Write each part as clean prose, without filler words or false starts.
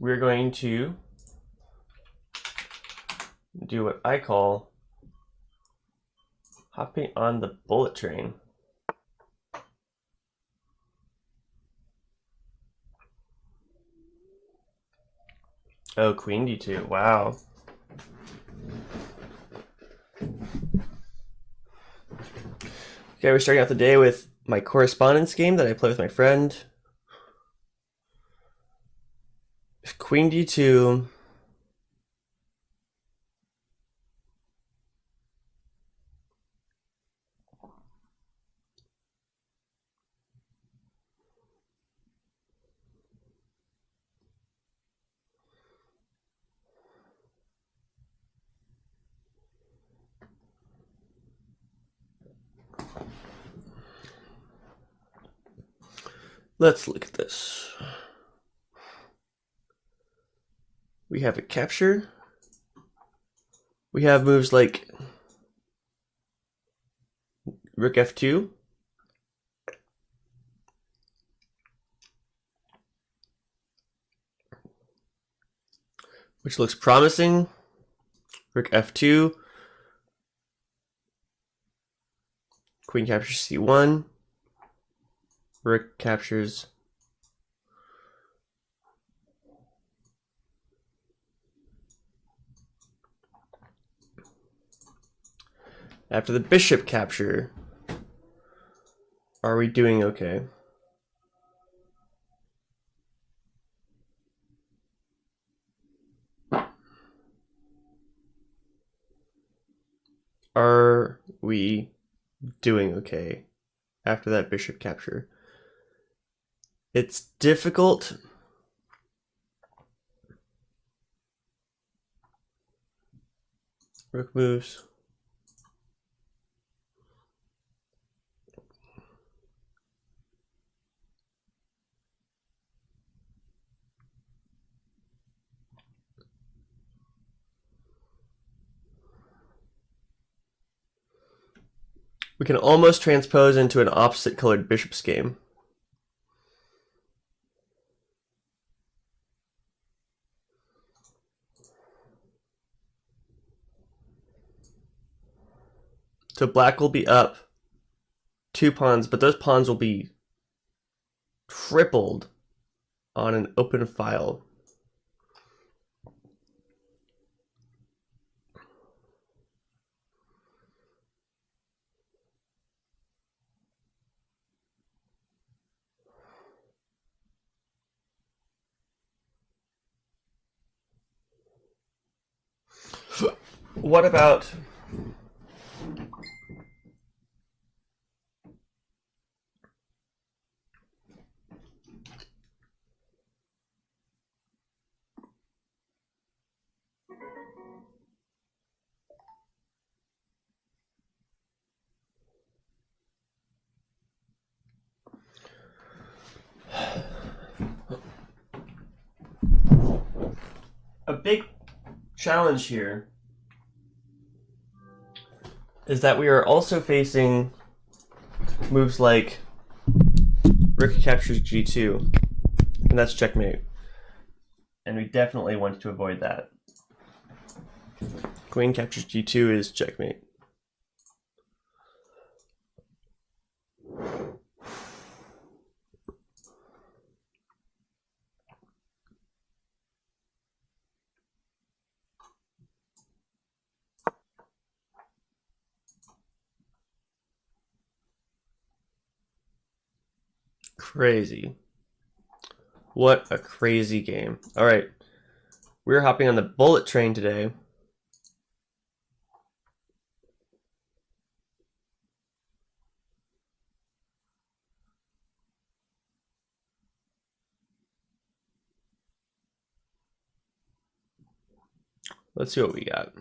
we're going to do what I call hopping on the bullet train. Oh, queen d2. Wow. Okay, we're starting out the day with my correspondence game that I play with my friend. Queen d2. Let's look at this. We have a capture. We have moves like rook f2. Which looks promising. Rook f2. Queen captures c1. Rook captures after the bishop capture. Are we doing okay? Are we doing okay after that bishop capture? It's difficult. Rook moves. We can almost transpose into an opposite colored bishop's game. So black will be up 2 pawns, but those pawns will be tripled on an open file. What about a big challenge here is that we are also facing moves like rook captures g2, and that's checkmate. And we definitely want to avoid that. Queen captures g2 is checkmate. Crazy. What a crazy game. All right. We're hopping on the bullet train today. Let's see what we got.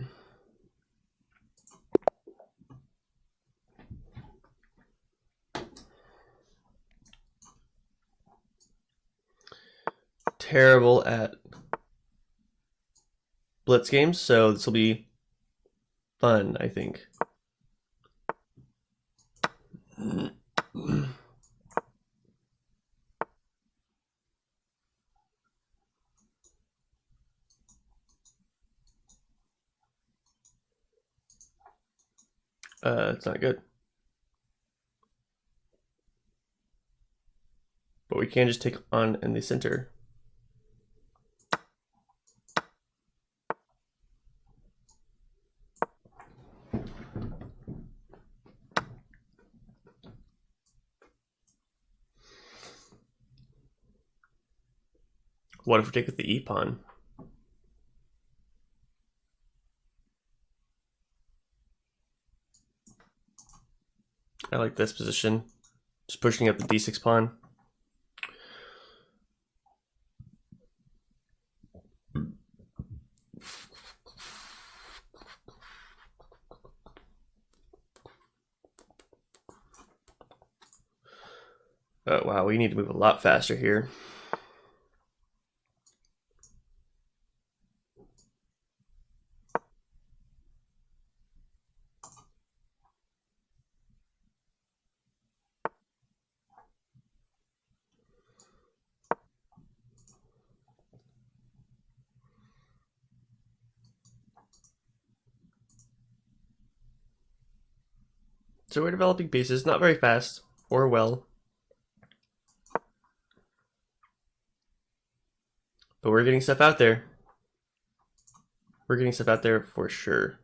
Terrible at blitz games, so this will be fun, I think. It's not good. But we can just take on in the center. What if we take with the e-pawn? I like this position. Just pushing up the d6 pawn. Oh wow, we need to move a lot faster here. So we're developing pieces, not very fast or well. But we're getting stuff out there. We're getting stuff out there for sure.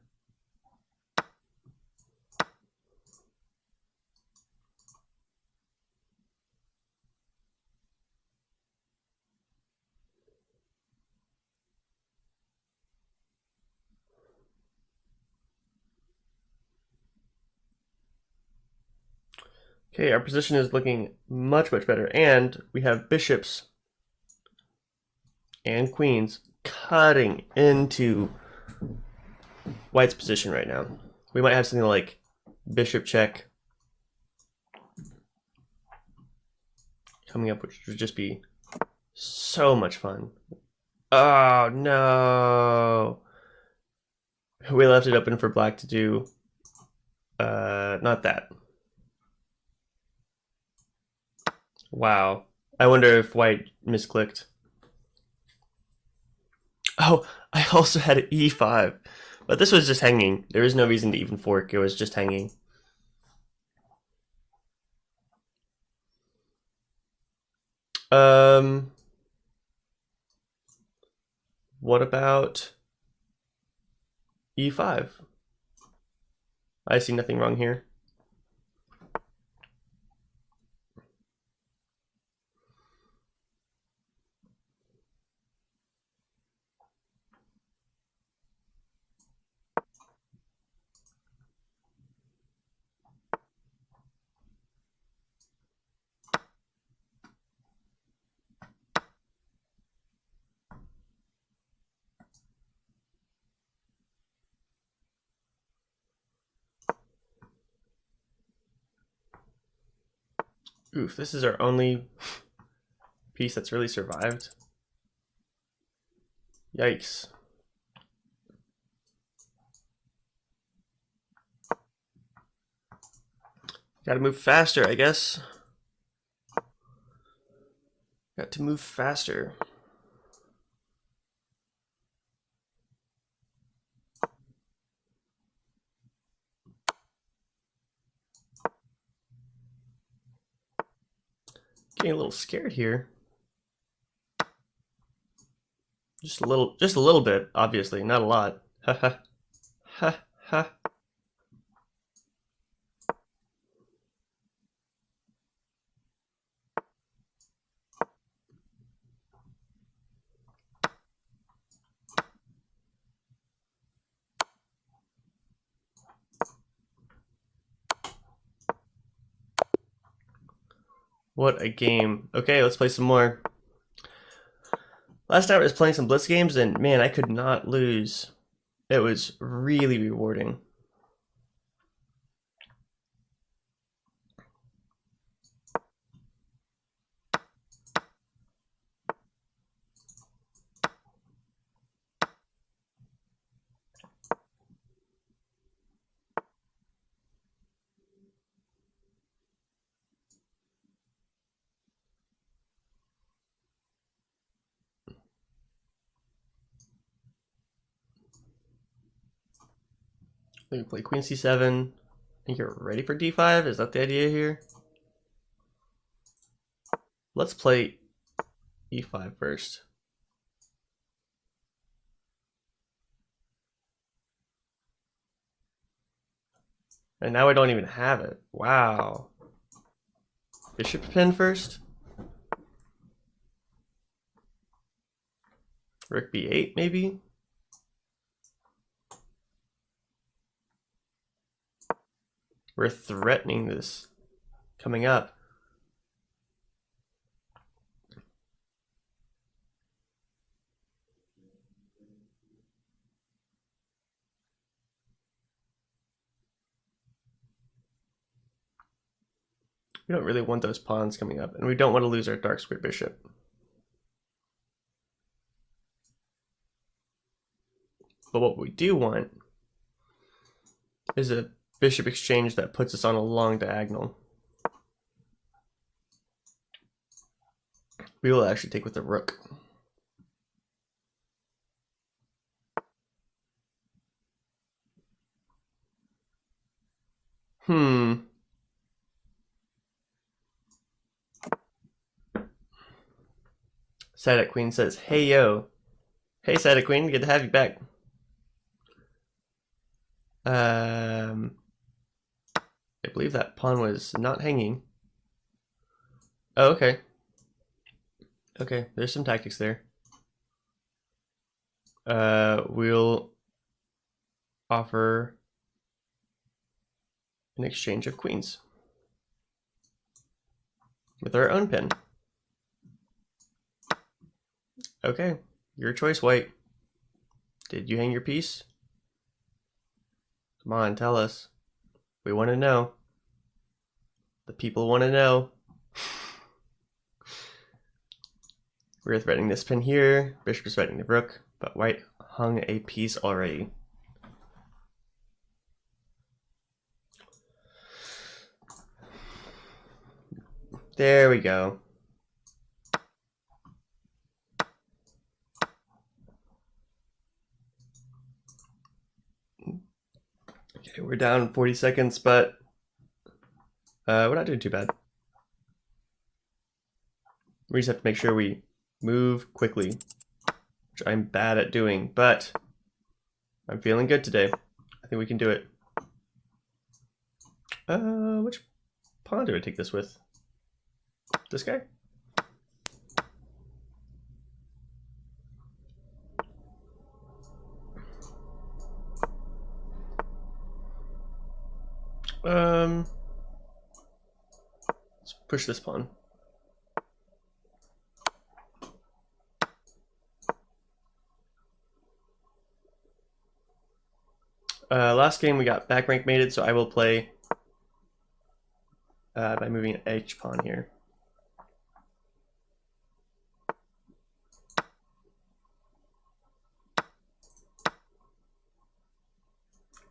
Okay, our position is looking much, much better. And we have bishops and queens cutting into white's position right now. We might have something like bishop check coming up, which would just be so much fun. Oh no! We left it open for black to do not that. Wow. I wonder if white misclicked. Oh, I also had an e5. But this was just hanging. There was no reason to even fork. It was just hanging. What about e5? I see nothing wrong here. Oof, this is our only piece that's really survived. Yikes. Gotta move faster, I guess. Got to move faster. Getting a little scared here. Just a little bit, obviously, not a lot. Ha ha. Ha ha. What a game. Okay, let's play some more. Last night I was playing some Blitz games and man, I could not lose. It was really rewarding. We can play Queen C7. think you're ready for d5? Is that the idea here? Let's play e5 first. And now I don't even have it. Wow. Bishop pin first. Rook b8 maybe. We're threatening this coming up. We don't really want those pawns coming up, and we don't want to lose our dark square bishop. But what we do want is a bishop exchange that puts us on a long diagonal. We will actually take with the rook. Sadak Queen says, "Hey yo." Hey Sadak Queen, good to have you back. I believe that pawn was not hanging. Oh, okay. Okay, there's some tactics there. We'll offer an exchange of queens with our own pin. Okay, your choice, white. Did you hang your piece? Come on, tell us. We want to know. The people want to know. We're threatening this pin here. Bishop is threatening the rook, but white hung a piece already. There we go. Okay, we're down 40 seconds, but we're not doing too bad. We just have to make sure we move quickly, which I'm bad at doing, but I'm feeling good today. I think we can do it. Which pawn do I take this with? This guy? Let's push this pawn. Last game we got back rank mated, so I will play by moving an H pawn here.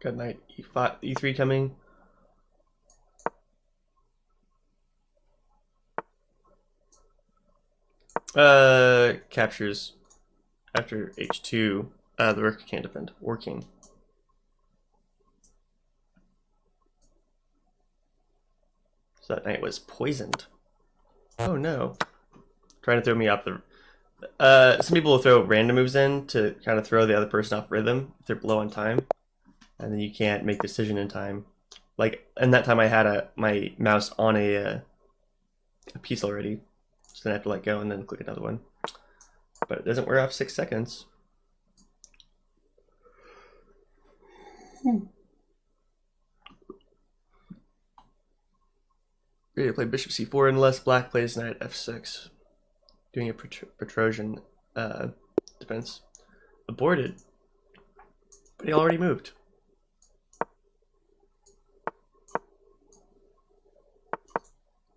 Got knight e5, e3 coming. Captures after h2. The rook can't defend, or king. So that knight was poisoned. Oh no. Trying to throw me off the... some people will throw random moves in to kind of throw the other person off rhythm if they're low on time. And then you can't make the decision in time. Like, in that time I had my mouse on a piece already. So then I have to let go and then click another one. But it doesn't wear off 6 seconds. Ready to play bishop c4 unless black plays knight f6. Doing a Petrosian defense. Aborted. But he already moved.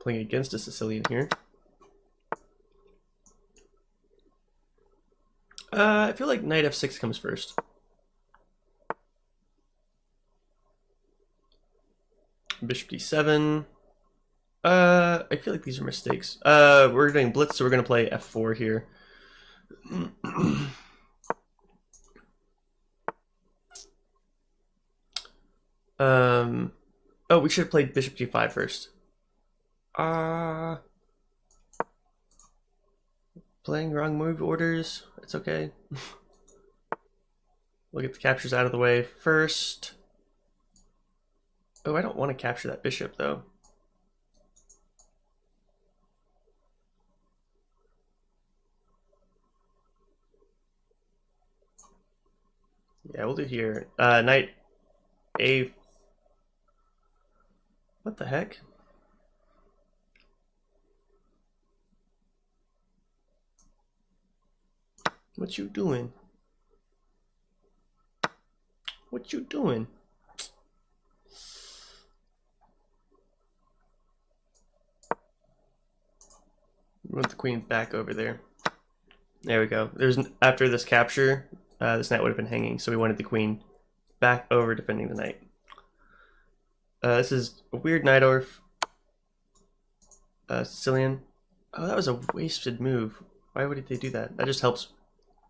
Playing against a Sicilian here. I feel like knight f6 comes first. Bishop d7. I feel like these are mistakes. We're doing blitz, so we're gonna play f4 here. Oh, we should have played bishop g5 first. Playing wrong move orders. It's okay. We'll get the captures out of the way first. Oh, I don't want to capture that bishop, though. Yeah, we'll do here. Knight A. What the heck? What you doing? What you doing? We want the queen back over there. There we go. After this capture, this knight would have been hanging, so we wanted the queen back over defending the knight. This is a weird knight orf. Sicilian. Oh, that was a wasted move. Why would they do that? That just helps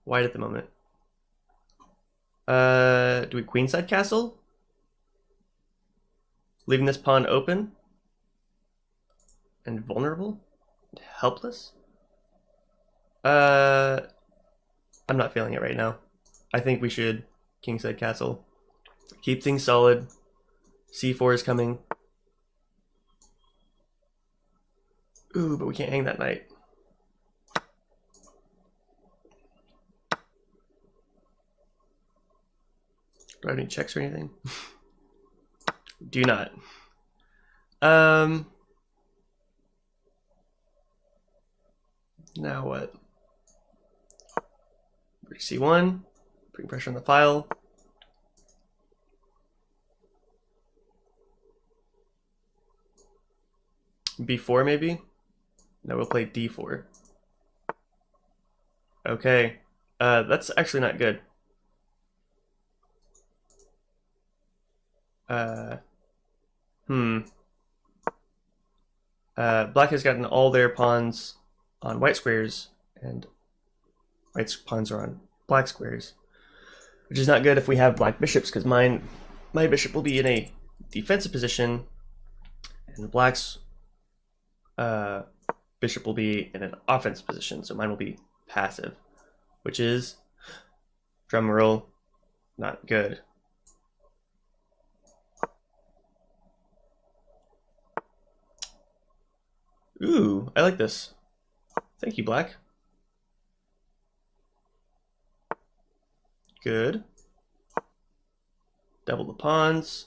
white at the moment. Do we queenside castle? Leaving this pawn open? And vulnerable? And helpless? I'm not feeling it right now. I think we should kingside castle. Keep things solid. C4 is coming. Ooh, but we can't hang that knight. Do I have any checks or anything? Do not. Now what? C1, putting pressure on the file. B4 maybe? No, we'll play D4. Okay, that's actually not good. Black has gotten all their pawns on white squares, and white's pawns are on black squares, which is not good if we have black bishops, because my bishop will be in a defensive position, and the black's bishop will be in an offensive position, so mine will be passive, which is, drum roll, not good. Ooh, I like this. Thank you, black. Good. Double the pawns,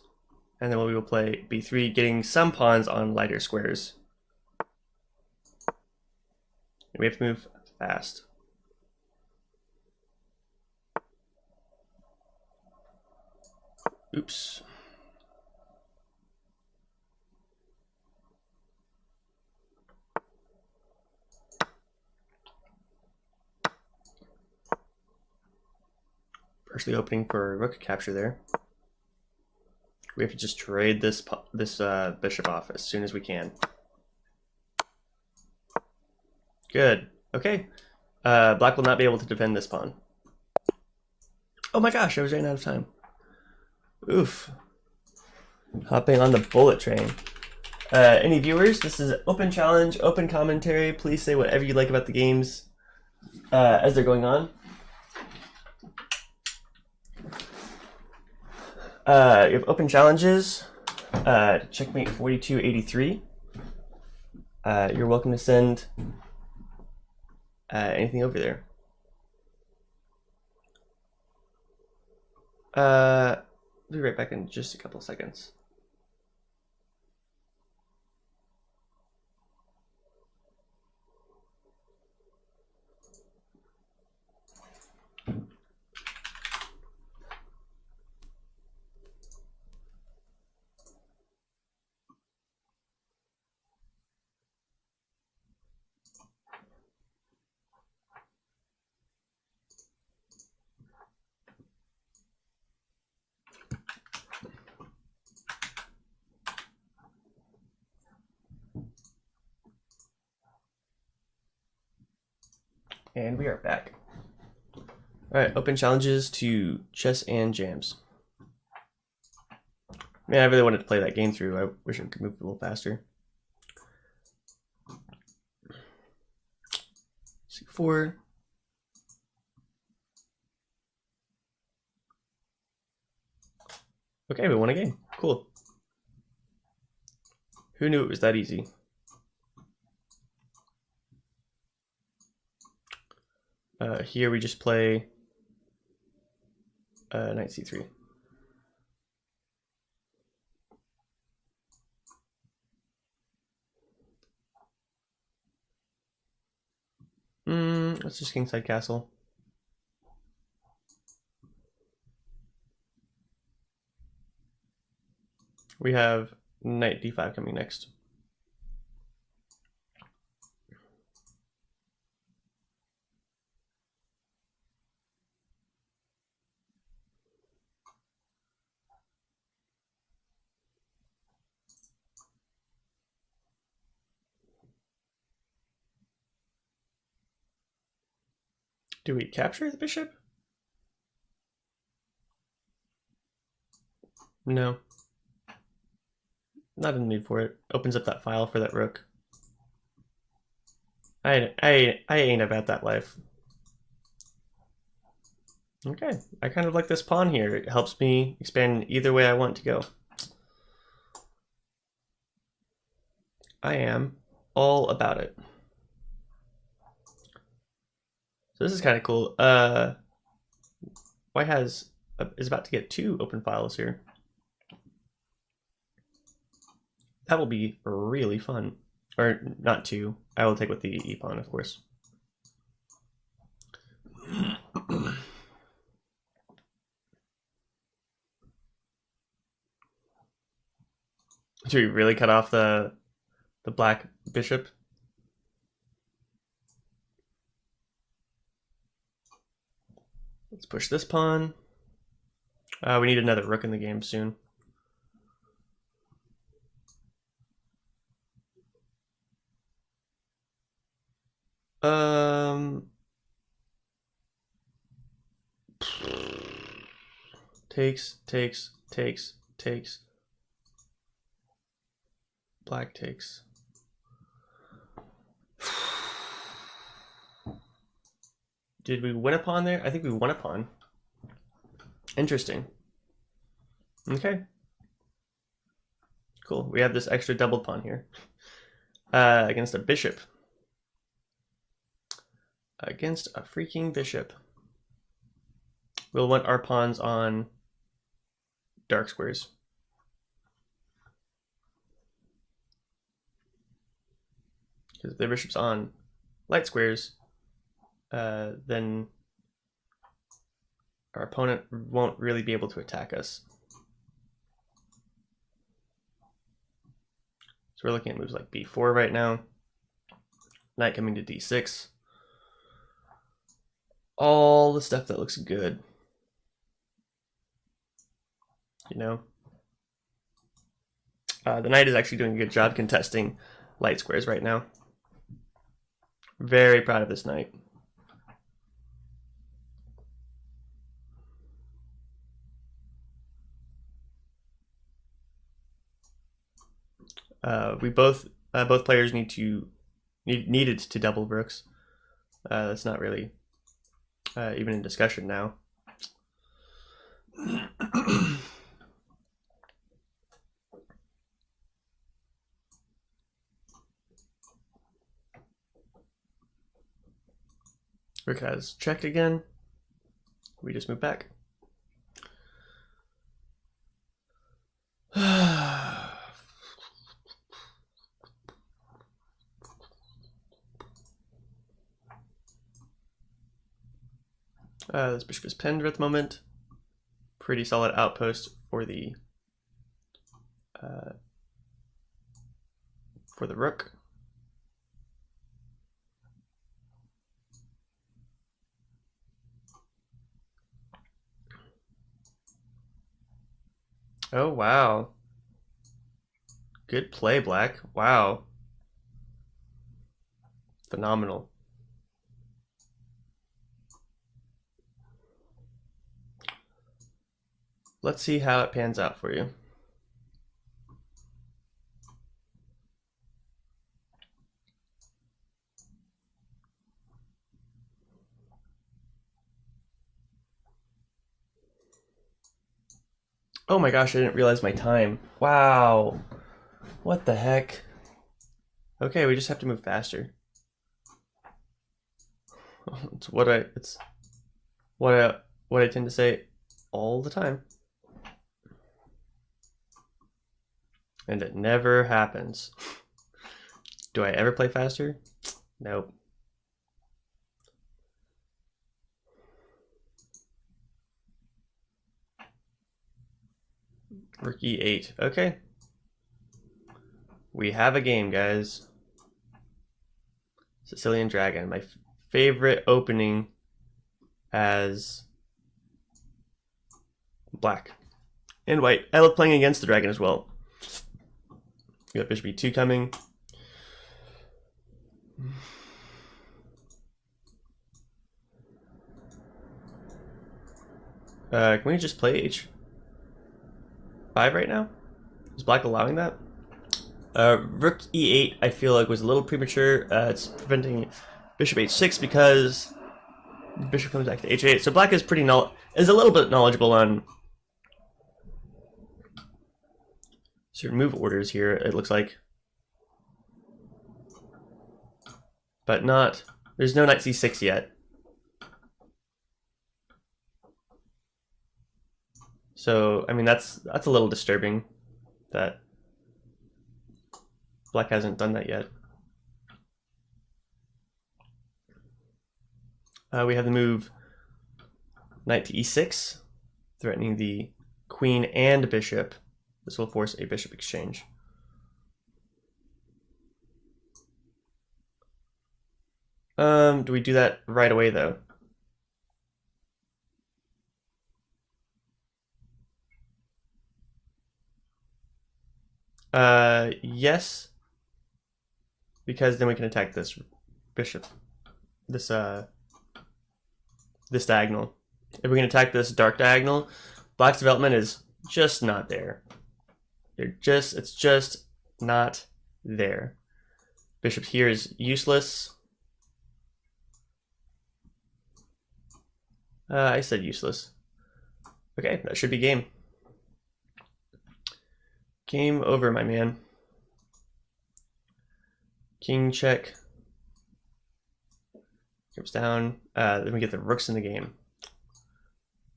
and then we will play b3, getting some pawns on lighter squares. And we have to move fast. Oops. Firstly opening for rook capture there. We have to just trade this bishop off as soon as we can. Good. Okay. Black will not be able to defend this pawn. Oh my gosh, I was running out of time. Oof. Hopping on the bullet train. Any viewers, this is open challenge, open commentary. Please say whatever you like about the games as they're going on. You have open challenges. Checkmate 4283. You're welcome to send anything over there. I'll be right back in just a couple of seconds. And we are back. All right, open challenges to chess and jams. Yeah, I really wanted to play that game through. I wish I could move a little faster. C4. Okay, we won a game. Cool. Who knew it was that easy? Here we just play knight c3. Let's just kingside castle. We have knight d5 coming next. Do we capture the bishop? No. Not in the mood for it. Opens up that file for that rook. I ain't about that life. Okay, I kind of like this pawn here. It helps me expand either way I want to go. I am all about it. So this is kind of cool. White is about to get 2 open files here. That will be really fun. Or not 2. I will take with the e pawn, of course. Do we really cut off the black bishop? Let's push this pawn. We need another rook in the game soon. Takes. Black takes. Did we win a pawn there? I think we won a pawn. Interesting. Okay. Cool. We have this extra double pawn here. Against a bishop. Against a freaking bishop. We'll want our pawns on dark squares. Because if the bishop's on light squares, then our opponent won't really be able to attack us. So we're looking at moves like b4 right now. Knight coming to d6. All the stuff that looks good. You know? The knight is actually doing a good job contesting light squares right now. Very proud of this knight. We both players needed to double rooks. That's not really even in discussion now. Rook has checked again. We just move back. This bishop is pinned at the moment. Pretty solid outpost for the rook. Oh wow. Good play, Black. Wow. Phenomenal. Let's see how it pans out for you. Oh my gosh, I didn't realize my time. Wow. What the heck? Okay, we just have to move faster. It's what I tend to say all the time. And it never happens. Do I ever play faster? Nope. Rook e8. Okay. We have a game, guys. Sicilian Dragon. My favorite opening as black and white. I love playing against the dragon as well. We got bishop e2 coming. Can we just play h5 right now? Is black allowing that? Rook e8 I feel like was a little premature. It's preventing bishop h6 because bishop comes back to h8. So black is is a little bit knowledgeable on certain move orders here, it looks like. But not, there's no knight c6 yet. So, I mean, that's a little disturbing that black hasn't done that yet. We have the move knight to e6, threatening the queen and bishop. This will force a bishop exchange. Do we do that right away, though? Yes. Because then we can attack this bishop. This diagonal. If we can attack this dark diagonal, black's development is just not there. It's just not there. Bishop here is useless. I said useless. Okay, that should be game. Game over, my man. King check. Comes down. Then we get the rooks in the game.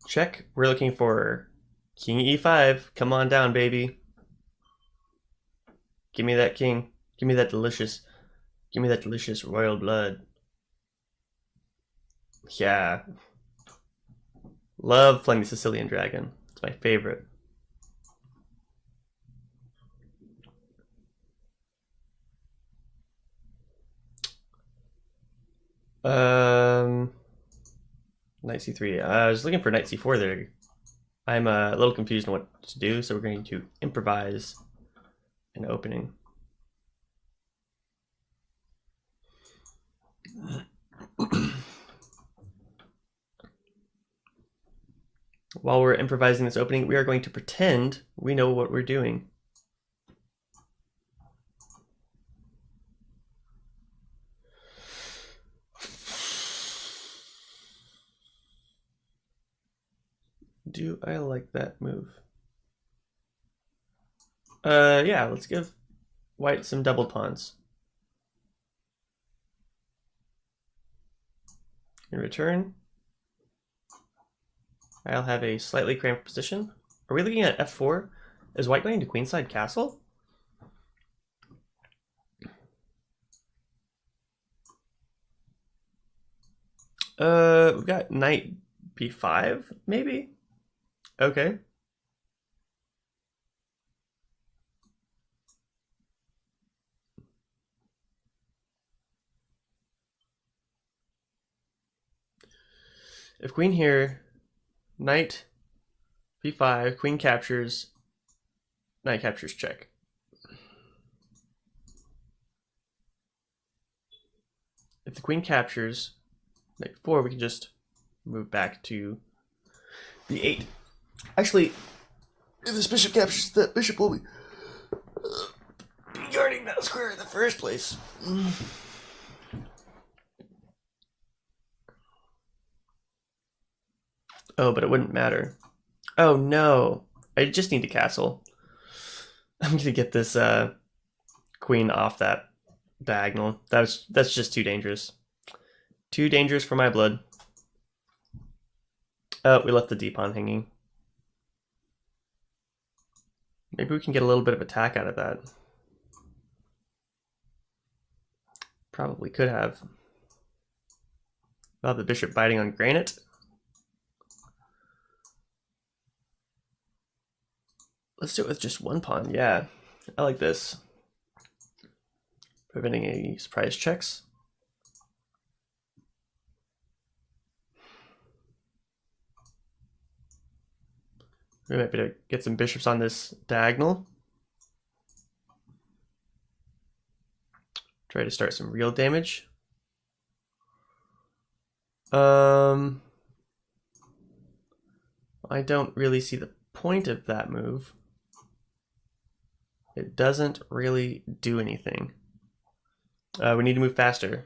Check. We're looking for king e5. Come on down, baby. Give me that king. Give me that delicious royal blood. Yeah. Love playing the Sicilian Dragon. It's my favorite. Knight c3. I was looking for knight c4 there. I'm a little confused on what to do, so we're going to improvise an opening. While we're improvising this opening, we are going to pretend we know what we're doing. Do I like that move? Yeah, let's give white some double pawns. In return, I'll have a slightly cramped position. Are we looking at f4? Is white going to queenside castle? We've got knight b5, maybe? Okay. If queen here, knight b5, queen captures, knight captures, check. If the queen captures, knight b4, we can just move back to b8. Actually, if this bishop captures, that bishop will be guarding that square in the first place. Oh, but it wouldn't matter. Oh no. I just need to castle. I'm gonna get this queen off that diagonal. That's just too dangerous. Too dangerous for my blood. Oh, we left the d-pawn hanging. Maybe we can get a little bit of attack out of that. Probably could have. Oh, the bishop biting on granite. Let's do it with just one pawn. Yeah, I like this. Preventing any surprise checks. We might be able to get some bishops on this diagonal. Try to start some real damage. I don't really see the point of that move. It doesn't really do anything. We need to move faster.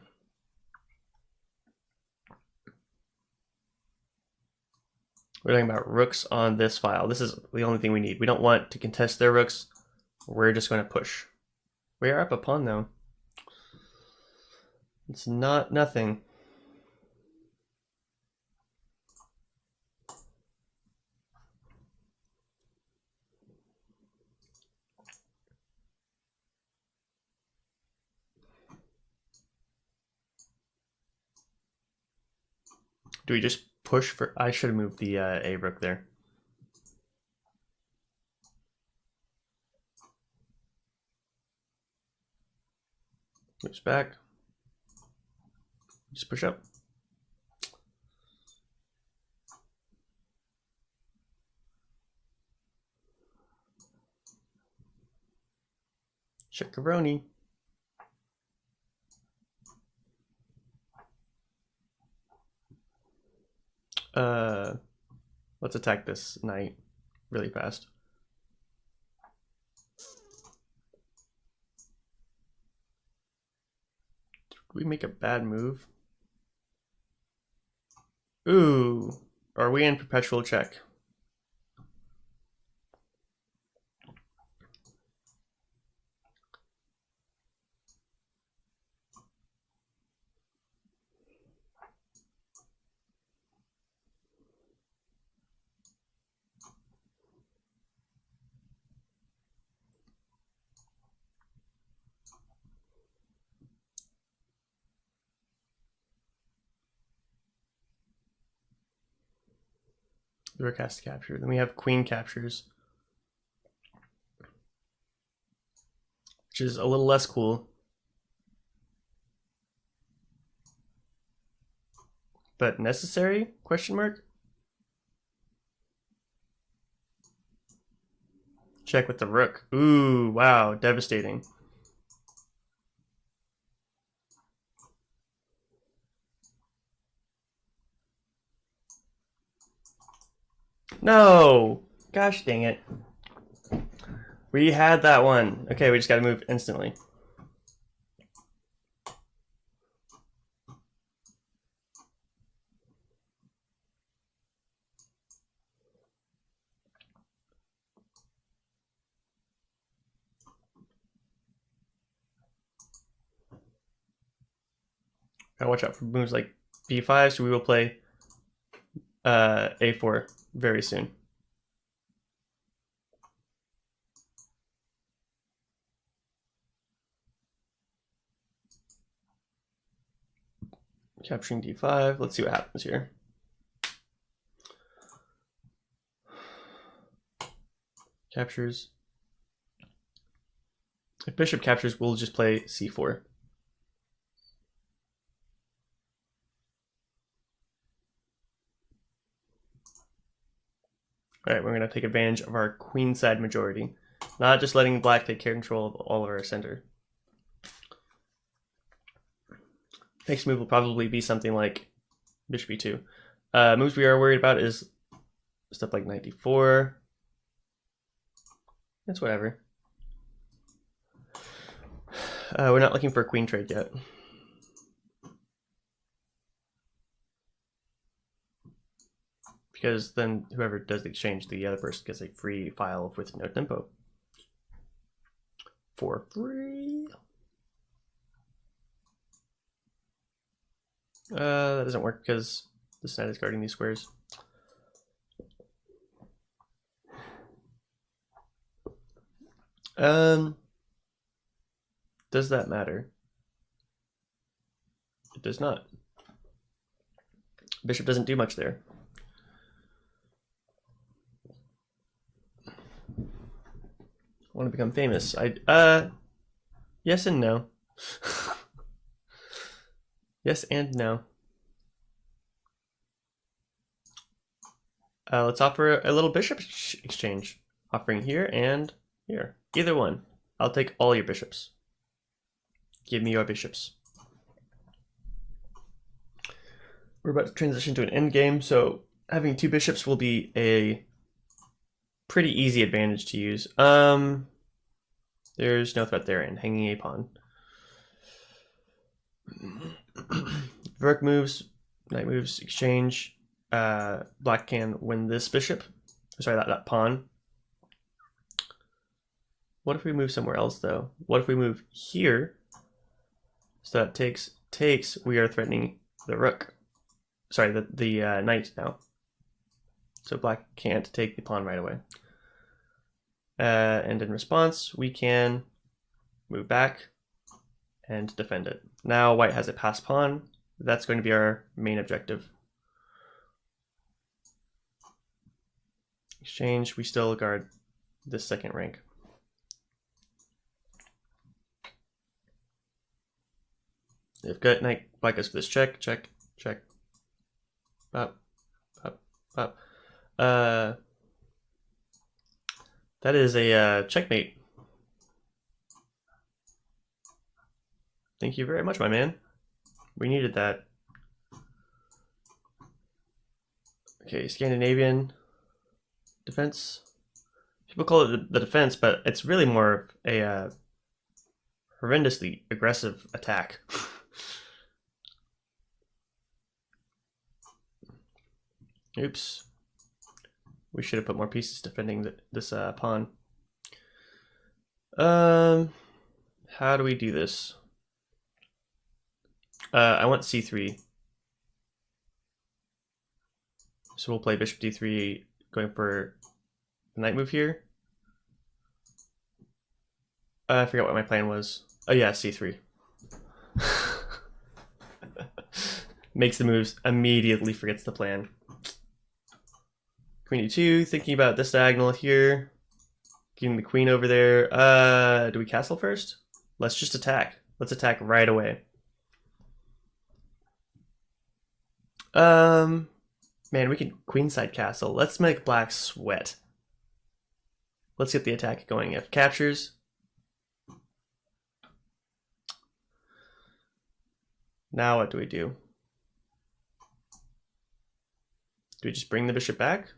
We're talking about rooks on this file. This is the only thing we need. We don't want to contest their rooks. We're just going to push. We are up a pawn though. It's not nothing. Do we just push for... I should have moved the A rook there. Moves back. Just push up. Chickaroni. Let's attack this knight really fast. Did we make a bad move? Ooh, are we in perpetual check? The rook has to capture. Then we have queen captures, which is a little less cool. But necessary? Question mark? Check with the rook. Ooh, wow, devastating. No! Gosh dang it. We had that one. Okay, we just gotta move instantly. Gotta watch out for moves like b5, so we will play a4 very soon. Capturing d5. Let's see what happens here. Captures. If bishop captures, we'll just play c4. All right, we're going to take advantage of our queenside majority, not just letting black take control of all of our center. Next move will probably be something like bishop e2. Moves we are worried about is stuff like knight d4. It's whatever. We're not looking for a queen trade yet. because then whoever does the exchange, the other person gets a free file with no tempo. For free. That doesn't work because this knight is guarding these squares. Does that matter? It does not. Bishop doesn't do much there. I want to become famous. Yes and no. Yes and no. Let's offer a little bishop exchange. Offering here and here. Either one. I'll take all your bishops. Give me your bishops. We're about to transition to an endgame, so having two bishops will be a pretty easy advantage to use. There's no threat there, and hanging a pawn. Rook moves, knight moves, exchange. Black can win this bishop. Sorry, that pawn. What if we move somewhere else, though? What if we move here? So that takes. We are threatening the rook. Sorry, the knight now. So black can't take the pawn right away. And in response, we can move back and defend it. Now white has a passed pawn. That's going to be our main objective. Exchange, we still guard this second rank. If good knight, black goes for this check, check, check. Up, up, up. That is a checkmate. Thank you very much, my man. We needed that. Okay, Scandinavian Defense. People call it the defense, but it's really more a horrendously aggressive attack. Oops. We should have put more pieces defending this pawn. How do we do this? I want c3. So we'll play bishop d3, going for the knight move here. I forgot what my plan was. Oh yeah, c3. Makes the moves, immediately forgets the plan. Queen e2, thinking about this diagonal here. Getting the queen over there. Do we castle first? Let's just attack. Let's attack right away. Man, we can queenside castle. Let's make black sweat. Let's get the attack going. If captures. Now what do we do? Do we just bring the bishop back?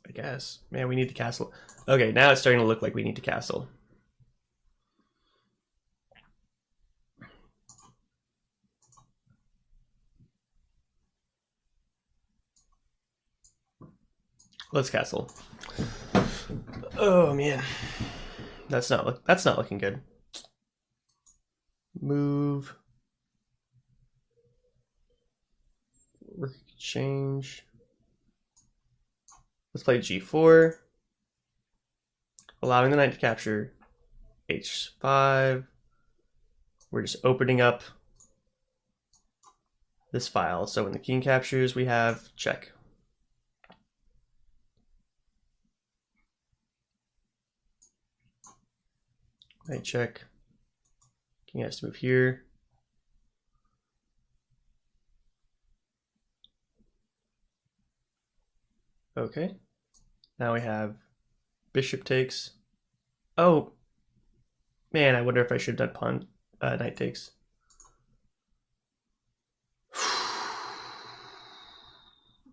I guess. Man, we need to castle. Okay, now it's starting to look like we need to castle. Let's castle. Oh man, that's not looking good. Move. Change. Let's play g4, allowing the knight to capture h5. We're just opening up this file, so when the king captures, we have check. Knight check. King has to move here. Okay. Now we have bishop takes. Oh, man, I wonder if I should have done pawn, knight takes.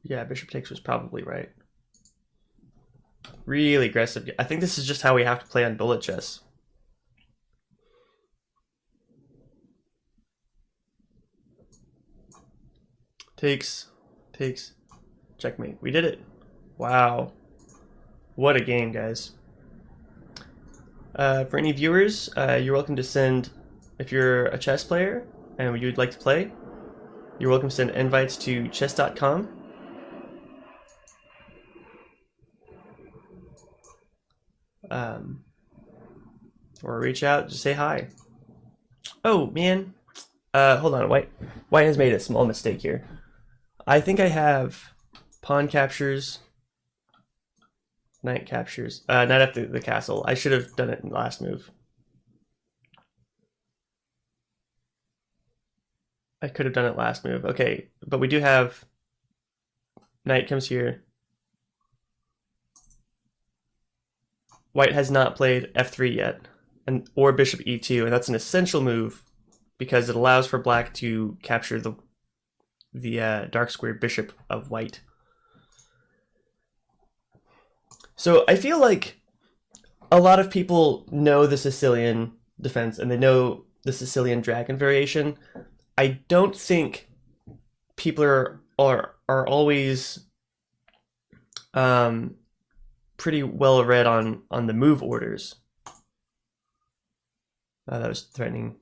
Yeah, bishop takes was probably right. Really aggressive. I think this is just how we have to play on bullet chess. takes, checkmate. We did it. Wow. What a game, guys. For any viewers, you're welcome to send, if you're a chess player and you'd like to play, you're welcome to send invites to chess.com. Or reach out, just say hi. Oh, man. Hold on, White has made a small mistake here. I think I have pawn captures, knight captures, knight after the castle. I should have done it in the last move. I could have done it last move. Okay, but we do have knight comes here. White has not played f3 yet, or bishop e2, and that's an essential move because it allows for black to capture the dark square bishop of white. So I feel like a lot of people know the Sicilian defense and they know the Sicilian Dragon variation. I don't think people are always pretty well read on the move orders. That was threatening.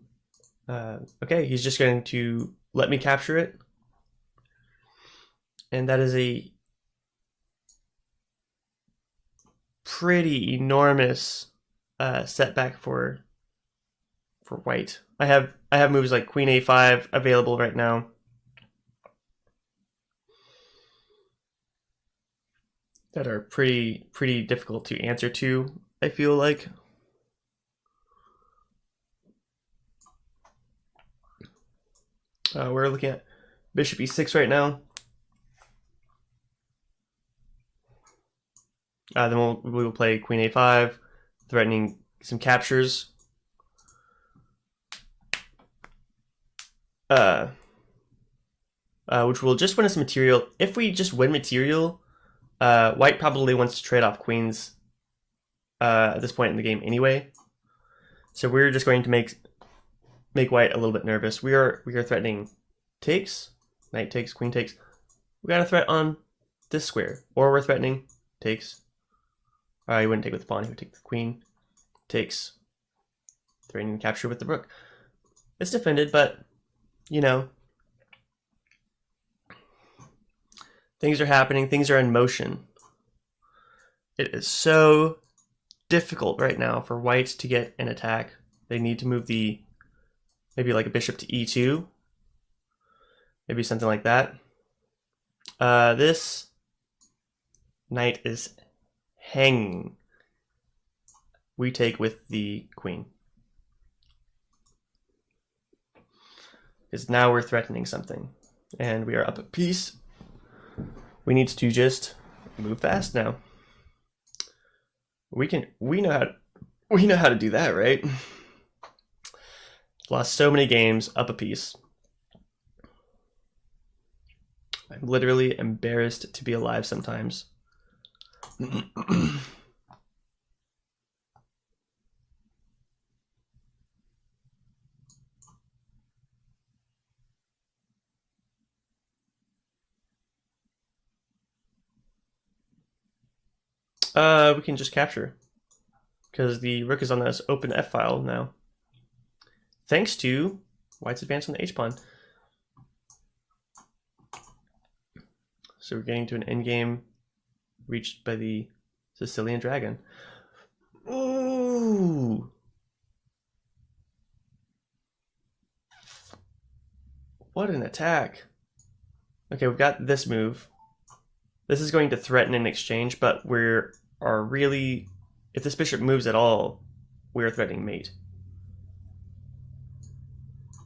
Okay, he's just going to let me capture it. And that is a pretty enormous setback for white. I have moves like Queen A5 available right now. That are pretty difficult to answer to, I feel like. We're looking at bishop e6 right now. Then we will play Queen A5, threatening some captures. Which will just win us material. If we just win material, White probably wants to trade off queens at this point in the game anyway. So we're just going to make White a little bit nervous. We are threatening takes, knight takes, queen takes. We got a threat on this square, or we're threatening takes. He wouldn't take with the pawn, he would take the queen. Takes. Threatening capture with the rook. It's defended, but, you know, things are happening, things are in motion. It is so difficult right now for white to get an attack. They need to move maybe like a bishop to e2. Maybe something like that. This knight is hanging. We take with the queen. Because now we're threatening something. And we are up a piece. We need to just move fast now. We know how to do that, right? Lost so many games up a piece. I'm literally embarrassed to be alive sometimes. We can just capture because the rook is on this open F file now. Thanks to white's advance on the H pawn. So we're getting to an endgame reached by the Sicilian Dragon. Ooh! What an attack. Okay, we've got this move. This is going to threaten an exchange, but if this bishop moves at all, we're threatening mate.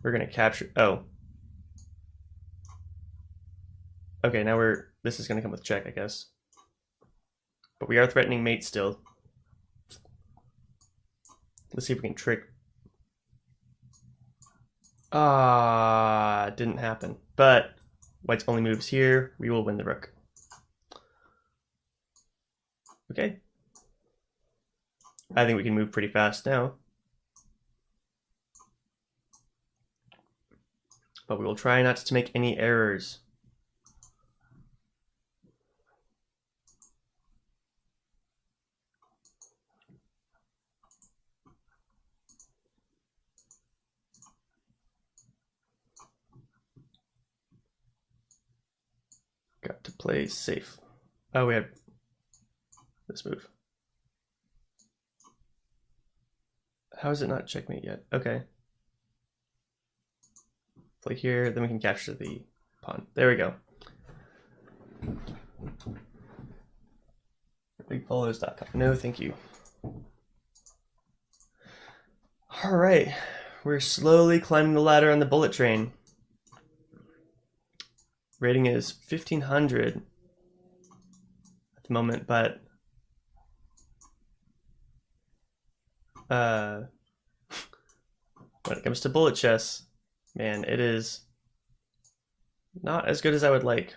We're going to capture, okay, now this is going to come with check, I guess. But we are threatening mate still. Let's see if we can trick. Didn't happen. But white's only moves here. We will win the rook. Okay. I think we can move pretty fast now. But we will try not to make any errors. Got to play safe. Oh, we have this move. How is it not checkmate yet? Okay. Play here, then we can capture the pawn. There we go. Bigfollows.com. No, thank you. All right, we're slowly climbing the ladder on the bullet train. Rating is 1500 at the moment, but when it comes to bullet chess, man, it is not as good as I would like.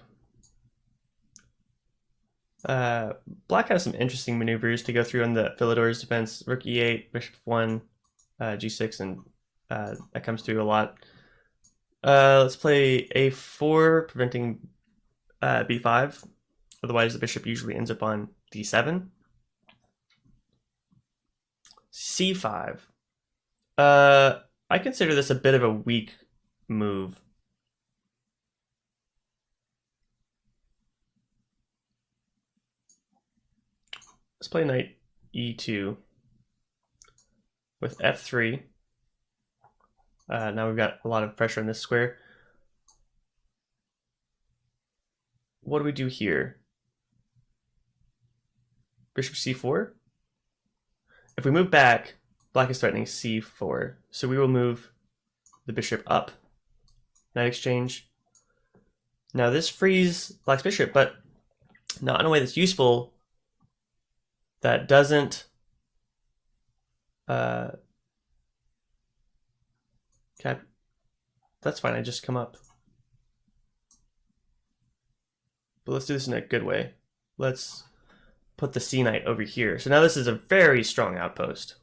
Black has some interesting maneuvers to go through on the Philidor's defense. Rook e8, bishop f1, g6, and that comes through a lot. Let's play a4, preventing b5. Otherwise, the bishop usually ends up on d7. c5. I consider this a bit of a weak move. Let's play knight e2 with f3. Now we've got a lot of pressure on this square. What do we do here? Bishop c4? If we move back, black is threatening c4, so we will move the bishop up. Knight exchange. Now this frees black's bishop, but not in a way that's useful. That doesn't okay, that's fine, I just come up. But let's do this in a good way. Let's put the c knight over here. So now this is a very strong outpost.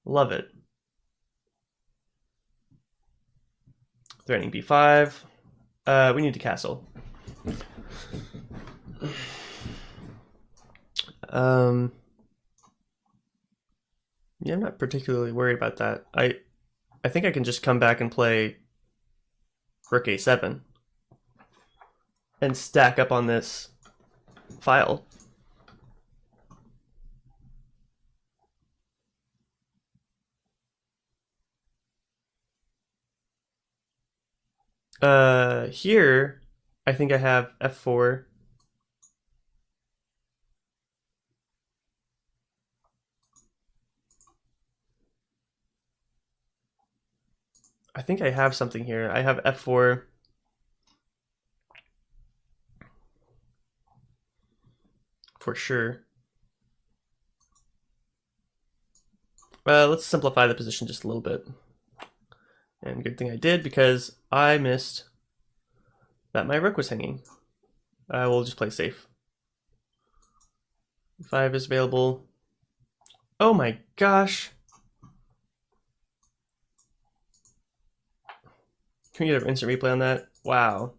Love it. Threatening b5. We need to castle. Yeah, I'm not particularly worried about that. I think I can just come back and play rook a7 and stack up on this file. Here I think I have f4. I think I have something here. I have f4. For sure. Let's simplify the position just a little bit. And good thing I did, because I missed that my rook was hanging. We'll just play safe. 5 is available. Oh my gosh. Can we get an instant replay on that? Wow.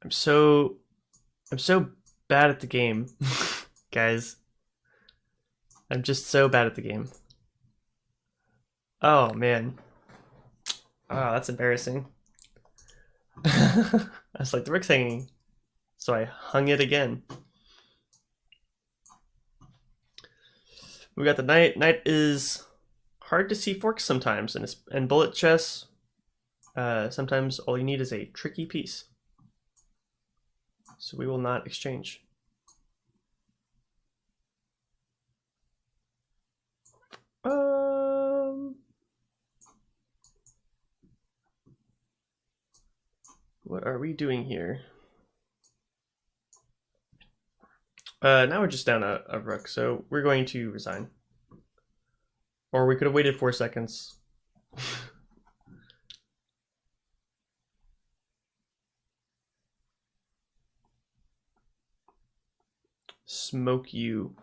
I'm so bad at the game, guys. I'm just so bad at the game. Oh man. Oh, that's embarrassing. I was like, the rook's hanging, so I hung it again. We got the knight. Knight is hard to see forks sometimes, and bullet chess. Sometimes all you need is a tricky piece. So we will not exchange. What are we doing here? Now we're just down a rook, so we're going to resign. Or we could have waited 4 seconds. Smoke you.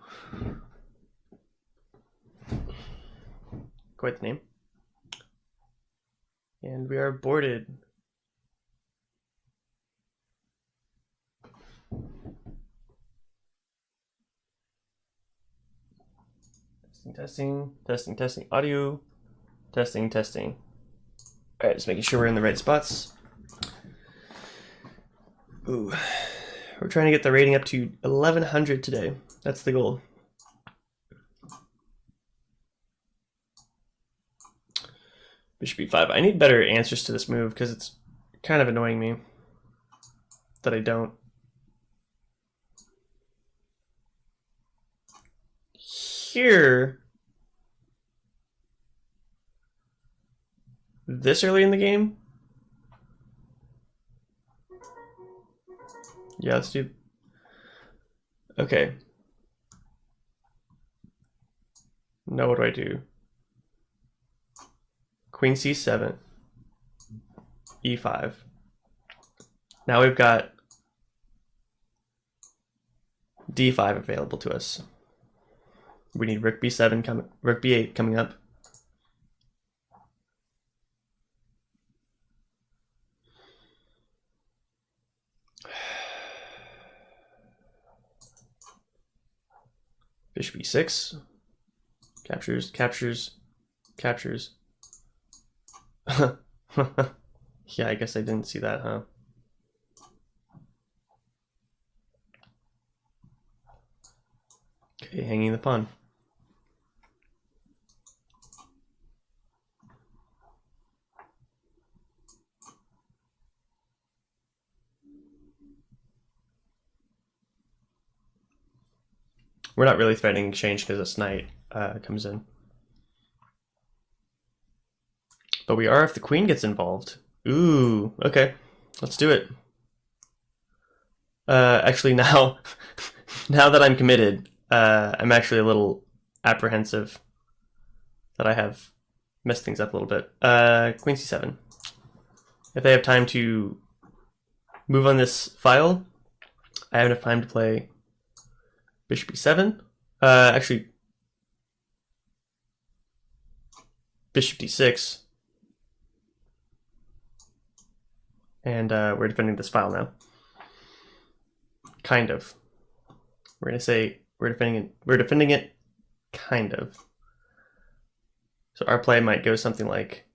Quite the name. And we are boarded. Testing, audio, testing. All right, just making sure we're in the right spots. Ooh. We're trying to get the rating up to 1100 today. That's the goal. Bishop e5. I need better answers to this move because it's kind of annoying me that I don't. Here, this early in the game? Yeah, let's do. Okay. Now what do? Queen c7, e5. Now we've got d5 available to us. We need rook b7 coming, rook b8 coming up. Bishop e6. Captures, captures, captures. Yeah, I guess I didn't see that, huh? Okay, hanging the pawn. We're not really threatening exchange because this knight comes in. But we are if the queen gets involved. Ooh, okay. Let's do it. Actually, now, now that I'm committed, I'm actually a little apprehensive that I have messed things up a little bit. Queen c7. If they have time to move on this file, I have enough time to play bishop e7. Actually, bishop d6. And we're defending this file now. Kind of. We're gonna say we're defending it kind of. So our play might go something like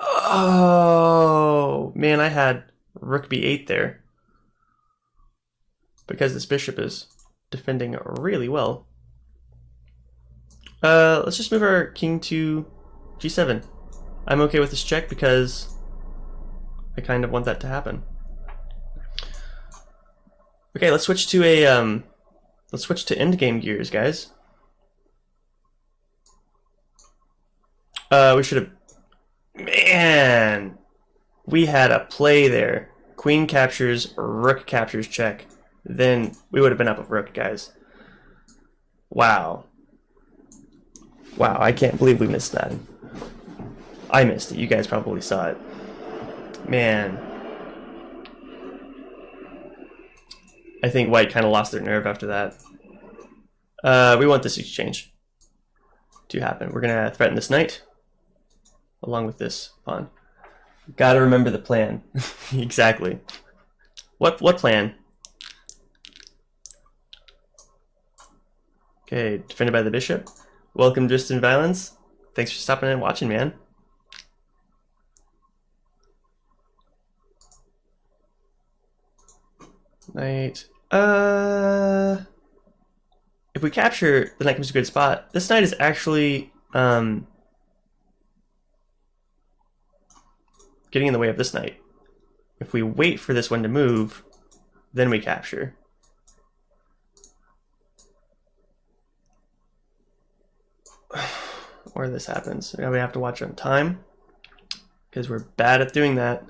oh man, I had rook b8 there. Because this bishop is defending really well. Let's just move our king to g7. I'm okay with this check because I kind of want that to happen. Okay, let's switch to a endgame gears, guys. We should have. Man, we had a play there. Queen captures, rook captures, check. Then we would have been up with rook, guys. Wow. Wow, I can't believe we missed that. I missed it. You guys probably saw it. Man. I think white kind of lost their nerve after that. We want this exchange to happen. We're going to threaten this knight along with this pawn. Gotta remember the plan. Exactly. What plan? Okay, defended by the bishop. Welcome, Distant Violence. Thanks for stopping in and watching, man. Knight. If we capture, the knight comes to a good spot. This knight is actually getting in the way of this knight. If we wait for this one to move, then we capture. Or this happens. Now we have to watch on time because we're bad at doing that.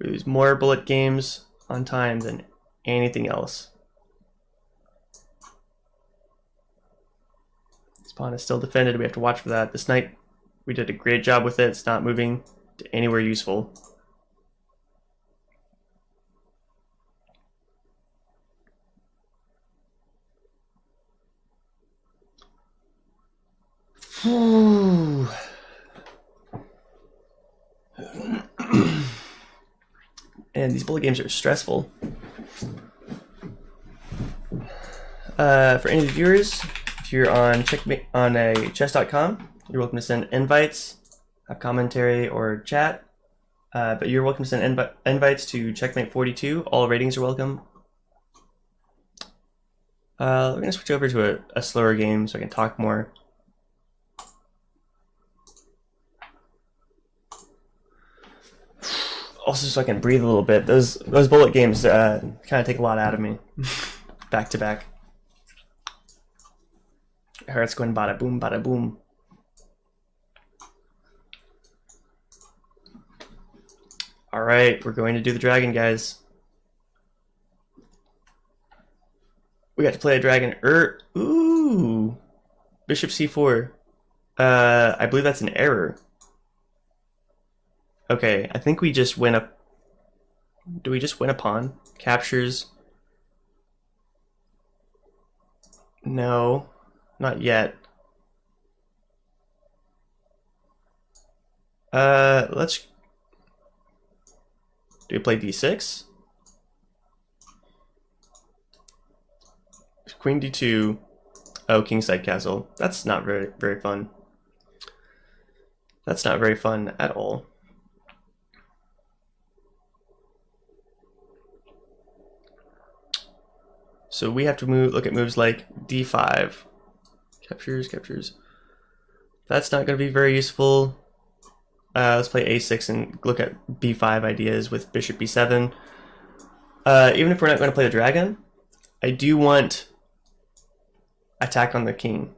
We lose more bullet games on time than anything else. This pawn is still defended. We have to watch for that. This knight, we did a great job with it. It's not moving to anywhere useful. And these bullet games are stressful. For any of the viewers, if you're on chess.com, you're welcome to send invites, have commentary or chat. But you're welcome to send invites to Checkmate 42. All ratings are welcome. We're going to switch over to a slower game so I can talk more. Also so I can breathe a little bit. Those bullet games kind of take a lot out of me. Back to back. My heart's going bada boom, bada boom. Alright, we're going to do the dragon, guys. We got to play a dragon. Ooh. Bishop c4. I believe that's an error. Okay, I think we just win a... Do we just win a pawn? Captures. No, not yet. Let's... Do we play d6? Queen d2. Oh, kingside castle. That's not very fun. That's not very fun at all. So we have to look at moves like d5. Captures. That's not going to be very useful. Let's play a6 and look at b5 ideas with bishop b7. Even if we're not going to play the dragon, I do want attack on the king.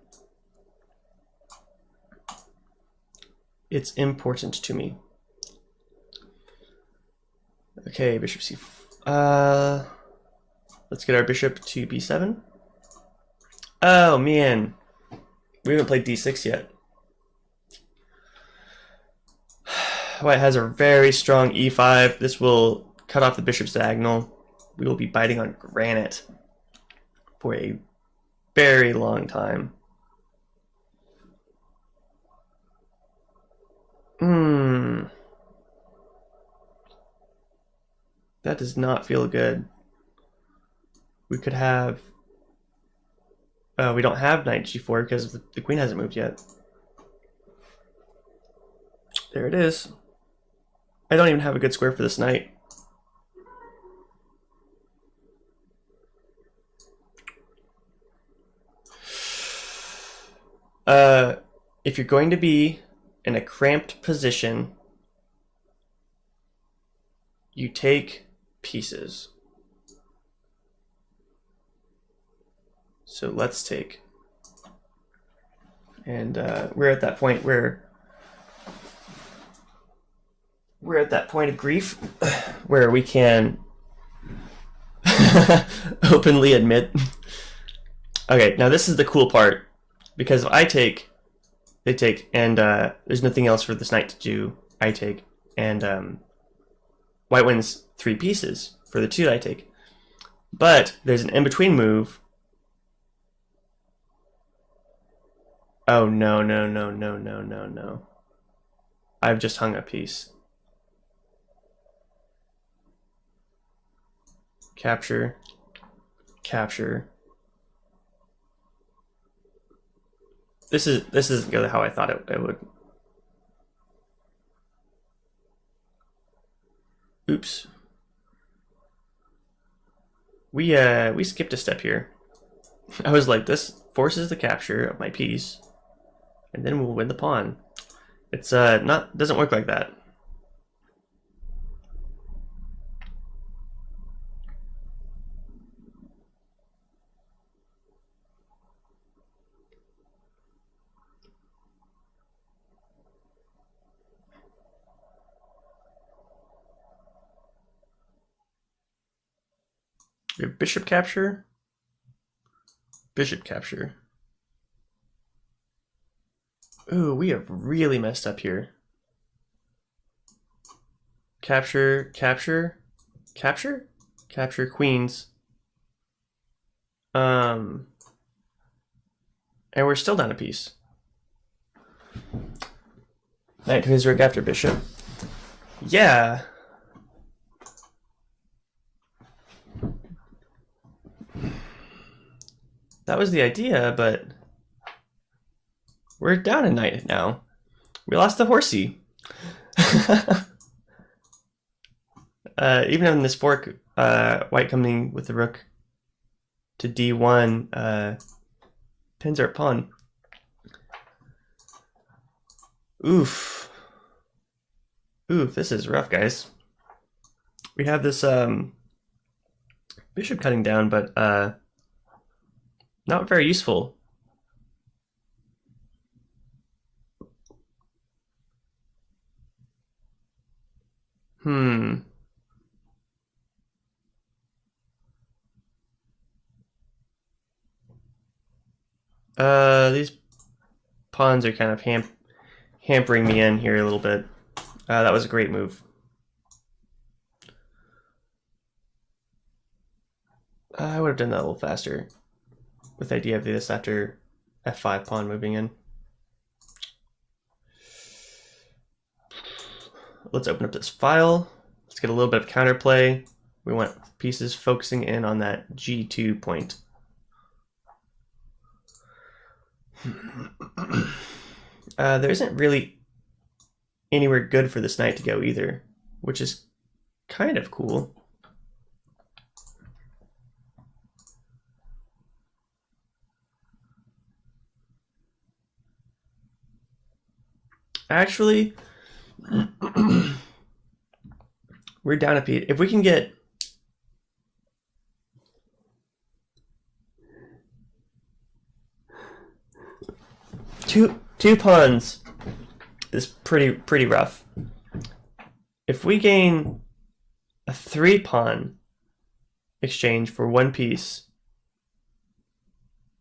It's important to me. Okay, bishop c. Let's get our bishop to b7. Oh man, we haven't played d6 yet. White has a very strong e5. This will cut off the bishop's diagonal. We will be biting on granite for a very long time. That does not feel good. We could have... we don't have knight g4 because the queen hasn't moved yet. There it is. I don't even have a good square for this knight. If you're going to be in a cramped position, you take pieces. So let's take. And we're at that point where of grief where we can openly admit. Okay, now this is the cool part, because if I take, they take, and there's nothing else for this knight to do. I take, and white wins 3 pieces for the 2 I take. But there's an in-between move. Oh no. I've just hung a piece. Capture. This isn't going how I thought it would. Oops. We skipped a step here. I was like, this forces the capture of my piece, and then we'll win the pawn. It's doesn't work like that. We have bishop capture. Bishop capture. Ooh, we have really messed up here. Capture queens. And we're still down a piece. Knight to his rook after bishop. Yeah. that was the idea, but we're down a knight now. We lost the horsey. Even on this fork, white coming with the rook to d1 pins our pawn. Oof. Oof, this is rough, guys. We have this bishop cutting down, but not very useful. These pawns are kind of hampering me in here a little bit. That was a great move. I would have done that a little faster with the idea of this after f5 pawn moving in. Let's open up this file. Let's get a little bit of counterplay. We want pieces focusing in on that g2 point. There isn't really anywhere good for this knight to go either, which is kind of cool. Actually, we're down a piece. If we can get two pawns is pretty rough. If we gain a 3-pawn exchange for 1 piece,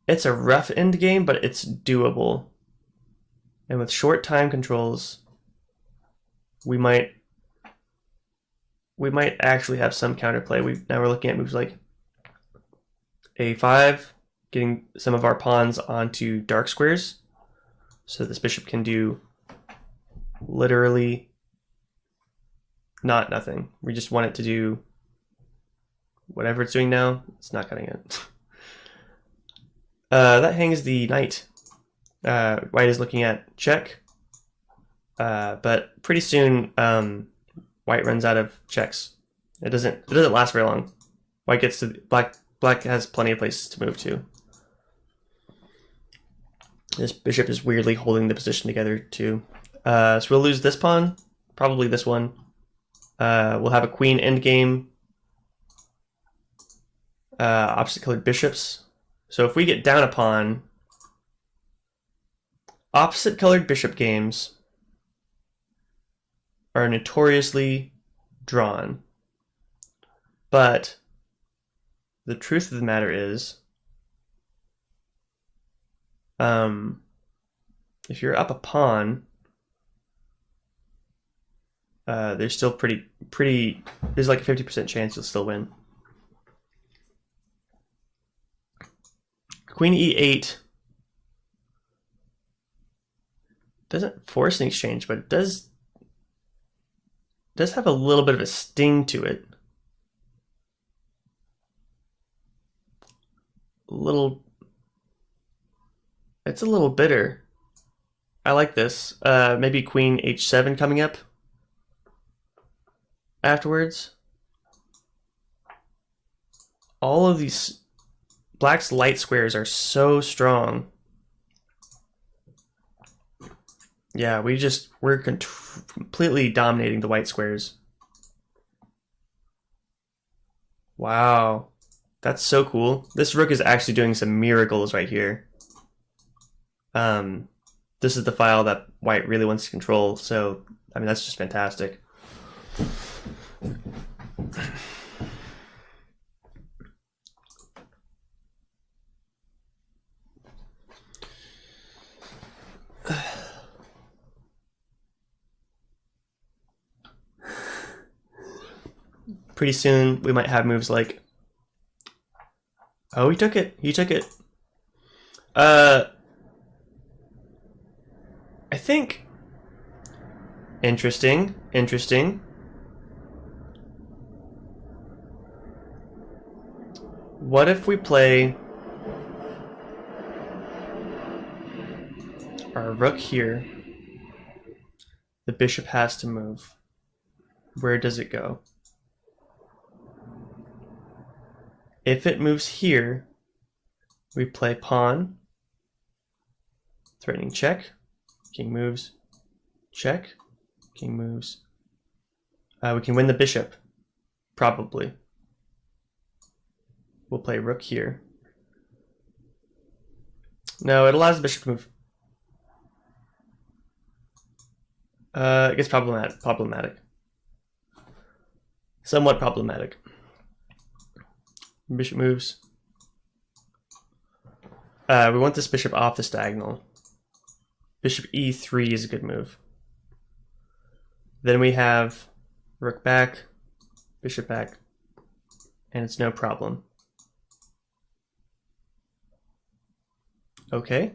it's a rough end game, but it's doable. And with short time controls, we might actually have some counterplay. Now we're looking at moves like a5, getting some of our pawns onto dark squares, so this bishop can do literally nothing. We just want it to do whatever it's doing now. It's not cutting it. That hangs the knight. White is looking at check, but pretty soon white runs out of checks. It doesn't last very long. White gets to black has plenty of places to move to. This bishop is weirdly holding the position together too. So we'll lose this pawn, probably this one. We'll have a queen endgame, opposite colored bishops. So if we get down a pawn, opposite colored bishop games are notoriously drawn. But the truth of the matter is, if you're up a pawn, there's still there's like a 50% chance you'll still win. Queen e8 doesn't force an exchange, but it does have a little bit of a sting to it. It's a little bitter. I like this. Maybe queen h7 coming up afterwards. All of these black's light squares are so strong. Yeah, we're completely dominating the white squares. Wow, that's so cool. This rook is actually doing some miracles right here. This is the file that white really wants to control, so I mean that's just fantastic. Pretty soon we might have moves like, oh, he took it. I think interesting. What if we play our rook here. The bishop has to move. Where does it go? If it moves here, we play pawn, threatening check, king moves, check, king moves. We can win the bishop, probably. We'll play rook here. No, it allows the bishop to move. It gets problematic. Somewhat problematic. Bishop moves. We want this bishop off this diagonal. Bishop e3 is a good move. Then we have rook back, bishop back, and it's no problem. Okay.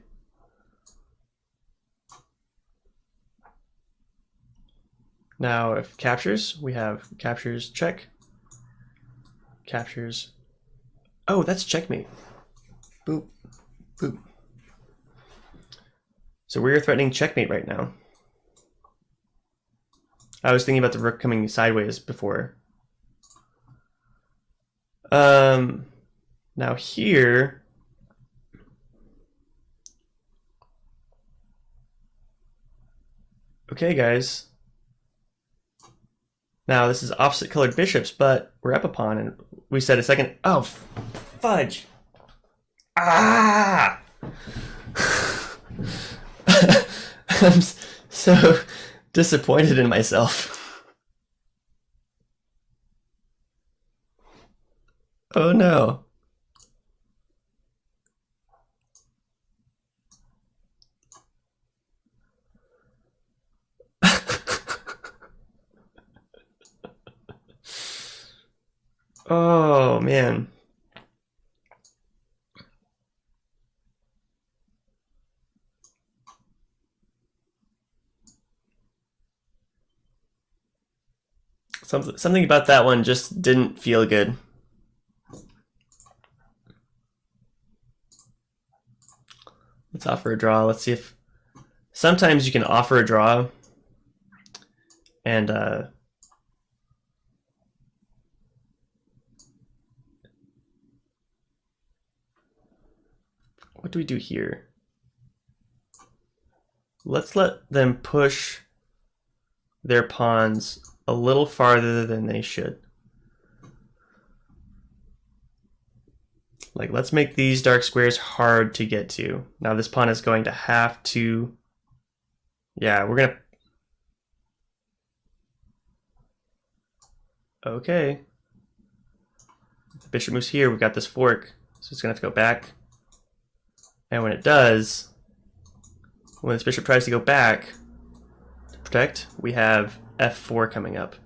Now if captures, we have captures check, captures. Oh, that's checkmate. Boop, boop. So we're threatening checkmate right now. I was thinking about the rook coming sideways before. Now here, okay guys. Now this is opposite colored bishops, but we're up a pawn and we said a second. Oh, fudge. Ah! I'm so disappointed in myself. Oh no. Oh man. Something about that one just didn't feel good. Let's offer a draw. Let's see if sometimes you can offer a draw and what do we do here? Let's let them push their pawns a little farther than they should. Like, let's make these dark squares hard to get to. Now this pawn is going to have to, yeah, we're gonna, okay. The bishop moves here, we've got this fork, so it's gonna have to go back. And when it does, when this bishop tries to go back to protect, we have f4 coming up.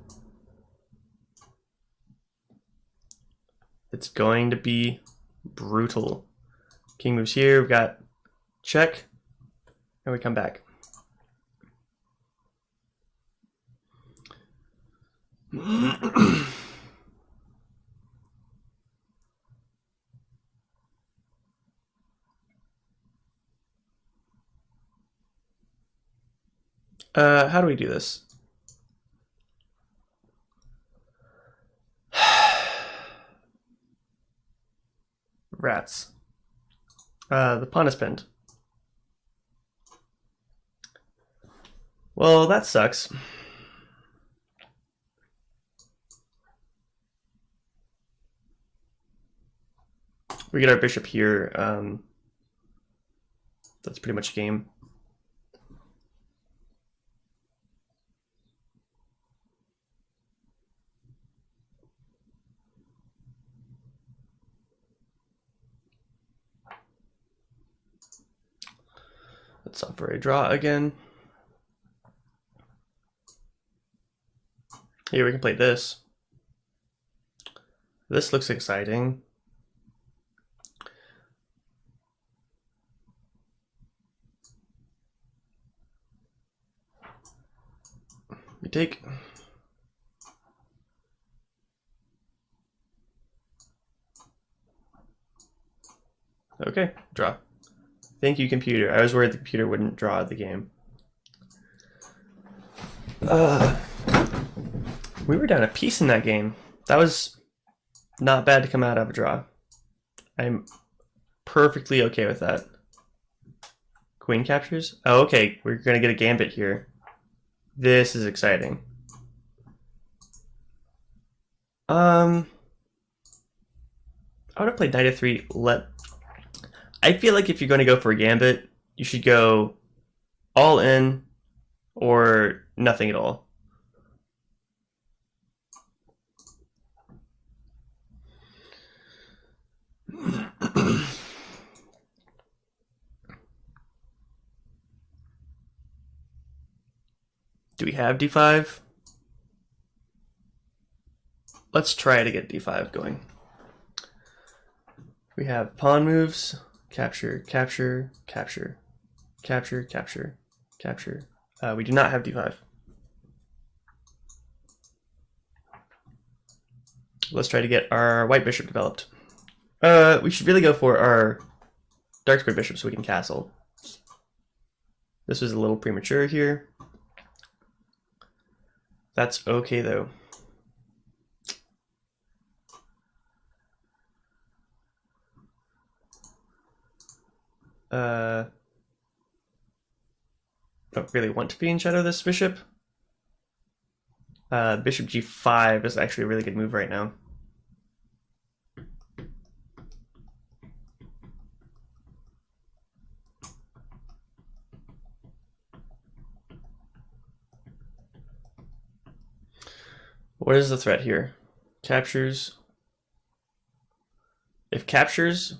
It's going to be brutal. King moves here, we've got check, and we come back. How do we do this? Rats. The pawn is pinned. Well, that sucks. We get our bishop here. That's pretty much game. Let's offer a draw again. Here we can play this. This looks exciting. We take. Okay, draw. Thank you, computer. I was worried the computer wouldn't draw the game. We were down a piece in that game. That was not bad to come out of a draw. I'm perfectly okay with that. Queen captures? Oh, okay. We're going to get a gambit here. This is exciting. I would have played knight f3. I feel like if you're going to go for a gambit, you should go all in or nothing at all. Do we have d5? Let's try to get d5 going. We have pawn moves, capture, capture, capture, capture, capture, capture. We do not have d5. Let's try to get our white bishop developed. We should really go for our dark square bishop so we can castle. This was a little premature here. That's okay though. Don't really want to be in shadow this bishop. Bishop g5 is actually a really good move right now. What is the threat here? Captures. If captures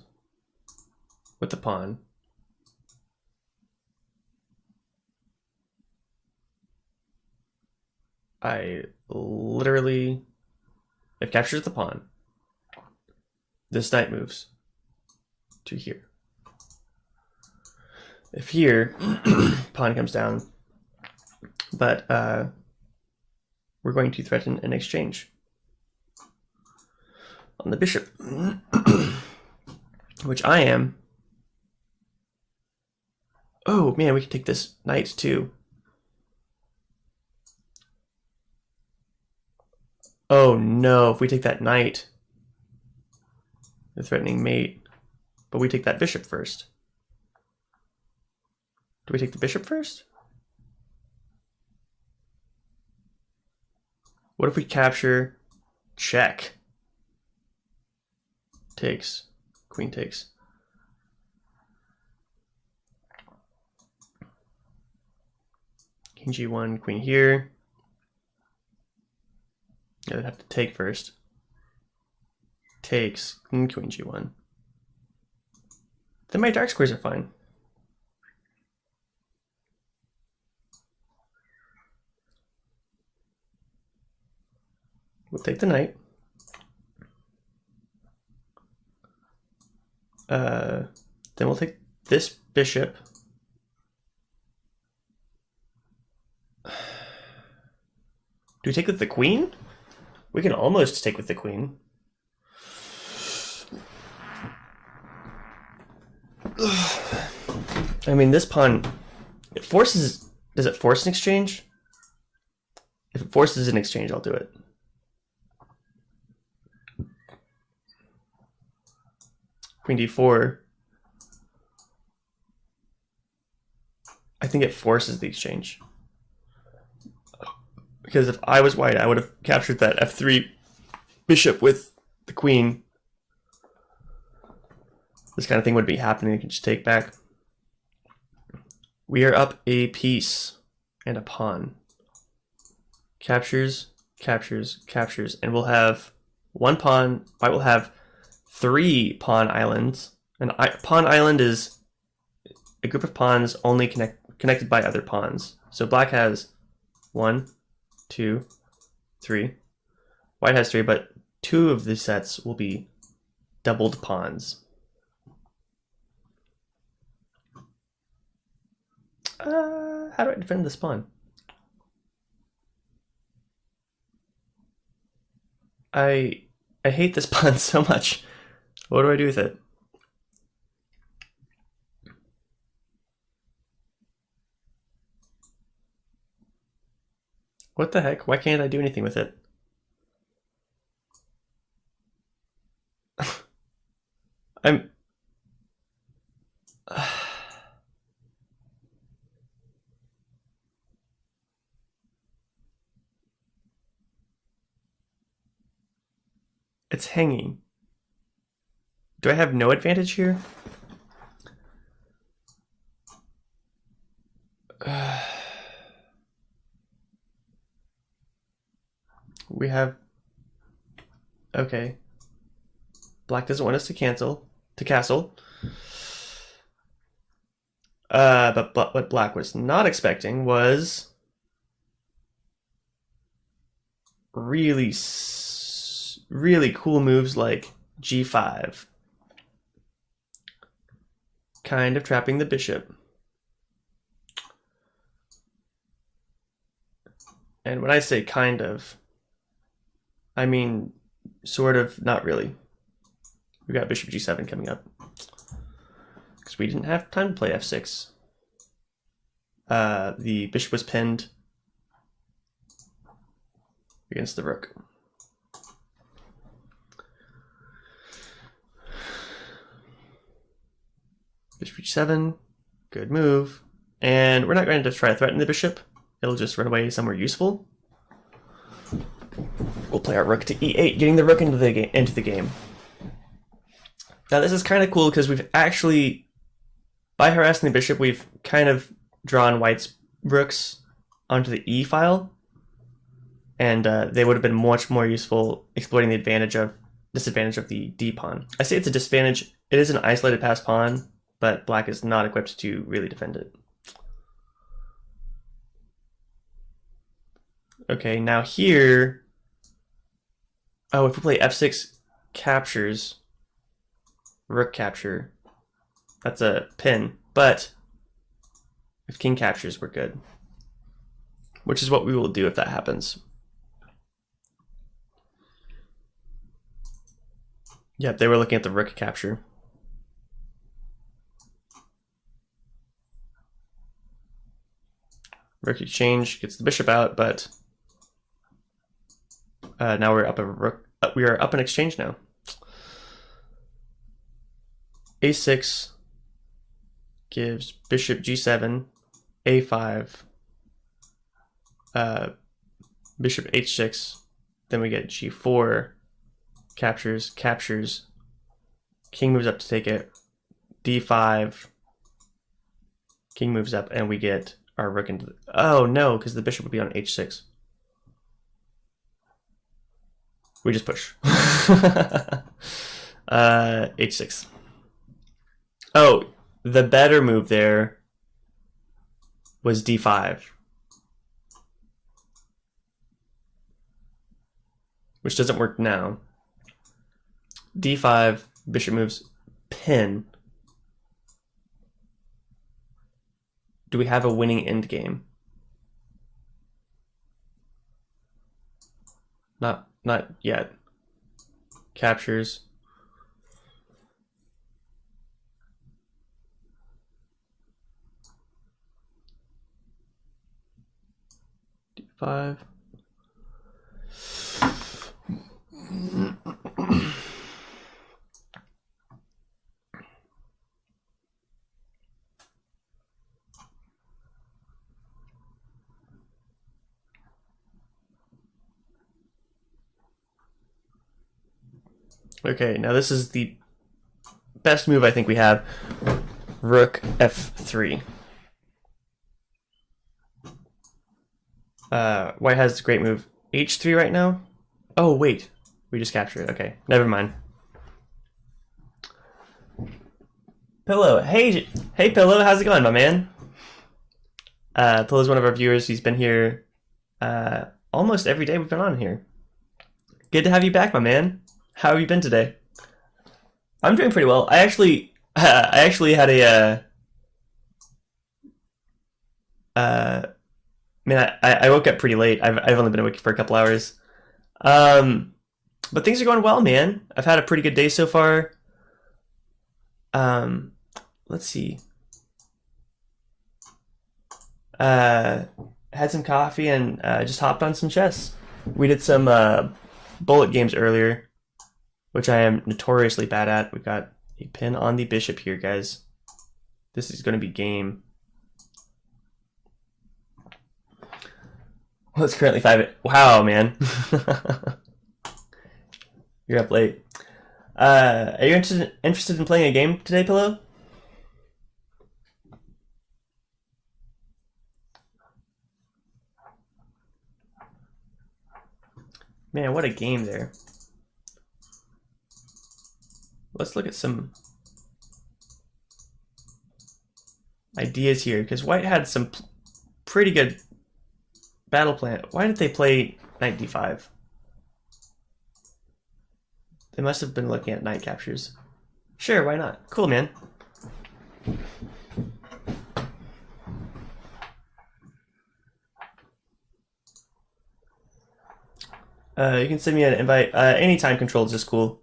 with the pawn, if captures the pawn, this knight moves to here. If here, pawn comes down, but we're going to threaten an exchange on the bishop, which I am. Oh man, we can take this knight too. Oh no, if we take that knight, the threatening mate, but we take that bishop first. Do we take the bishop first? What if we capture, check, takes, queen takes. King g1, queen here. I'd have to take first. Takes, queen g1. Then my dark squares are fine. We'll take the knight. Then we'll take this bishop. Do we take with the queen? We can almost take with the queen. I mean, this pawn, it forces, does it force an exchange? If it forces an exchange, I'll do it. Queen d4. I think it forces the exchange. Because if I was white, I would have captured that f3 bishop with the queen. This kind of thing would be happening. You can just take back. We are up a piece and a pawn. Captures, captures, captures, and we'll have one pawn. White will have 3 pawn islands. An pawn island is a group of pawns only connected by other pawns. So black has 1, 2, 3. White has 3, but 2 of the sets will be doubled pawns. How do I defend this pawn? I hate this pawn so much. What do I do with it? What the heck? Why can't I do anything with it? I'm... It's hanging. Do I have no advantage here? We have... Okay. Black doesn't want us to castle. But what Black was not expecting was really cool moves like G5. Kind of trapping the bishop. And when I say kind of, I mean sort of, not really. We got bishop G7 coming up. Because we didn't have time to play F6. The bishop was pinned against the rook. Bishop G7, good move. And we're not going to try to threaten the bishop. It'll just run away somewhere useful. We'll play our rook to E8, getting the rook into the game. Now this is kind of cool because we've actually, by harassing the bishop, we've kind of drawn white's rooks onto the E file, and they would have been much more useful exploiting the disadvantage of the D pawn. I say it's a disadvantage. It is an isolated passed pawn, but Black is not equipped to really defend it. Okay, now here, oh, if we play F6 captures, rook capture, that's a pin, but if king captures, we're good. Which is what we will do if that happens. Yep, they were looking at the rook capture. Rook exchange gets the bishop out, but now we're up a rook. We are up an exchange now. A6 gives bishop G7, A5, bishop H6. Then we get G4, captures, king moves up to take it, D5, king moves up, and we get our rook into the... Oh no, because the bishop would be on H6. We just push. H6. Oh, the better move there was D5. Which doesn't work now. D5, bishop moves, pin. Do we have a winning endgame? Not yet. Captures. D5. Okay, now this is the best move I think we have. Rook F3. White has a great move. H3 right now? Oh, wait. We just captured it. Okay, never mind. Pillow. Hey, Pillow. How's it going, my man? Pillow's one of our viewers. He's been here almost every day we've been on here. Good to have you back, my man. How have you been today? I'm doing pretty well. I actually had a man, I woke up pretty late. I've only been awake for a couple hours. But things are going well, man. I've had a pretty good day so far. Let's see. Have had some coffee, and just hopped on some chess. We did some bullet games earlier, which I am notoriously bad at. We got a pin on the bishop here, guys. This is going to be game. Well, it's currently 5. Wow, man. You're up late. Are you interested in playing a game today, Pillow? Man, what a game there. Let's look at some ideas here, because White had some pretty good battle plan. Why did they play knight d5? They must have been looking at knight captures. Sure, why not? Cool, man. You can send me an invite. Any time control is just cool.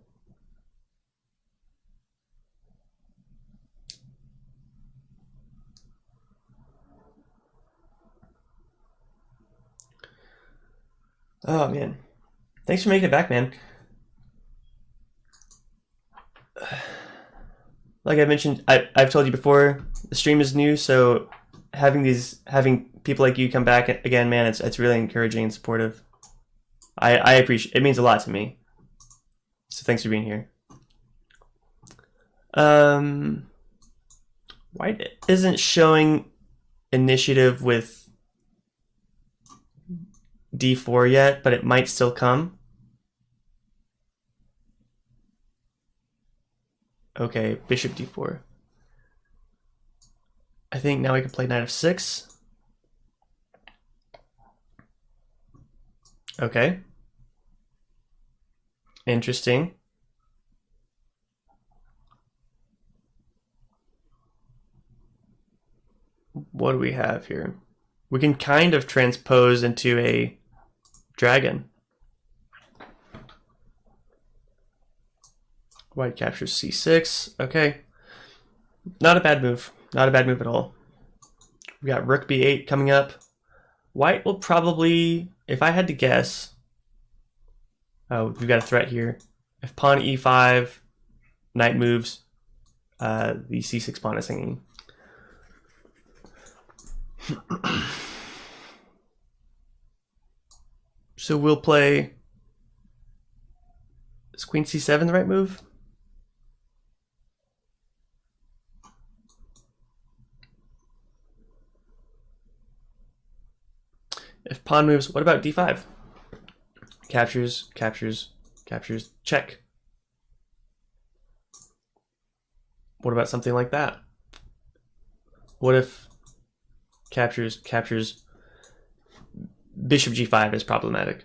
Oh, man. Thanks for making it back, man. Like I mentioned, I've told you before, the stream is new, so having people like you come back again, man, it's really encouraging and supportive. I appreciate it. Means a lot to me. So thanks for being here. White isn't showing initiative with d4 yet, but it might still come. Okay, bishop d4. I think now we can play knight f6. Okay. Interesting. What do we have here? We can kind of transpose into a dragon. White captures c6. Okay. Not a bad move. Not a bad move at all. We got rook b8 coming up. White will probably, if I had to guess, oh, we've got a threat here. If pawn e5, knight moves, the c6 pawn is hanging. So we'll play, is queen c7 the right move? If pawn moves, what about d5? Captures, captures, captures, check. What about something like that? What if captures, captures, bishop g5 is problematic?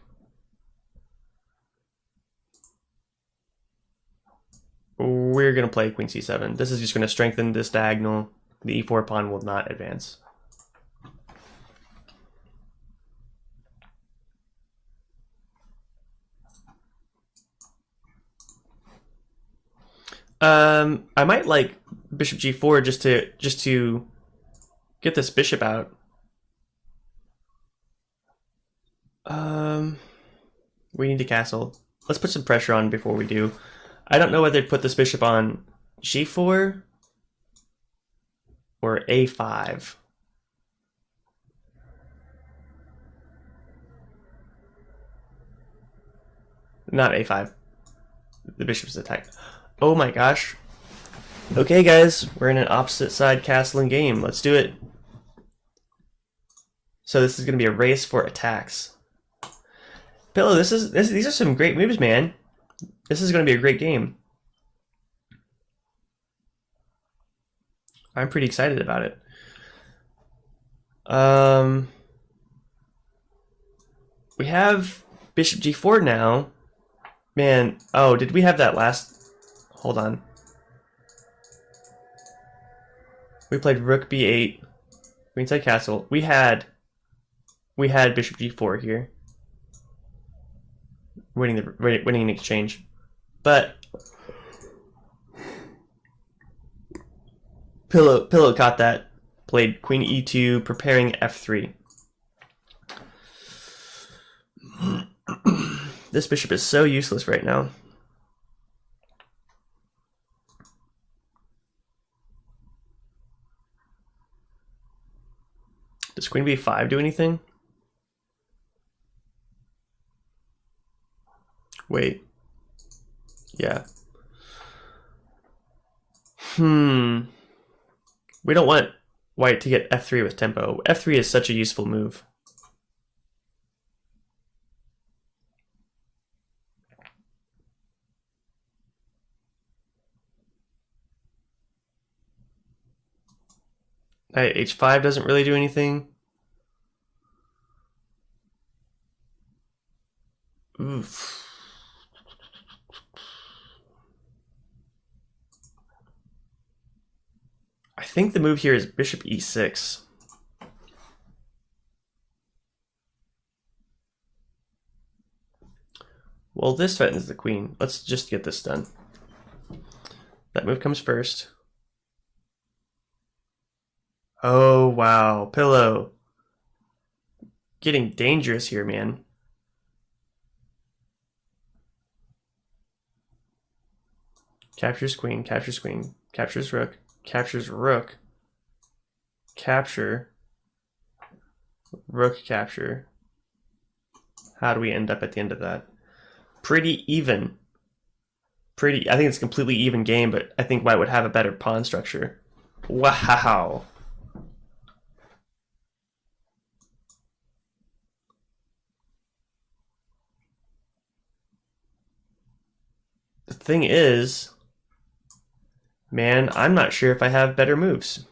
We're going to play queen c7. This is just going to strengthen this diagonal. The e4 pawn will not advance. I might like bishop g4 just to get this bishop out. We need to castle. Let's put some pressure on before we do. I don't know whether to put this bishop on g4 or a5. Not a5. The bishop's attacked. Oh my gosh. Okay, guys, we're in an opposite side castling game. Let's do it. So this is going to be a race for attacks. Pillow, these are some great moves, man. This is going to be a great game. I'm pretty excited about it. We have bishop g4 now. Man, oh, did we have that last? Hold on. We played rook b8, queenside castle. We had bishop g4 here, winning an exchange, but Pillow caught that. Played queen e2, preparing f3. This bishop is so useless right now. Does queen b5 do anything? Wait. Yeah. We don't want white to get f3 with tempo. f3 is such a useful move. Knight h5 doesn't really do anything. Oof. I think the move here is bishop e6. Well, this threatens the queen. Let's just get this done. That move comes first. Oh, wow. Pillow. Getting dangerous here, man. Captures queen, captures queen, captures rook, captures rook, capture, rook capture. How do we end up at the end of that? Pretty even. I think it's a completely even game, but I think white would have a better pawn structure. Wow. The thing is, man, I'm not sure if I have better moves.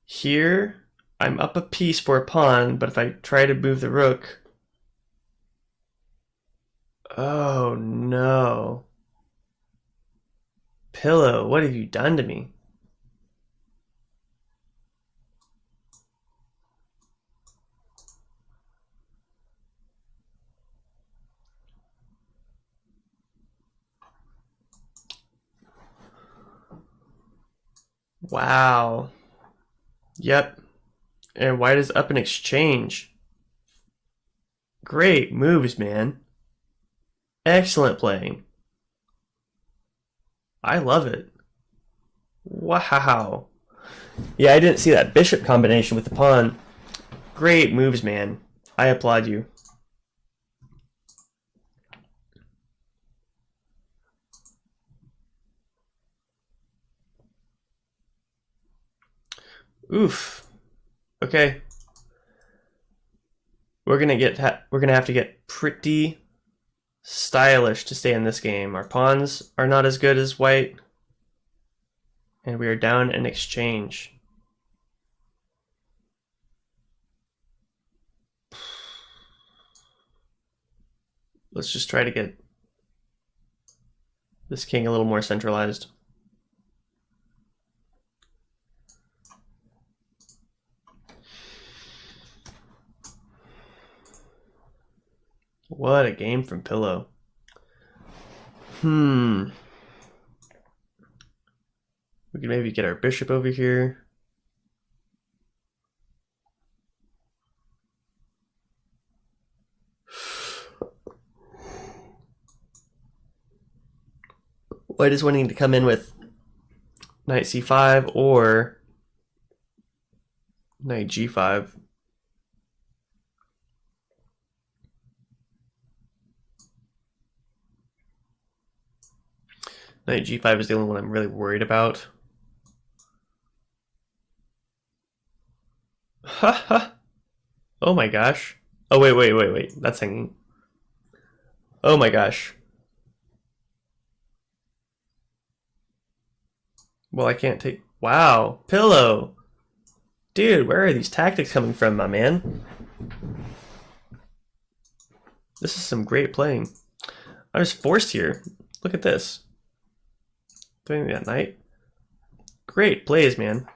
Here, I'm up a piece for a pawn, but if I try to move the rook... Oh no. Pillow, what have you done to me? Wow. Yep. And white is up in exchange. Great moves, man. Excellent playing. I love it. Wow. Yeah, I didn't see that bishop combination with the pawn. Great moves, man. I applaud you. Oof. Okay. We're gonna have to get pretty stylish to stay in this game. Our pawns are not as good as white, and we are down in exchange. Let's just try to get this king a little more centralized. What a game from Pillow. We could maybe get our bishop over here. White is wanting to come in with knight c5 or knight g5. Knight g5 is the only one I'm really worried about. Haha. Oh my gosh. Oh, wait. That's hanging. Oh my gosh. Well, I can't take... Wow. Pillow. Dude, where are these tactics coming from, my man? This is some great playing. I was forced here. Look at this. Doing that knight. Great plays, man.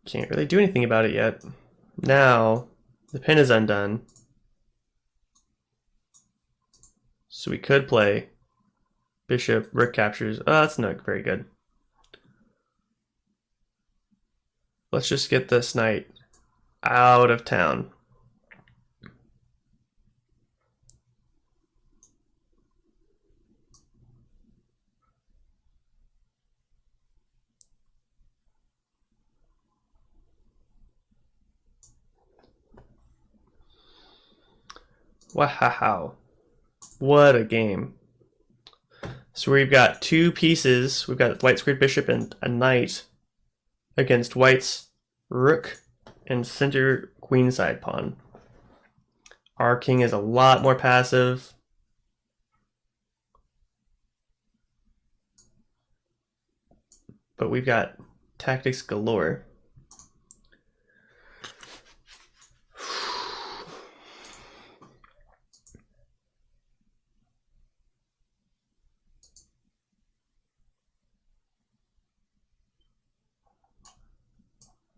Can't really do anything about it yet. Now, the pin is undone. So we could play bishop, rook captures. Oh, that's not very good. Let's just get this knight out of town. Wow. What a game. So we've got two pieces. We've got white squared bishop and a knight against white's rook and center queenside pawn. Our king is a lot more passive. But we've got tactics galore.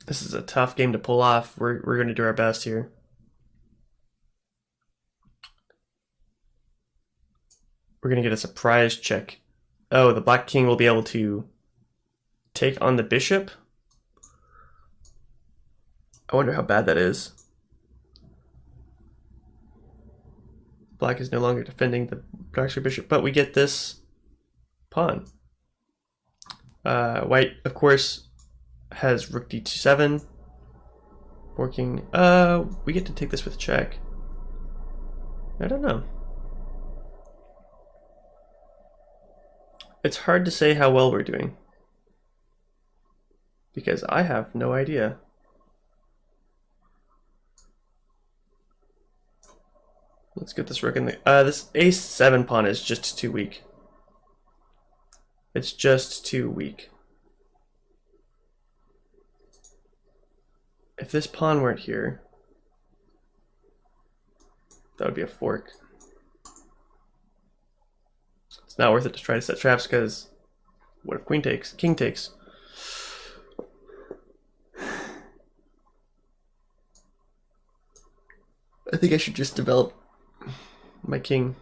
This is a tough game to pull off. We're going to do our best here. We're going to get a surprise check. Oh, the black king will be able to take on the bishop. I wonder how bad that is. Black is no longer defending the Traxler bishop, but we get this pawn. White, of course, has rook d7 working. We get to take this with check. I don't know. It's hard to say how well we're doing because I have no idea. Let's get this rook in the this a7 pawn is just too weak. It's just too weak. If this pawn weren't here, that would be a fork. It's not worth it to try to set traps because what if queen takes? King takes. I think I should just develop my king.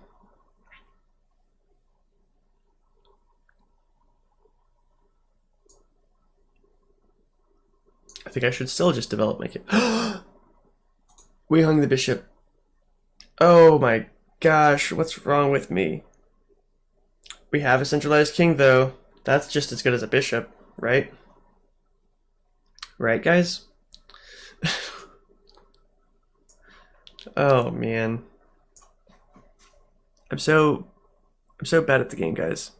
I think I should still just develop my king. We hung the bishop. Oh my gosh, what's wrong with me? We have a centralized king though. That's just as good as a bishop, right? Right, guys? Oh man. I'm so bad at the game, guys.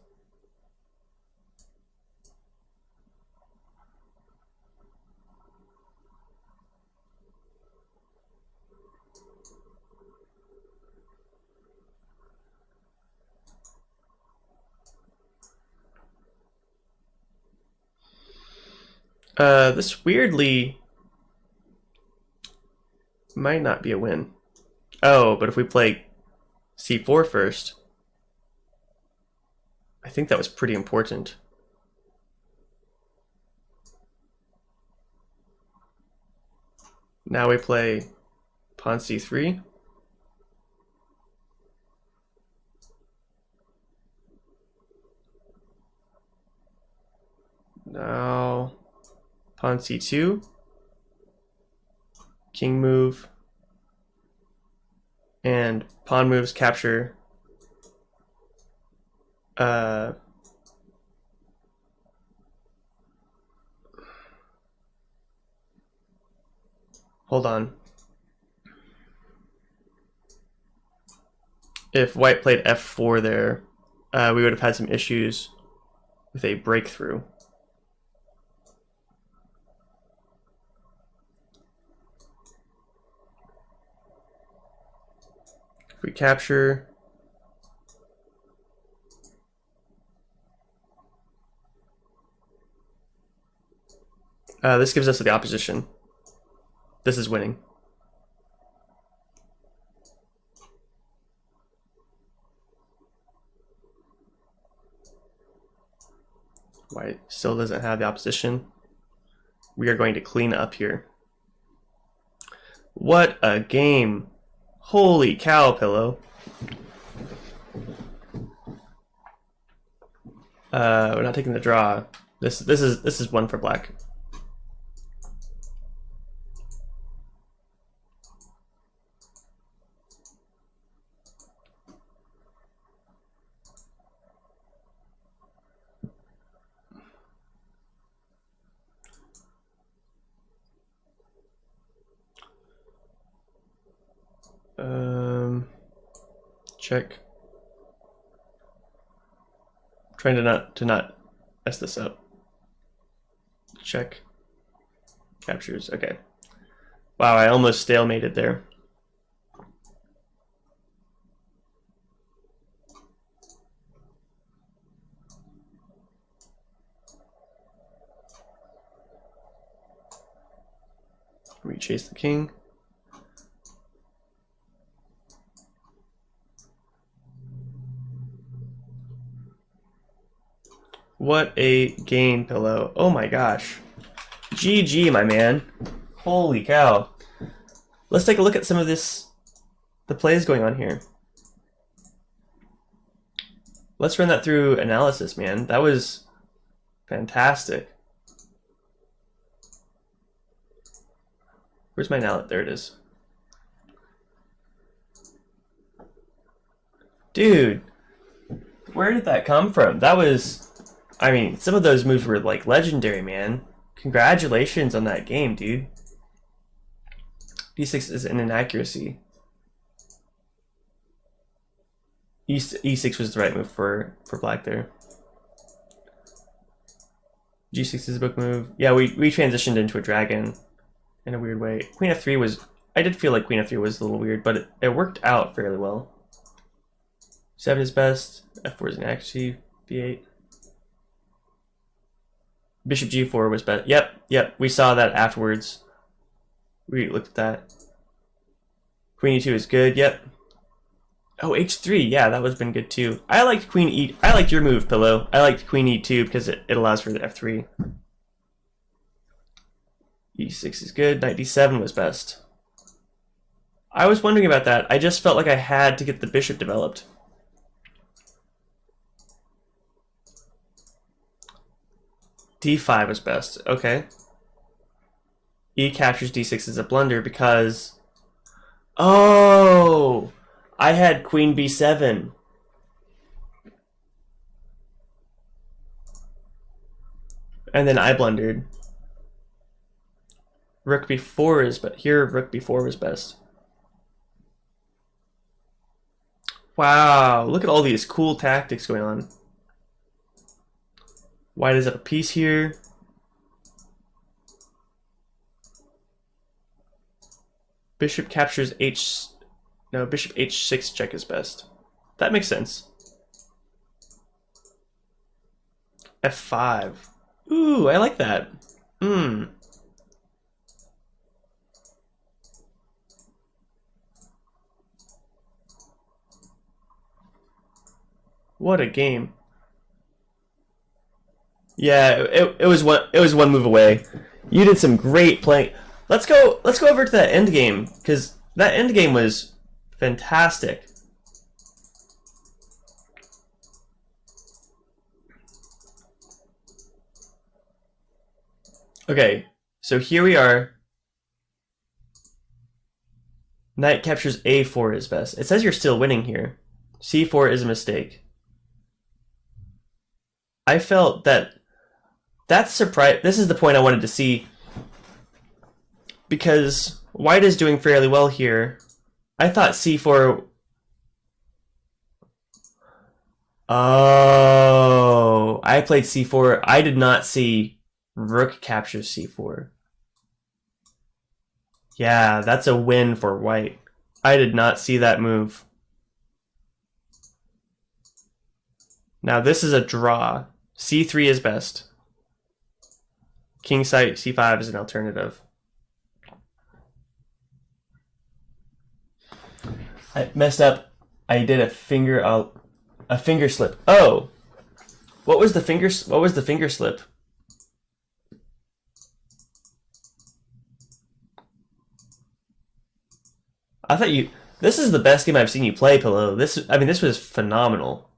This weirdly might not be a win. Oh, but if we play c4 first, I think that was pretty important. Now we play pawn c3. Now pawn c2, king move, and pawn moves capture. Hold on. If white played f4 there, we would have had some issues with a breakthrough. If we capture, this gives us the opposition. This is winning. White still doesn't have the opposition. We are going to clean up here. What a game. Holy cow, Pillow. We're not taking the draw. This is one for black. Check. Trying to not mess this up. Check. Captures. Okay. Wow, I almost stalemated there. We chase the king. What a game, Pillow. Oh my gosh. GG, my man. Holy cow. Let's take a look at some of the plays going on here. Let's run that through analysis, man. That was fantastic. Where's my analysis? There it is. Dude, where did that come from? That was... I mean, some of those moves were like legendary, man. Congratulations on that game, dude. D6 is an inaccuracy. E6 was the right move for black there. G6 is a book move. Yeah, we transitioned into a dragon in a weird way. Queen F3 was... I did feel like Queen F3 was a little weird, but it worked out fairly well. 7 is best. F4 is an accuracy. B8. Bishop G4 was best. Yep. We saw that afterwards. We looked at that. Queen E2 is good. Yep. Oh, H3. Yeah, that was been good too. I liked Queen E. I liked your move, Pillow. I liked Queen E2 because it allows for the F3. E6 is good. Knight D7 was best. I was wondering about that. I just felt like I had to get the bishop developed. D5 was best. Okay. E captures D6 is a blunder because... Oh! I had Queen B7. And then I blundered. Rook B4 is... But here, Rook B4 was best. Wow, look at all these cool tactics going on. White is up a piece here. Bishop captures H... No, Bishop H6 check is best. That makes sense. F5. Ooh, I like that. What a game. Yeah, it was one move away. You did some great playing. Let's go over to that end game, because that end game was fantastic. Okay, so here we are. Knight captures A4 is best. It says you're still winning here. C4 is a mistake. I felt that's surprise. This is the point I wanted to see, because white is doing fairly well here. I thought C4. Oh, I played C4. I did not see Rook captures C4. Yeah, that's a win for white. I did not see that move. Now this is a draw. C3 is best. King side C5 is an alternative. I messed up. I did a finger slip. Oh, what was the finger slip? I thought you. This is the best game I've seen you play, Pillow. This was phenomenal.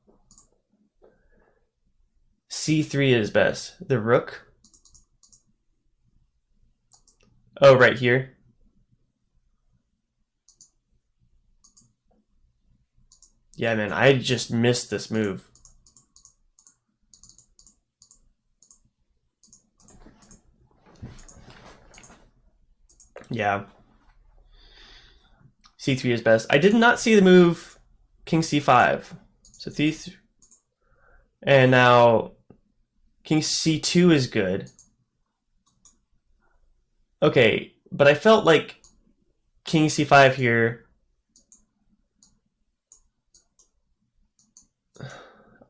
c3 is best? The rook? Oh, right here. Yeah, man, I just missed this move. Yeah. c3 is best. I did not see the move king c5. So c3. And now king c2 is good. Okay, but I felt like king c5 here.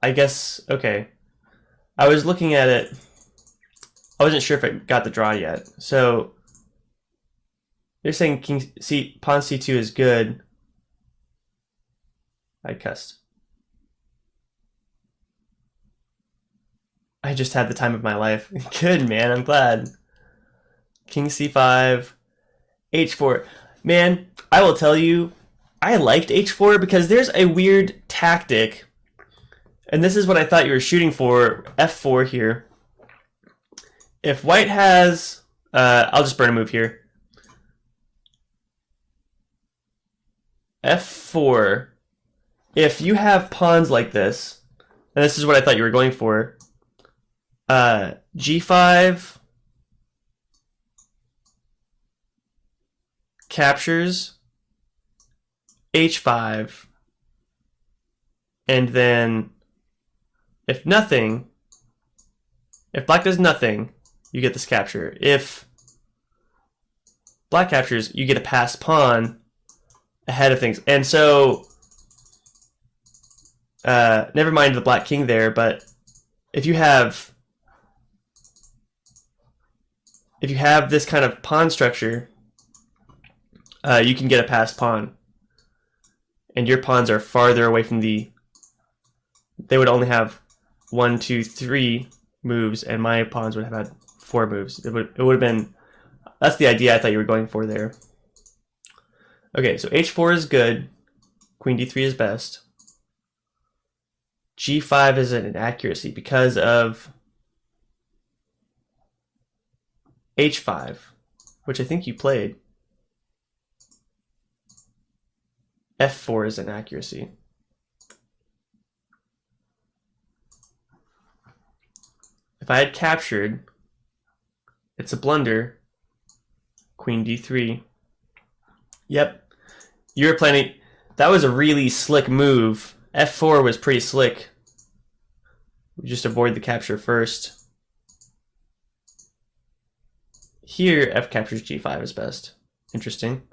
I guess, okay. I was looking at it. I wasn't sure if it got the draw yet. So they're saying pawn c2 is good. I cussed. I just had the time of my life. Good, man. I'm glad. King c5, h4. Man, I will tell you, I liked h4 because there's a weird tactic. And this is what I thought you were shooting for, f4 here. If white has... I'll just burn a move here. f4. If you have pawns like this, and this is what I thought you were going for, g5 captures h5, and then if black does nothing, you get this capture. If black captures, you get a passed pawn ahead of things. And so, never mind the black king there, but if you have this kind of pawn structure, you can get a passed pawn. And your pawns are farther away from they would only have 1, 2, 3 moves, and my pawns would have had 4 moves. It would have been, that's the idea I thought you were going for there. Okay, so h4 is good. Queen d3 is best. g5 is an inaccuracy because of h5, which I think you played. f4 is an accuracy. If I had captured, it's a blunder. Queen d3. Yep. You were planning... That was a really slick move. f4 was pretty slick. We just avoid the capture first. Here, f captures g5 is best. Interesting.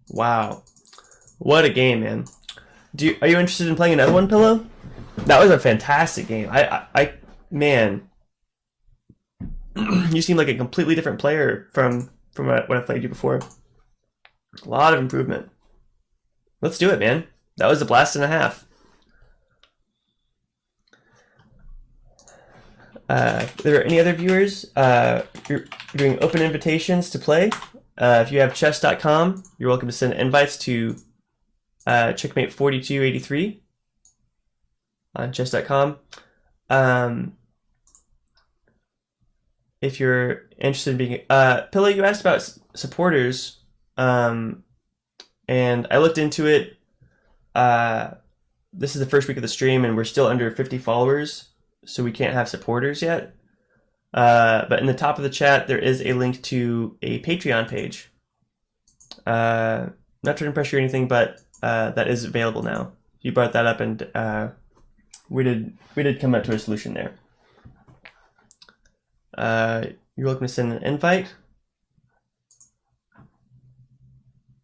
Wow. What a game, man. Are you interested in playing another one, Pillow? That was a fantastic game. Man, you seem like a completely different player from when I played you before. A lot of improvement. Let's do it, man. That was a blast and a half. If there are any other viewers, you're doing open invitations to play. If you have chess.com, you're welcome to send invites to Checkmate 4283 on chess.com. If you're interested in being... Pillow, you asked about supporters, and I looked into it. This is the first week of the stream, and we're still under 50 followers, so we can't have supporters yet. But in the top of the chat, there is a link to a Patreon page. Not trying to pressure you or anything, but that is available now. You brought that up, and we did come up to a solution there. You're welcome to send an invite.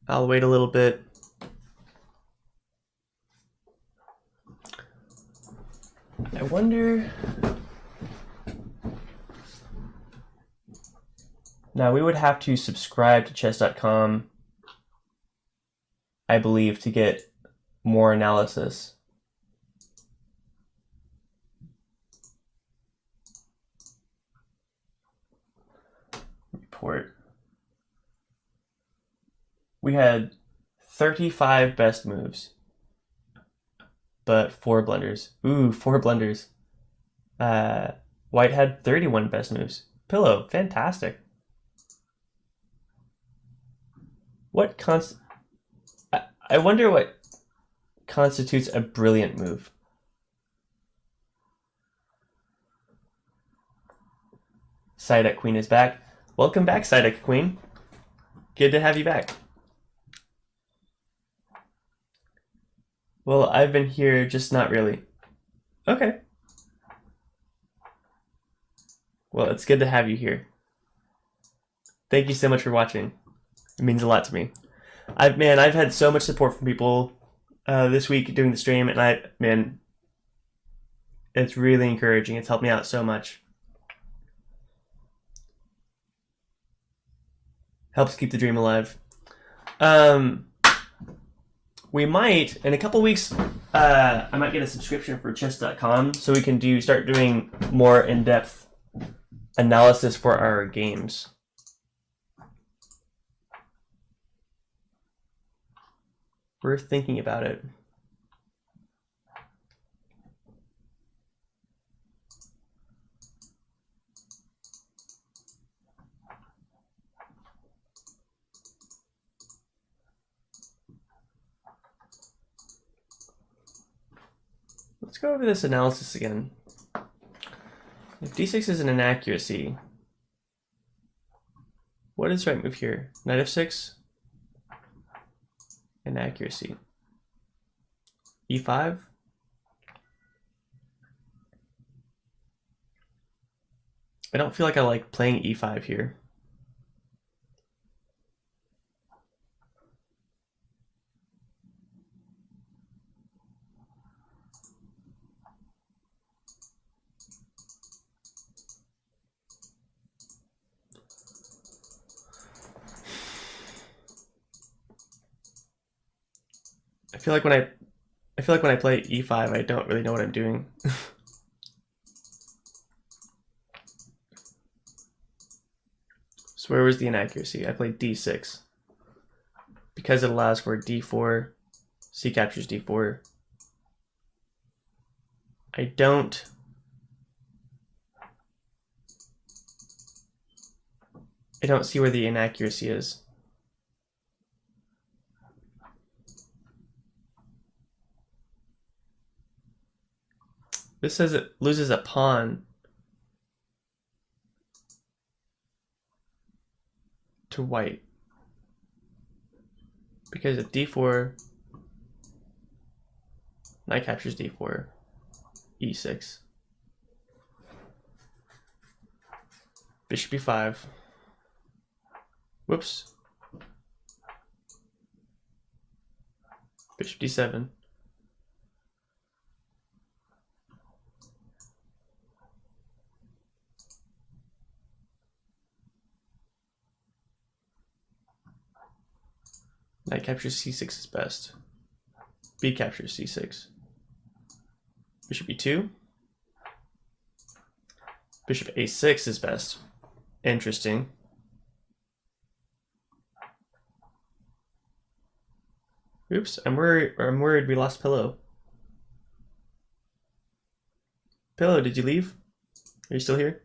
I'll wait a little bit. I wonder... Now, we would have to subscribe to chess.com, I believe, to get more analysis. Report. We had 35 best moves, but 4 blunders. Ooh, 4 blunders. White had 31 best moves. Pillow, fantastic. What I wonder what constitutes a brilliant move. Psyduck Queen is back. Welcome back, Psyduck Queen. Good to have you back. Well, I've been here, just not really. Okay. Well, it's good to have you here. Thank you so much for watching. It means a lot to me. I've had so much support from people this week doing the stream, and it's really encouraging. It's helped me out so much. Helps keep the dream alive. We might, in a couple weeks, I might get a subscription for chess.com so we can start doing more in-depth analysis for our games. We're thinking about it. Let's go over this analysis again. If d6 is an inaccuracy, what is the right move here? Knight f6? Inaccuracy. e5? I don't feel like I like playing e5 here. I feel like when I play e5, I don't really know what I'm doing. So where was the inaccuracy? I played d6 because it allows for d4, c captures d4. I don't see where the inaccuracy is. This says it loses a pawn to white because of d4, knight captures d4, e6, bishop e5, whoops, bishop d7, knight captures c6 is best. B captures c6. Bishop e2. Bishop a6 is best. Interesting. Oops, I'm worried we lost Pillow. Pillow, did you leave? Are you still here?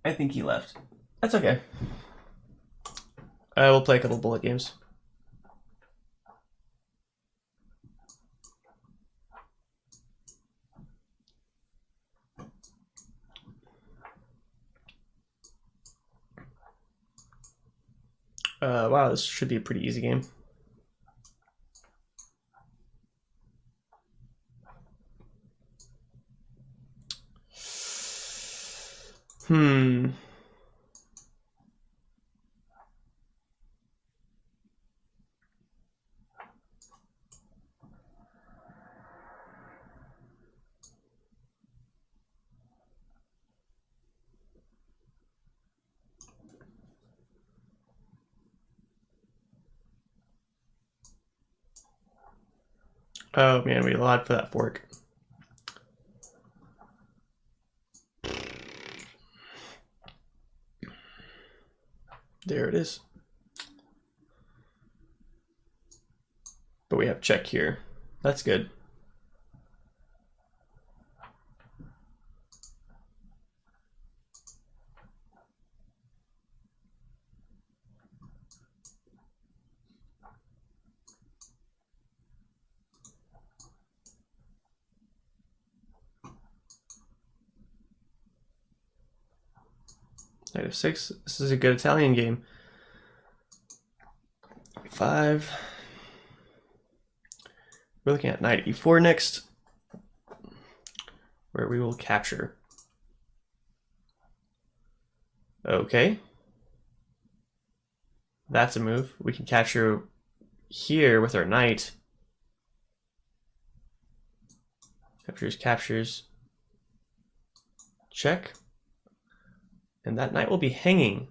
I think he left. That's okay. We'll play a couple bullet games. Wow, this should be a pretty easy game. Oh man, we allowed for that fork. There it is. But we have check here. That's good. Knight f6. This is a good Italian game. 5. We're looking at knight e4 next, where we will capture. Okay. That's a move. We can capture here with our knight. Captures, captures. Check. And that knight will be hanging.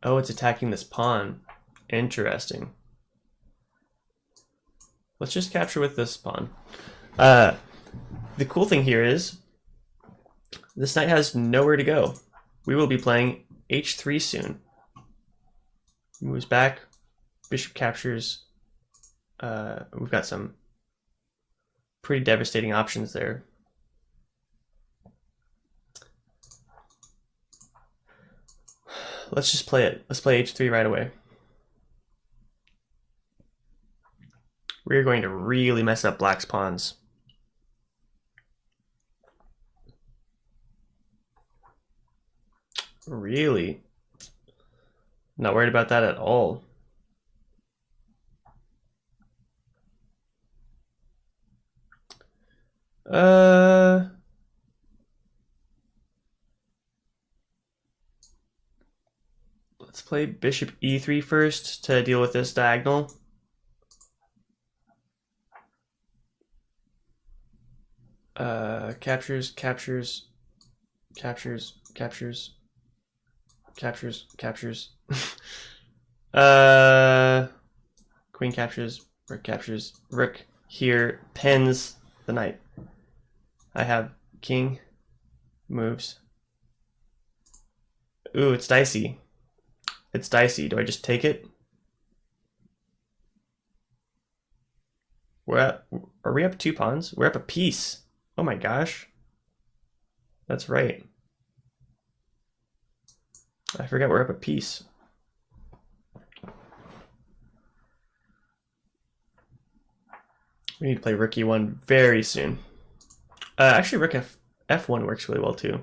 Oh, it's attacking this pawn. Interesting. Let's just capture with this pawn. The cool thing here is this knight has nowhere to go. We will be playing h3 soon. Moves back. Bishop captures. We've got some pretty devastating options there. Let's just play it. Let's play h3 right away. We're going to really mess up black's pawns. Really? Not worried about that at all. Let's play bishop e3 first to deal with this diagonal. Captures, captures, captures, captures, captures, captures. Queen captures, rook here pins the knight. I have king moves. Ooh, it's dicey. It's dicey. Do I just take it? Are we up 2 pawns? We're up a piece. Oh my gosh. That's right. I forgot we're up a piece. We need to play rook e1 very soon. Actually, rook f1 works really well too.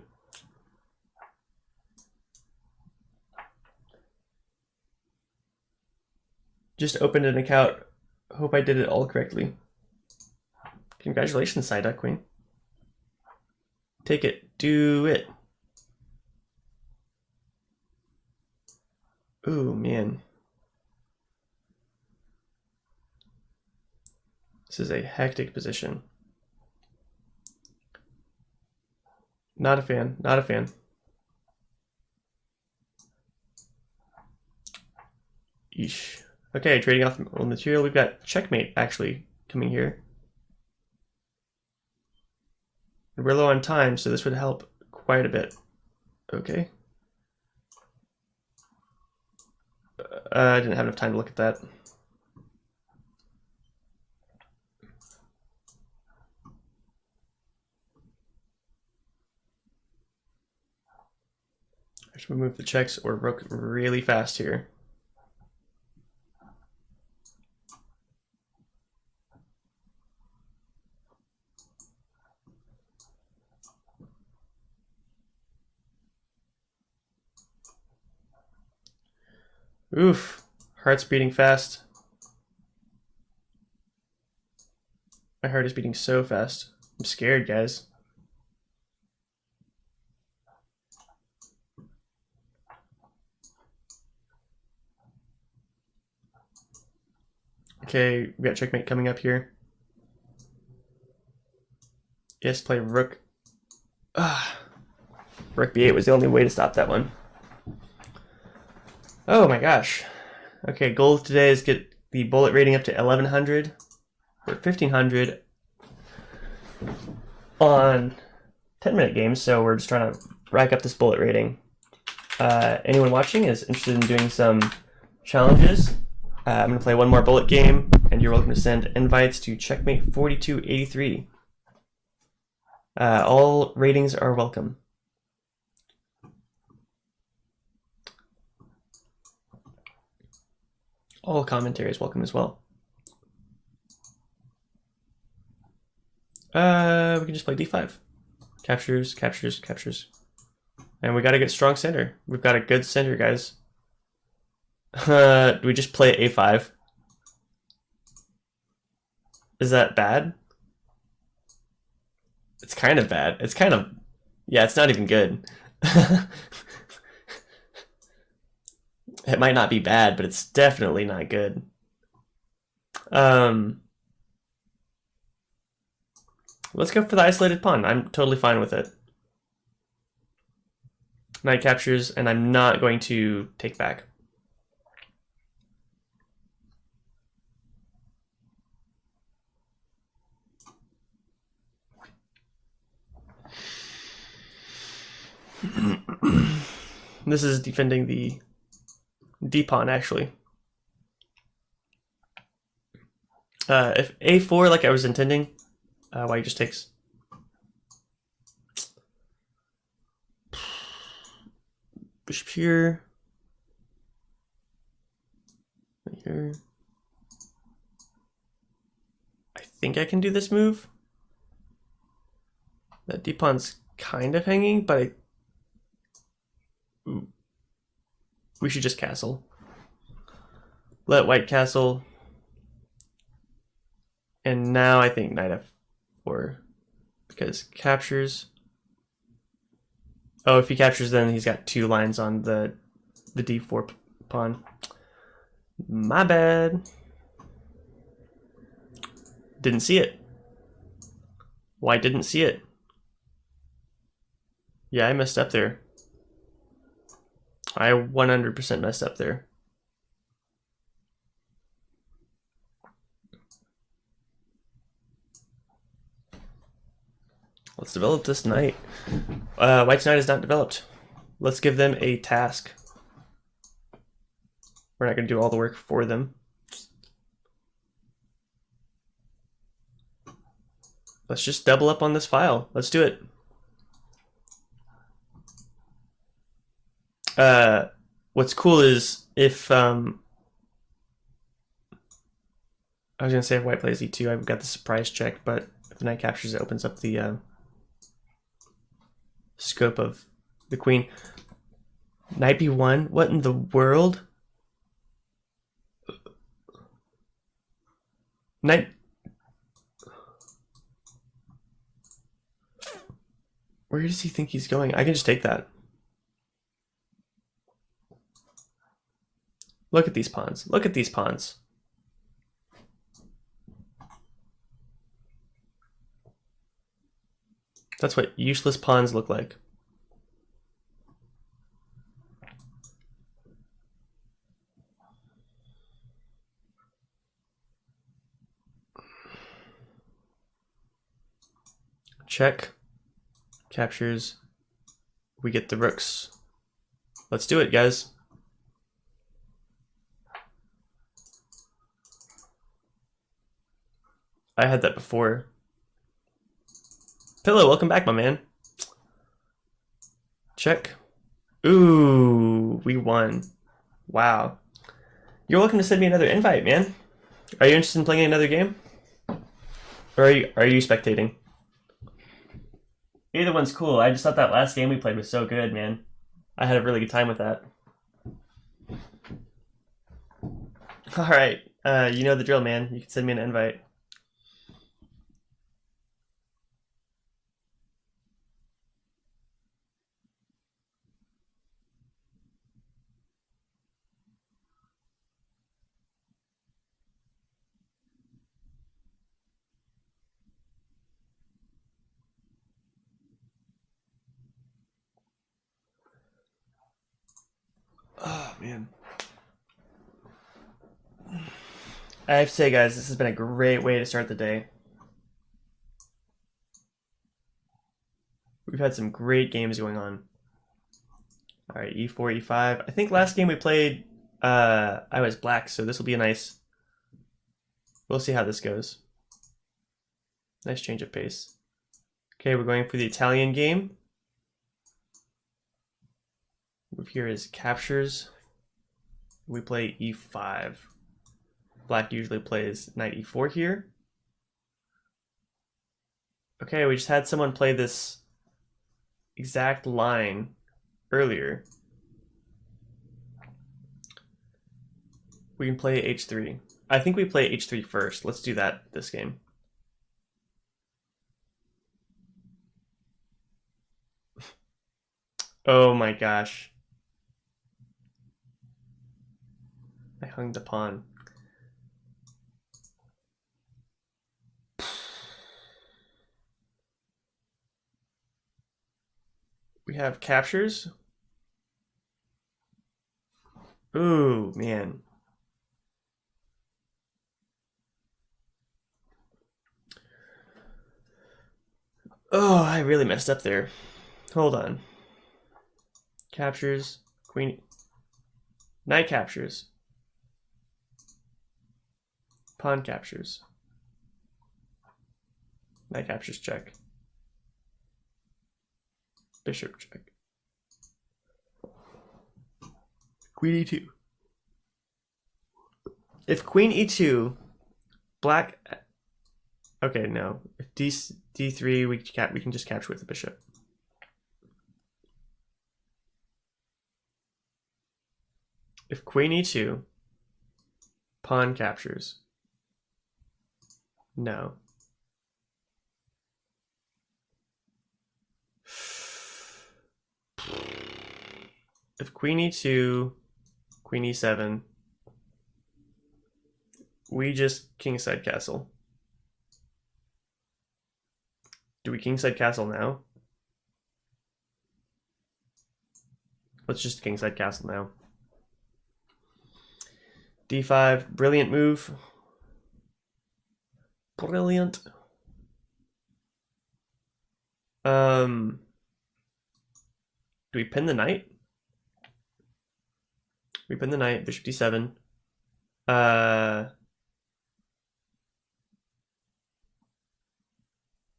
Just opened an account. Hope I did it all correctly. Congratulations, side duck queen. Take it. Do it. Ooh, man. This is a hectic position. Not a fan. Not a fan. Eesh. Okay, trading off material. We've got checkmate actually coming here. We're low on time, so this would help quite a bit. Okay. I didn't have enough time to look at that. I should move the checks or rook really fast here. Oof. Heart's beating fast. My heart is beating so fast. I'm scared, guys. Okay, we got checkmate coming up here. Yes, play rook. Rook b8 was the only way to stop that one. Oh my gosh. Okay, goal today is get the bullet rating up to 1100 or 1500 on 10-minute games, so we're just trying to rack up this bullet rating. Anyone watching is interested in doing some challenges. I'm going to play one more bullet game, and you're welcome to send invites to checkmate4283. All ratings are welcome. All commentary is welcome as well. We can just play d5. Captures, captures, captures. And we gotta get strong center. We've got a good center, guys. Do we just play a5? Is that bad? It's kind of bad. It's kind of... yeah, it's not even good. It might not be bad, but it's definitely not good. Let's go for the isolated pawn. I'm totally fine with it. Knight captures, and I'm not going to take back. This is defending the d-pawn, actually. If a4, like I was intending, white just takes. Bishop here. Right here. I think I can do this move. That d-pawn's kind of hanging, but we should just castle. Let white castle. And now I think knight f4, because captures. Oh, if he captures, then he's got 2 lines on the d4 pawn. My bad. Didn't see it. White didn't see it. Yeah, I messed up there. I 100% messed up there. Let's develop this knight. White's knight is not developed. Let's give them a task. We're not going to do all the work for them. Let's just double up on this file. Let's do it. What's cool is if I was gonna say if white plays e2, I've got the surprise check, but if the knight captures, it opens up the scope of the queen. Knight b1. What in the world? Knight. Where does he think he's going? I can just take that. Look at these pawns. Look at these pawns. That's what useless pawns look like. Check. Captures. We get the rooks. Let's do it, guys. I had that before. Pillow, welcome back, my man. Check. Ooh, we won. Wow. You're welcome to send me another invite, man. Are you interested in playing another game? Or are you spectating? Either one's cool. I just thought that last game we played was so good, man. I had a really good time with that. All right. You know the drill, man. You can send me an invite. Oh, man. I have to say, guys, this has been a great way to start the day. We've had some great games going on. All right, e4, e5. I think last game we played, I was black, so this will be a nice... We'll see how this goes. Nice change of pace. Okay, we're going for the Italian game. Move here is captures. We play e5. Black usually plays knight e4 here. Okay, we just had someone play this exact line earlier. We can play h3. I think we play h3 first. Let's do that this game. Oh my gosh. I hung the pawn. We have captures. Ooh, man. Oh, I really messed up there. Hold on. Captures, queen, knight captures, pawn captures, knight captures check, bishop check, queen e2. If queen e2, black. Okay, no. If d3, we can just capture with the bishop. If queen e2, pawn captures. No. If queen e2, queen e7, we just kingside castle. Do we kingside castle now? Let's just kingside castle now. d5, brilliant move. Brilliant. Do we pin the knight? We pin the knight, bishop d7.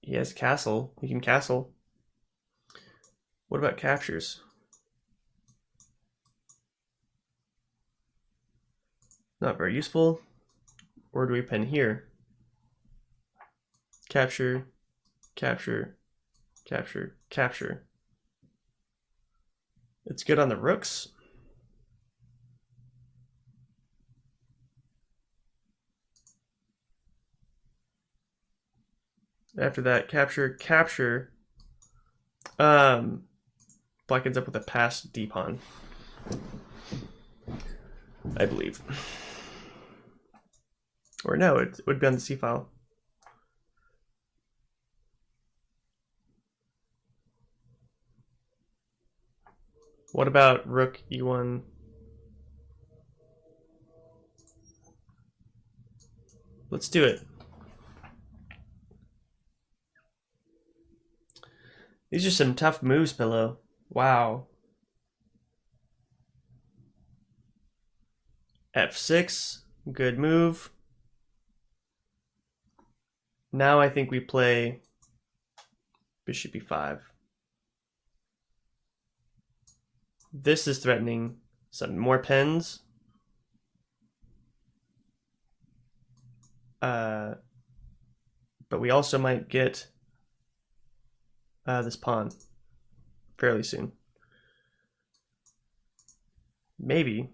He has castle. He can castle. What about captures? Not very useful. Or do we pin here? Capture, capture, capture, capture. It's good on the rooks. After that, capture, capture. Black ends up with a passed d pawn, I believe. Or no, it would be on the c file. What about rook e1? Let's do it. These are some tough moves, Pillow. Wow. f6, good move. Now I think we play bishop e5. This is threatening some more pins. But we also might get this pawn fairly soon. Maybe.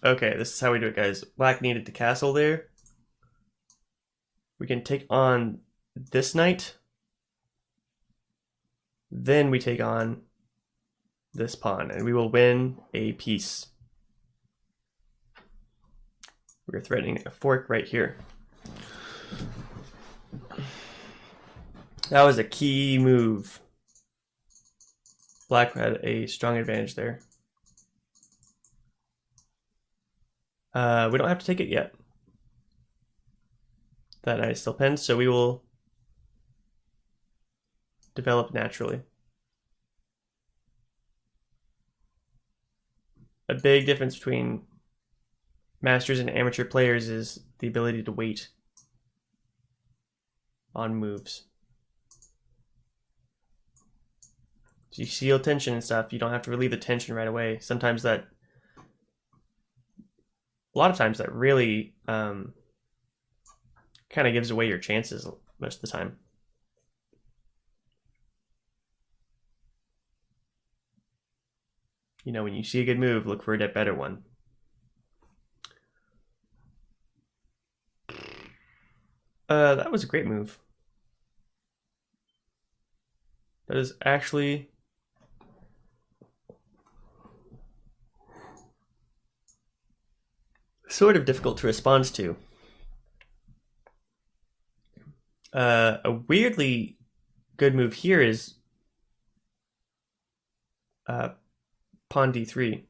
Okay, this is how we do it, guys. Black needed to castle there. We can take on this knight. Then we take on this pawn, and we will win a piece. We're threatening a fork right here. That was a key move. Black had a strong advantage there. We don't have to take it yet. That knight is still pinned, so we will develop naturally. A big difference between masters and amateur players is the ability to wait on moves. So you feel tension and stuff, you don't have to relieve the tension right away. Sometimes that, a lot of times that really kind of gives away your chances most of the time. You know, when you see a good move, look for a better one. That was a great move. That is actually sort of difficult to respond to. A weirdly good move here is pawn d3.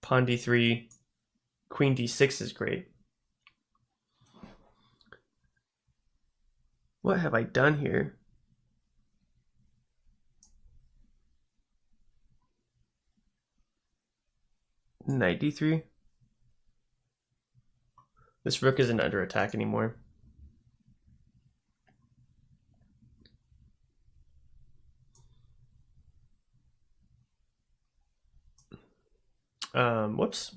Pawn d3, queen d6 is great. What have I done here? Knight d3. This rook isn't under attack anymore. Whoops.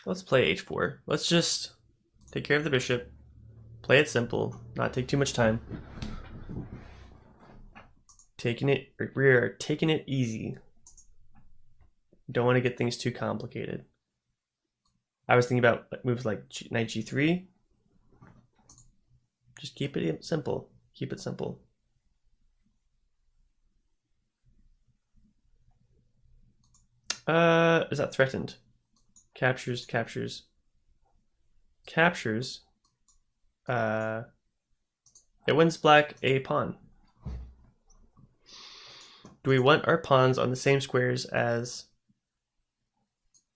Let's play h4. Let's just take care of the bishop, play it simple, not take too much time. We're taking it easy. Don't want to get things too complicated. I was thinking about moves like knight g3. Just keep it simple. Keep it simple. Is that threatened? Captures, captures, captures. It wins black a pawn. Do we want our pawns on the same squares as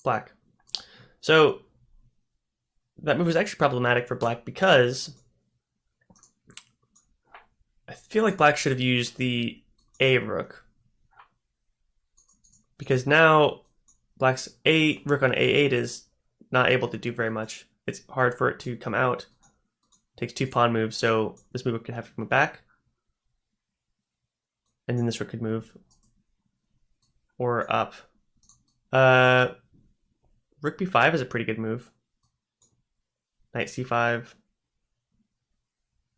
black? So that move is actually problematic for black because I feel like black should have used the a rook, because now black's rook on a8 is not able to do very much. It's hard for it to come out. It takes two pawn moves, so this move could have to move back, and then this rook could move or up. Rook b5 is a pretty good move. Knight c5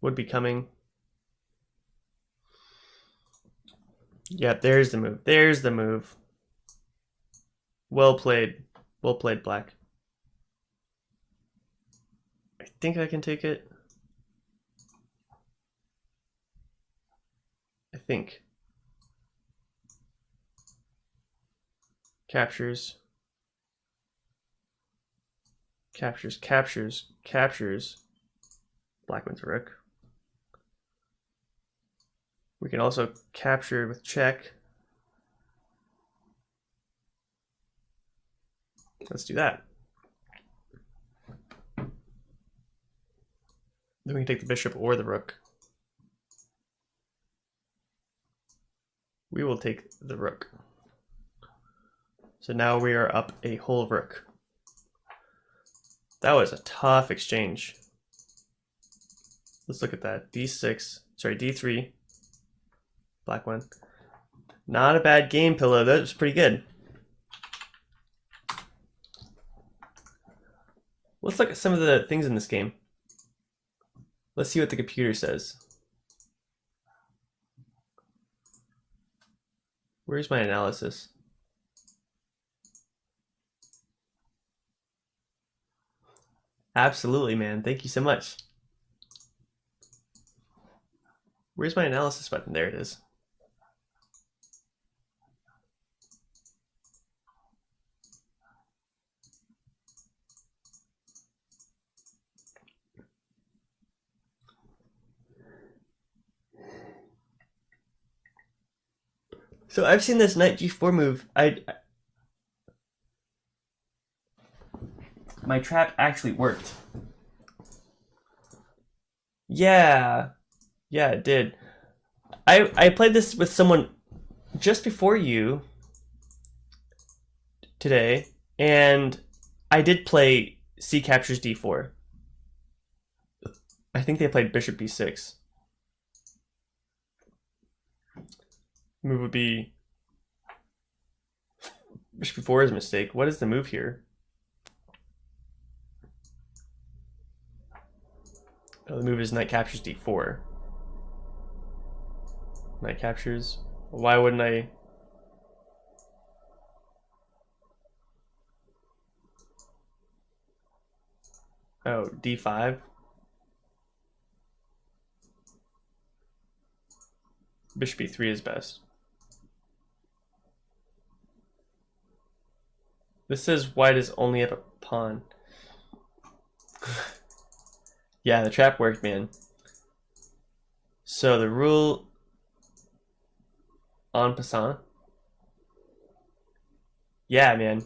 would be coming. Yeah, there's the move. There's the move. Well played. Well played, black. I think I can take it. I think. Captures. Captures, captures, captures. Black wins rook. We can also capture with check. Let's do that. Then we can take the bishop or the rook. We will take the rook. So now we are up a whole rook. That was a tough exchange. Let's look at that. D6, sorry, D3. Black one. Not a bad game, Pillow. That was pretty good. Let's look at some of the things in this game. Let's see what the computer says. Where's my analysis? Absolutely, man. Thank you so much. Where's my analysis button? There it is. So I've seen this knight g4 move. My trap actually worked. Yeah, it did. I played this with someone just before you today, and I did play c captures d4. I think they played bishop b6. Move would be bishop b4 is a mistake. What is the move here? Oh, the move is knight captures d4. Knight captures. Why wouldn't I? Oh, d5. Bishop b3 is best. This says white is only up a pawn. Yeah, the trap worked, man. So the rule en passant. Yeah, man.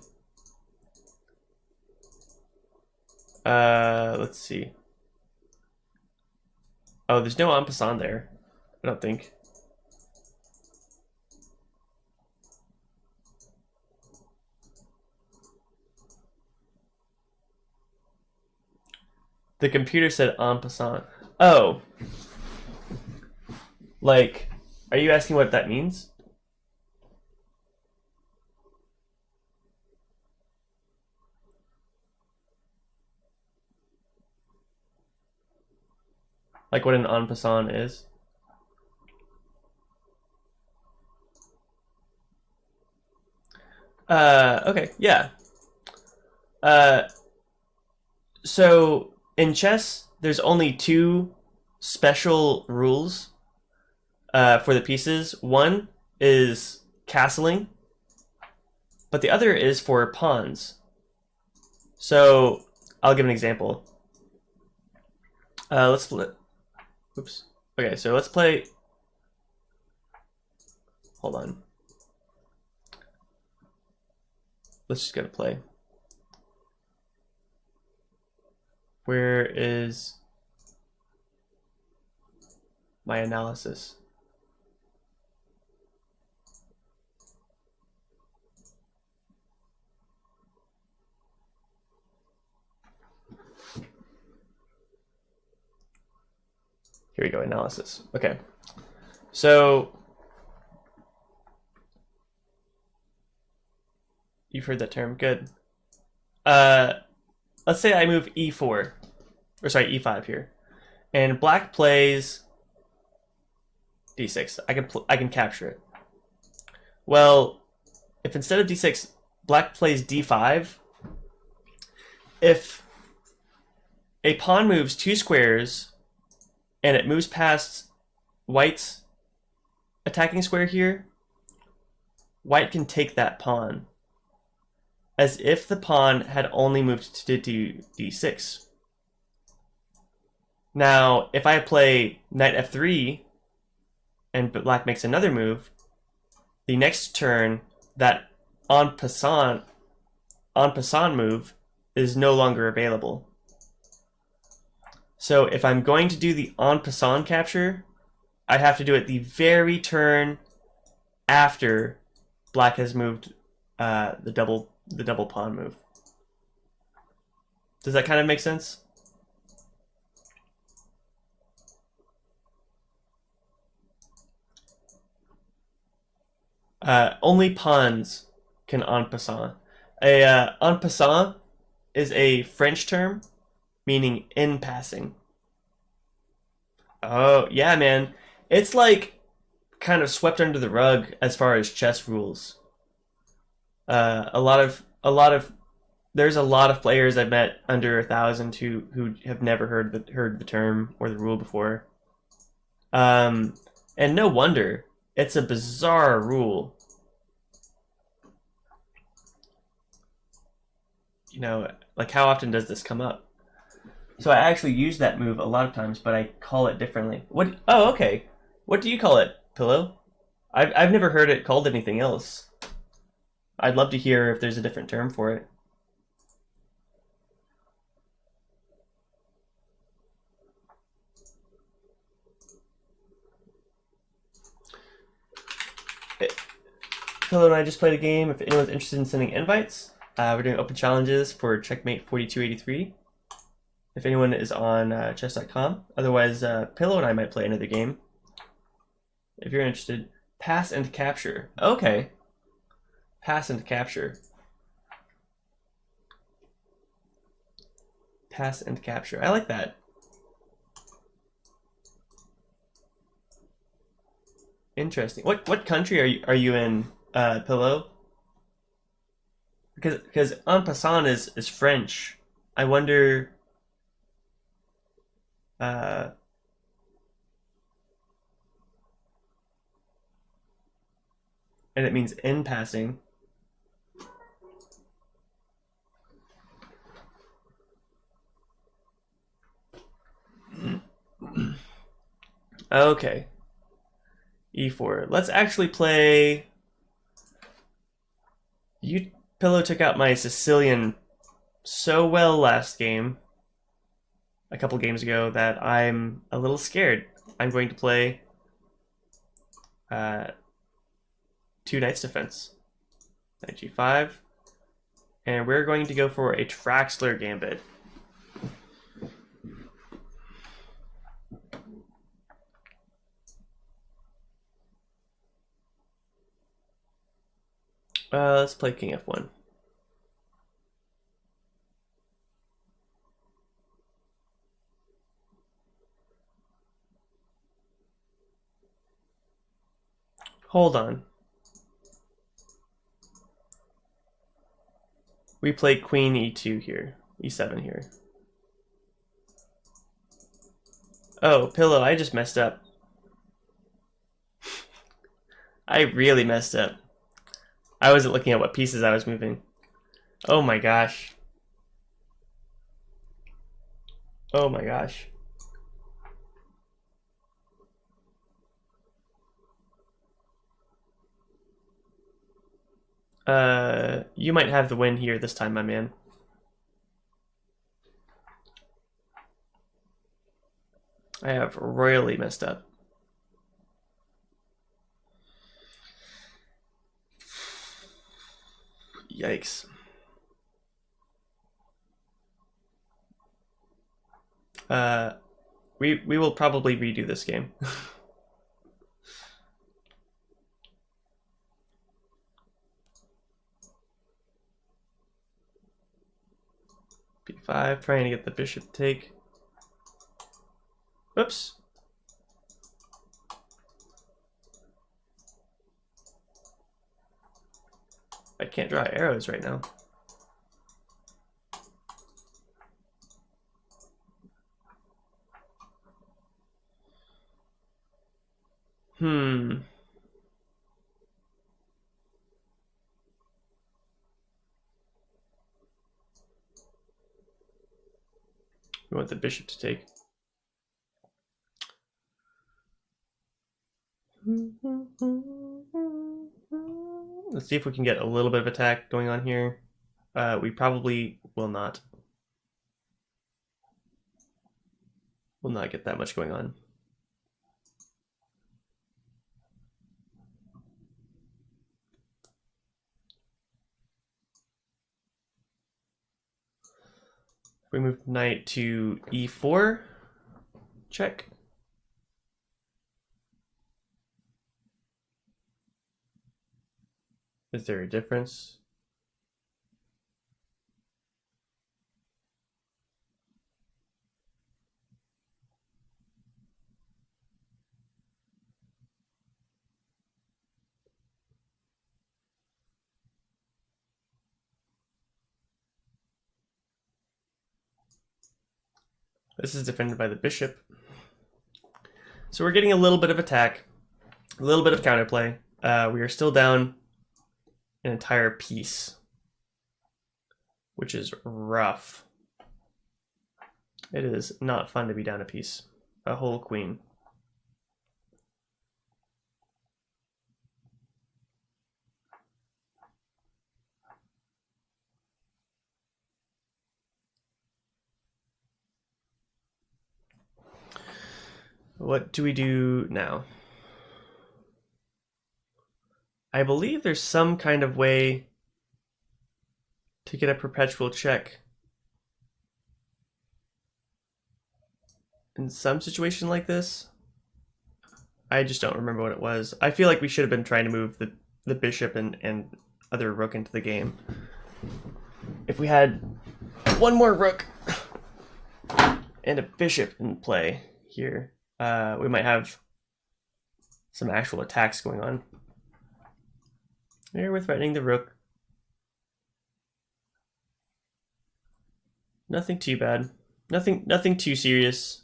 Let's see. Oh, there's no en passant there. I don't think. The computer said en passant. Oh. Like, are you asking what that means? Like what an en passant is? Okay, yeah. So in chess, there's only two special rules for the pieces. One is castling, but the other is for pawns. So I'll give an example. Let's split. Oops. Okay, so let's play. Hold on. Let's just go to play. Where is my analysis? Here we go, analysis. Okay. So you've heard that term. Good. Let's say I move e4, or sorry, e5 here, and black plays d6. I can capture it. Well, if instead of d6, black plays d5, if a pawn moves 2 squares and it moves past white's attacking square here, white can take that pawn, as if the pawn had only moved to d6. Now, if I play knight f3 and black makes another move, the next turn, that en passant move is no longer available. So if I'm going to do the en passant capture, I have to do it the very turn after black has moved the double pawn move. Does that kind of make sense? Only pawns can en passant. En passant is a French term meaning in passing. Oh, yeah, man. It's like kind of swept under the rug as far as chess rules. A lot of there's a lot of players I've met under 1,000 who have never heard the term or the rule before. And no wonder. It's a bizarre rule. You know, like how often does this come up? So I actually use that move a lot of times, but I call it differently. What? Oh, okay. What do you call it, Pillow? I've never heard it called anything else. I'd love to hear if there's a different term for it. Pillow and I just played a game. If anyone's interested in sending invites, we're doing open challenges for Checkmate 4283. If anyone is on chess.com. Otherwise, Pillow and I might play another game. If you're interested. Pass and capture. Okay. Pass and capture. Pass and capture. I like that. Interesting. What country are you in, Pillow? Because en passant is French. I wonder. And it means in passing. Okay. E4. Let's actually play. You Pillow took out my Sicilian so well last game, a couple games ago, that I'm a little scared. I'm going to play 2 knights defense. Knight g5. And we're going to go for a Traxler Gambit. Let's play king f1. Hold on. We play queen e2 here, e7 here. Oh, Pillow, I just messed up. I really messed up. I wasn't looking at what pieces I was moving. Oh my gosh. Oh my gosh. You might have the win here this time, my man. I have royally messed up. Yikes. We will probably redo this game. B5, trying to get the bishop to take. Oops. I can't draw arrows right now. We want the bishop to take. Let's see if we can get a little bit of attack going on here. We probably will not. Will not get that much going on. We move knight to e4. Check. Is there a difference? This is defended by the bishop. So we're getting a little bit of attack, a little bit of counterplay. We are still down an entire piece, which is rough. It is not fun to be down a piece, a whole queen. What do we do now? I believe there's some kind of way to get a perpetual check in some situation like this. I just don't remember what it was. I feel like we should have been trying to move the bishop and other rook into the game. If we had one more rook and a bishop in play here, we might have some actual attacks going on. Here we're threatening the rook. Nothing too bad. Nothing too serious.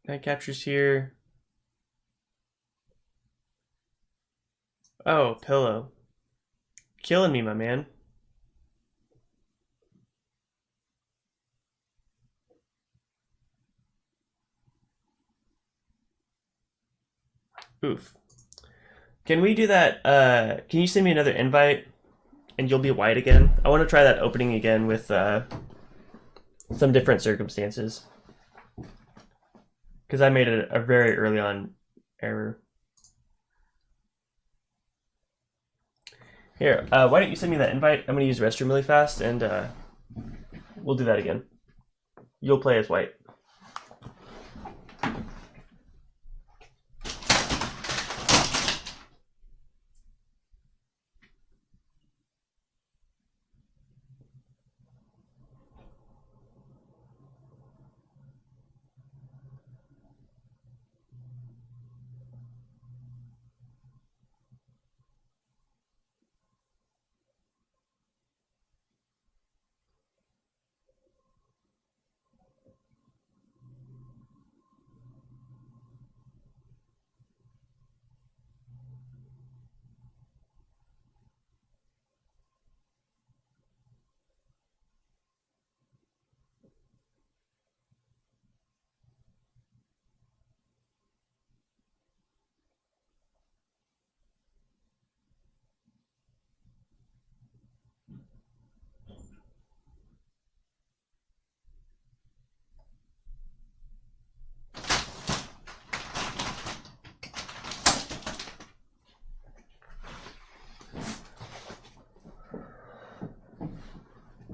Knight captures here. Oh, pillow. Killing me, my man. Oof. Can we do that? Can you send me another invite and you'll be white again? I want to try that opening again with some different circumstances. Because I made a very early on error. Here, why don't you send me that invite? I'm going to use restroom really fast and we'll do that again. You'll play as white.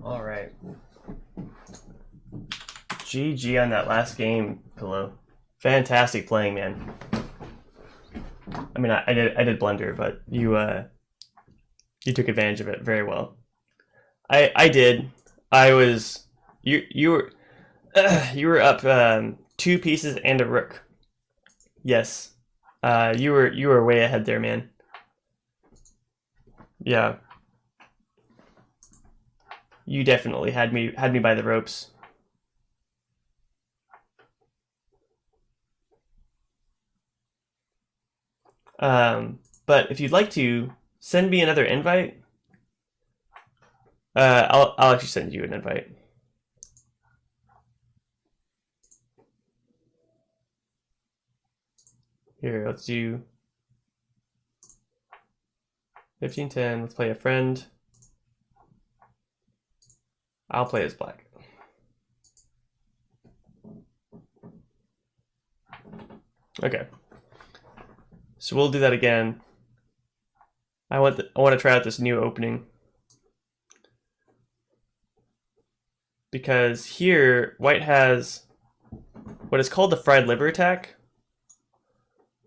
All right. GG on that last game, Pillow. Fantastic playing, man. I mean, I did blunder, but you took advantage of it very well. I did. I was you were up 2 pieces and a rook. Yes. You were way ahead there, man. Yeah. You definitely had me by the ropes. But if you'd like to send me another invite, I'll actually send you an invite. Here, let's do 15-10. Let's play a friend. I'll play as black. Okay. So we'll do that again. I want to try out this new opening. Because here, white has what is called the fried liver attack.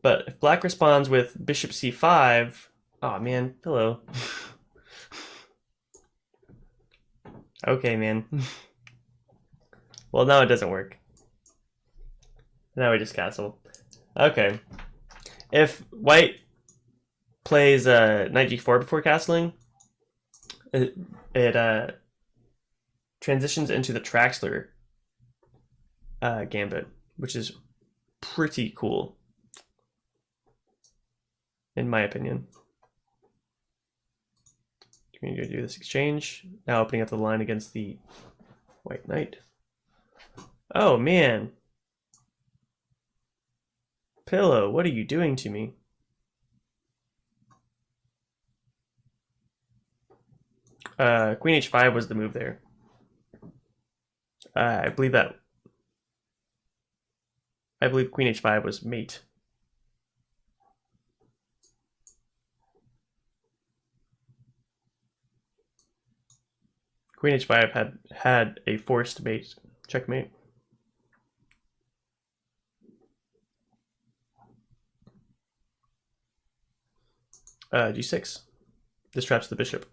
But if black responds with bishop c5, oh man, Pillow. Okay, man. Well, now it doesn't work. Now we just castle. Okay. If white plays knight g4 before castling, it transitions into the Traxler Gambit, which is pretty cool, in my opinion. We're going to do this exchange. Now opening up the line against the white knight. Oh, man. Pillow, what are you doing to me? Queen h5 was the move there. I believe queen h5 was mate. Queen h5 had a forced mate. Checkmate. G6. This traps the bishop.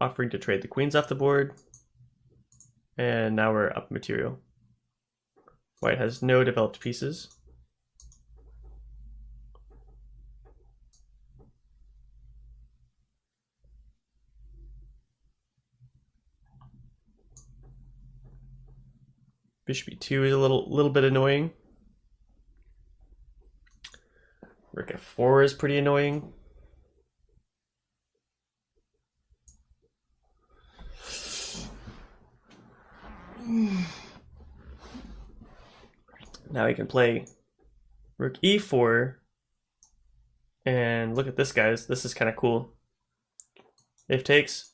Offering to trade the queens off the board. And now we're up material. White has no developed pieces. Bishop e2 is a little bit annoying. Rook f4 is pretty annoying. Now we can play rook e4. And look at this, guys. This is kind of cool. If takes,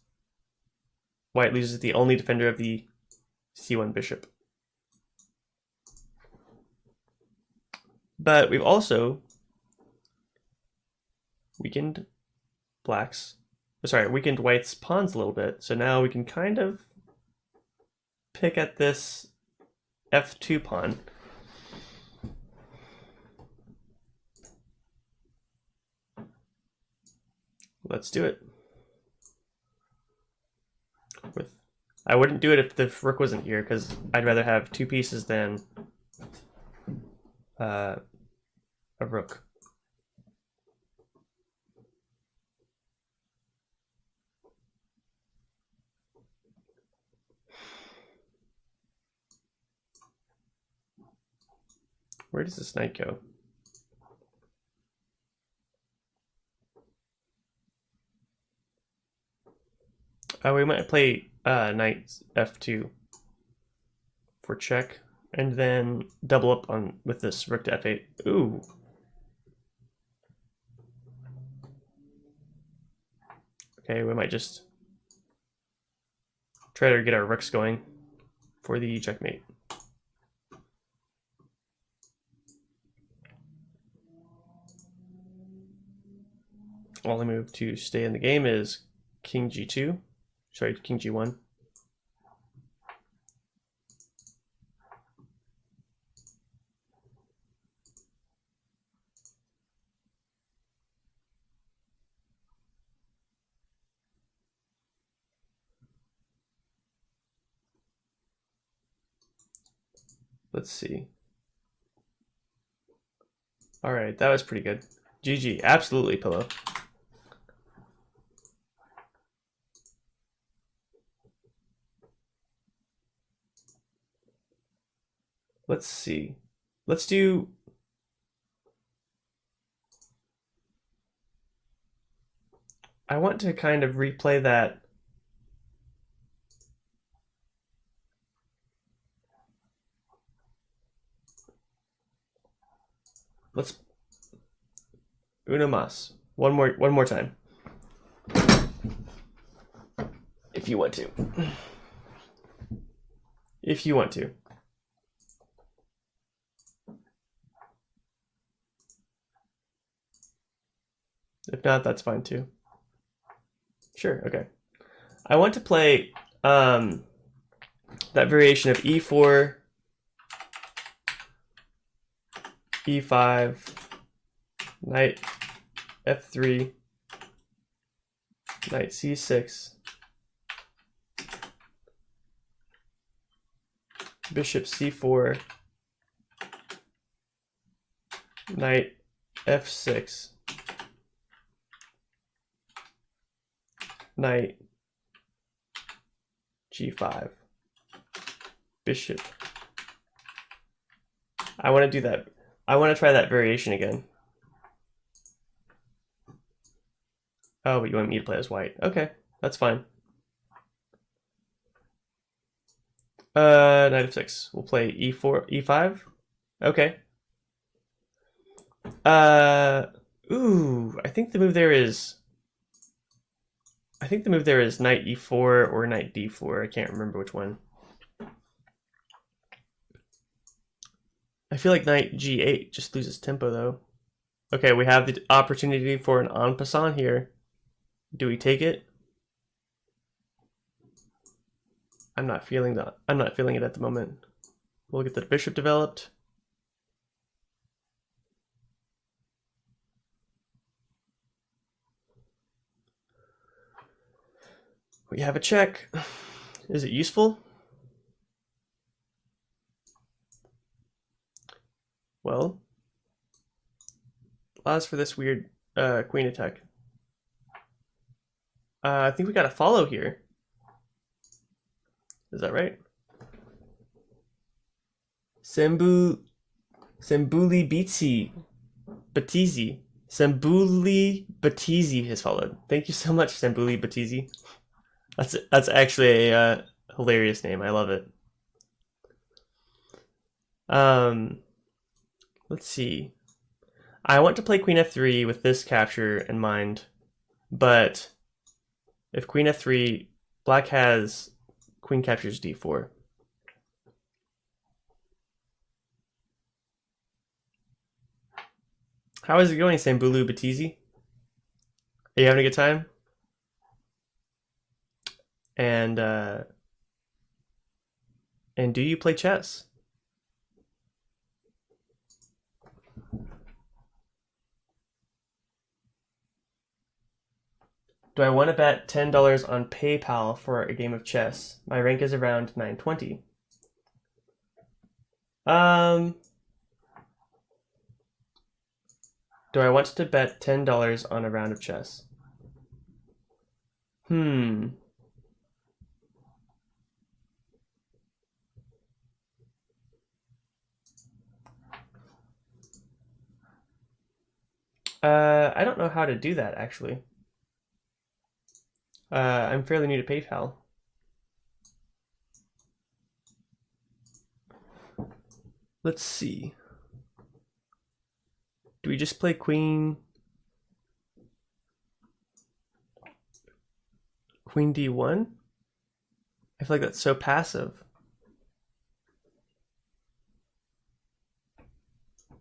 white loses the only defender of the c1 bishop. But we've also weakened white's pawns a little bit. So now we can kind of pick at this f2 pawn. Let's do it. I wouldn't do it if the rook wasn't here, because I'd rather have two pieces than a rook. Where does this knight go? We might play knight f2 for check, and then double up with this rook to f8. Ooh. Okay, we might just try to get our rooks going for the checkmate. Only move to stay in the game is king g2. Sorry, king g1. Let's see. All right, that was pretty good. GG, absolutely, Pillow. Let's see. Let's do... I want to kind of replay that. Let's uno mas. One more time. If you want to. If you want to. If not, that's fine too. Sure, okay. I want to play that variation of e4, e5, knight f3, knight c6, bishop c4, Knight f6. Knight g5. Bishop. I want to do that. I want to try that variation again. Oh, but you want me to play as white. Okay, that's fine. Knight f6. We'll play e4, e5. Okay. Ooh, I think the move there is knight e4 or knight d4. I can't remember which one. I feel like knight g8 just loses tempo though. Okay, we have the opportunity for an en passant here. Do we take it? I'm not feeling it at the moment. We'll get the bishop developed. We have a check. Is it useful? Well, allows for this weird queen attack. I think we got a follow here. Is that right? Sembuli Batizi. Sembuli Batizi has followed. Thank you so much, Sembuli Batizi. That's actually a hilarious name. I love it. Let's see. I want to play queen f3 with this capture in mind, but if queen f3, black has queen captures d4. How is it going, Sambulu Batizi? Are you having a good time? And do you play chess? Do I want to bet $10 on PayPal for a game of chess? My rank is around 920. Do I want to bet $10 on a round of chess? I don't know how to do that, actually. I'm fairly new to PayPal. Let's see. Do we just play queen d1? I feel like that's so passive.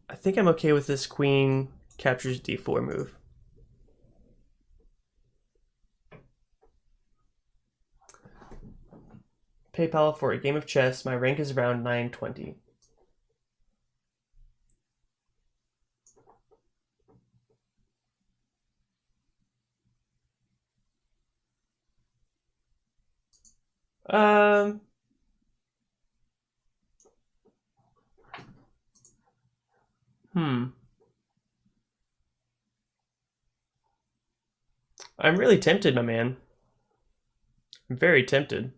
I think I'm okay with this queen captures d4 move. PayPal for a game of chess. My rank is around 920. I'm really tempted, my man. I'm very tempted.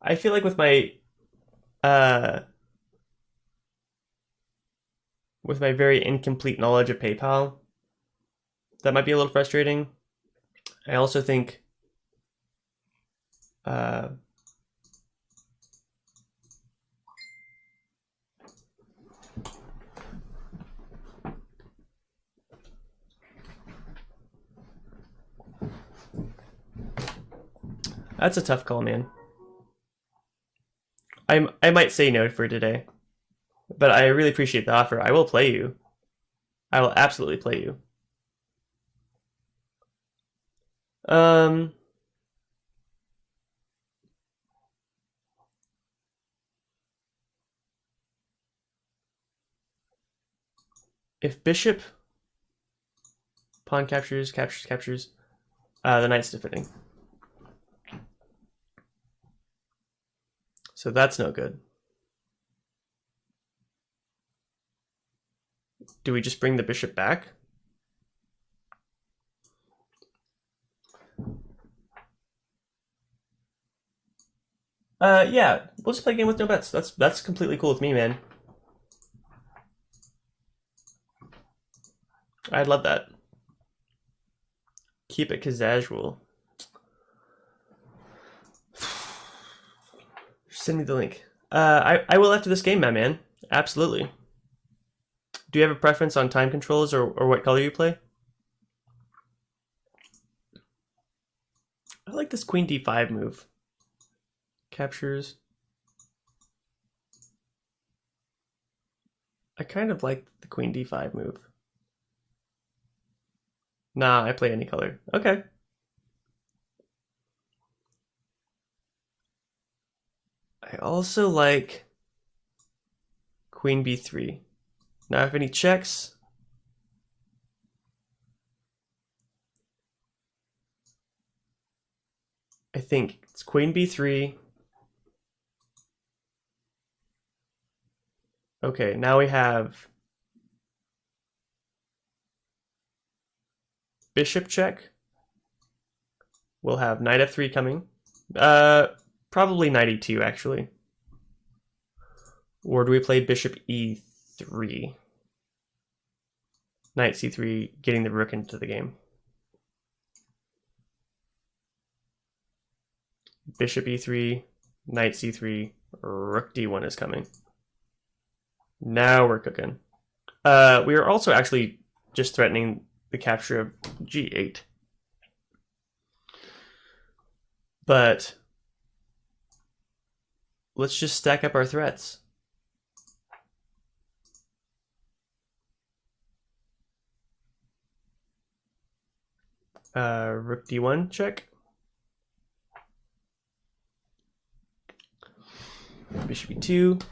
I feel like with my very incomplete knowledge of PayPal, that might be a little frustrating. I also think that's a tough call, man. I might say no for today, but I really appreciate the offer. I will play you. I will absolutely play you. if bishop pawn captures, the knight's defending. So that's no good. Do we just bring the bishop back? Yeah, we'll just play a game with no bets. That's completely cool with me, man. I'd love that. Keep it casual. Send me the link. I will after this game, my man. Absolutely. Do you have a preference on time controls or what color you play? I like this queen d5 move. Captures. I kind of like the queen d5 move. Nah, I play any color. Okay. I also like queen b3. Now, if any checks, I think it's queen b3. Okay, now we have bishop check. We'll have knight f3 coming. Probably knight e2, actually. Or do we play bishop e3? Knight c3, getting the rook into the game. Bishop e3, knight c3, rook d1 is coming. Now we're cooking. We are also actually just threatening the capture of g8. But let's just stack up our threats. Rook d1 check. Bishop e2.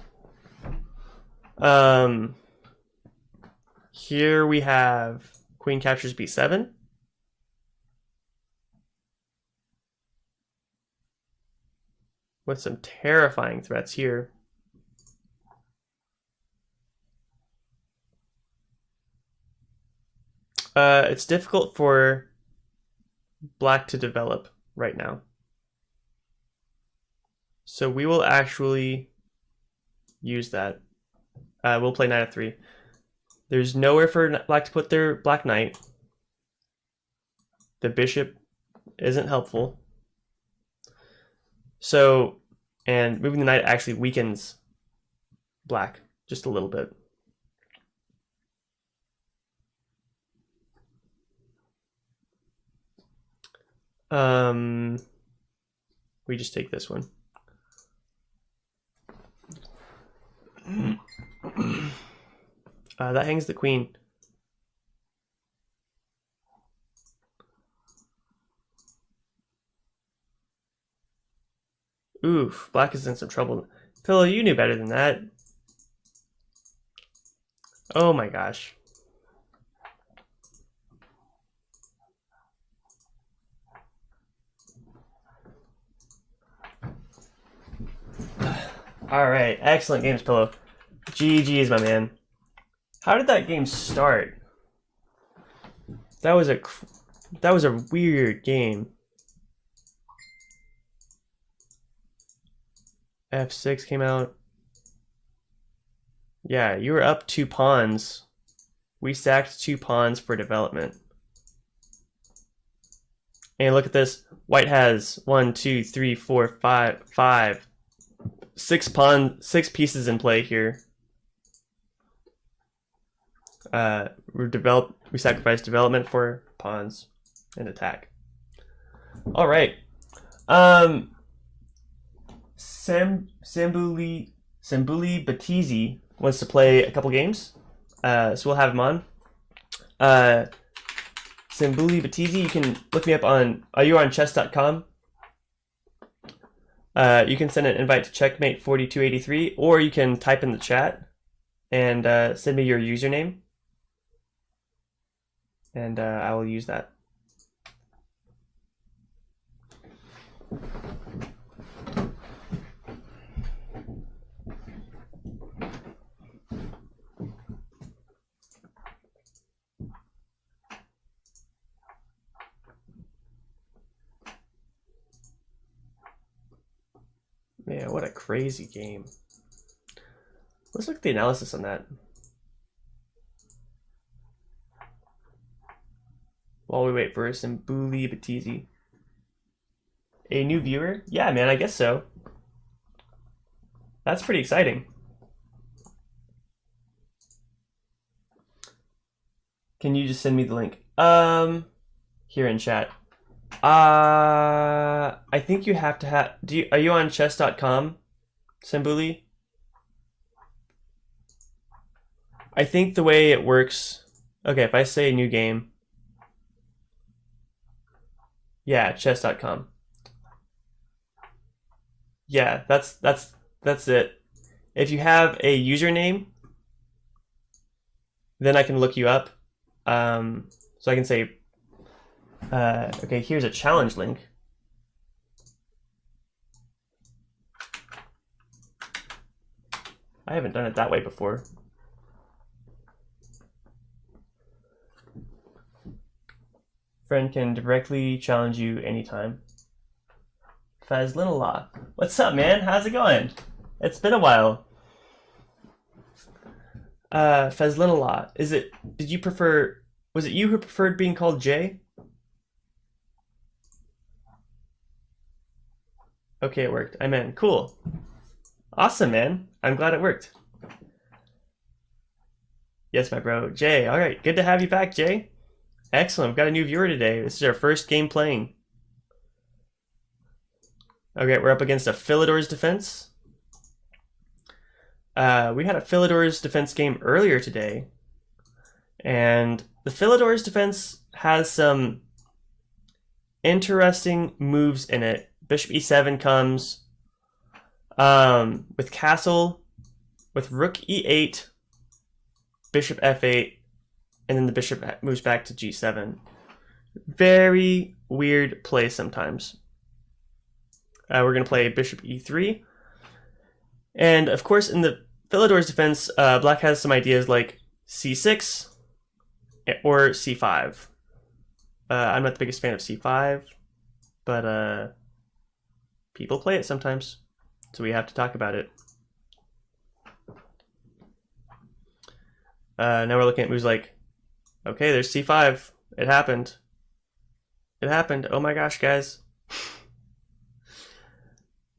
Here we have queen captures b7. With some terrifying threats here. It's difficult for black to develop right now. So we will actually use that. We'll play knight f3. There's nowhere for black to put their black knight. The bishop isn't helpful. So, and moving the knight actually weakens black just a little bit. We just take this one. That hangs the queen. Oof, black is in some trouble. Pillow, you knew better than that. Oh my gosh. All right, excellent games, Pillow. GG's, my man. How did that game start? That was a weird game. F6 came out. Yeah, you were up 2 pawns. We stacked 2 pawns for development. And look at this. White has 1, 2, 3, 4, 5, 6 pieces in play here. We sacrifice development for pawns and attack. All right. Sambuli Batizi wants to play a couple games, so we'll have him on. Sambuli Batizi, you can look me up on. You're on chess.com. You can send an invite to checkmate4283, or you can type in the chat and send me your username. and I will use that. Man, what a crazy game. Let's look at the analysis on that. While we wait for some Bully Batizi. A new viewer? Yeah, man, I guess so. That's pretty exciting. Can you just send me the link? Here in chat. I think you have to have. Are you on chess.com, Sembuli? I think the way it works. Okay, if I say new game. Yeah, chess.com. Yeah, that's it. If you have a username, then I can look you up. So I can say, okay, here's a challenge link. I haven't done it that way before. Friend can directly challenge you anytime. Fazlinallah. What's up, man? How's it going? It's been a while. Fazlinallah. Did you prefer, was it you who preferred being called Jay? Okay, it worked. I'm in. Cool. Awesome, man. I'm glad it worked. Yes, my bro. Jay. All right. Good to have you back, Jay. Excellent. We've got a new viewer today. This is our first game playing. Okay, we're up against a Philidor's Defense. We had a Philidor's Defense game earlier today. And the Philidor's Defense has some interesting moves in it. Bishop e7 comes with castle, with rook e8, bishop f8, and then the bishop moves back to g7. Very weird play sometimes. We're going to play bishop e3. And of course, in the Philidor's Defense, black has some ideas like c6 or c5. I'm not the biggest fan of c5, but people play it sometimes, so we have to talk about it. Now we're looking at moves like, okay, there's c5. It happened. It happened. Oh my gosh, guys.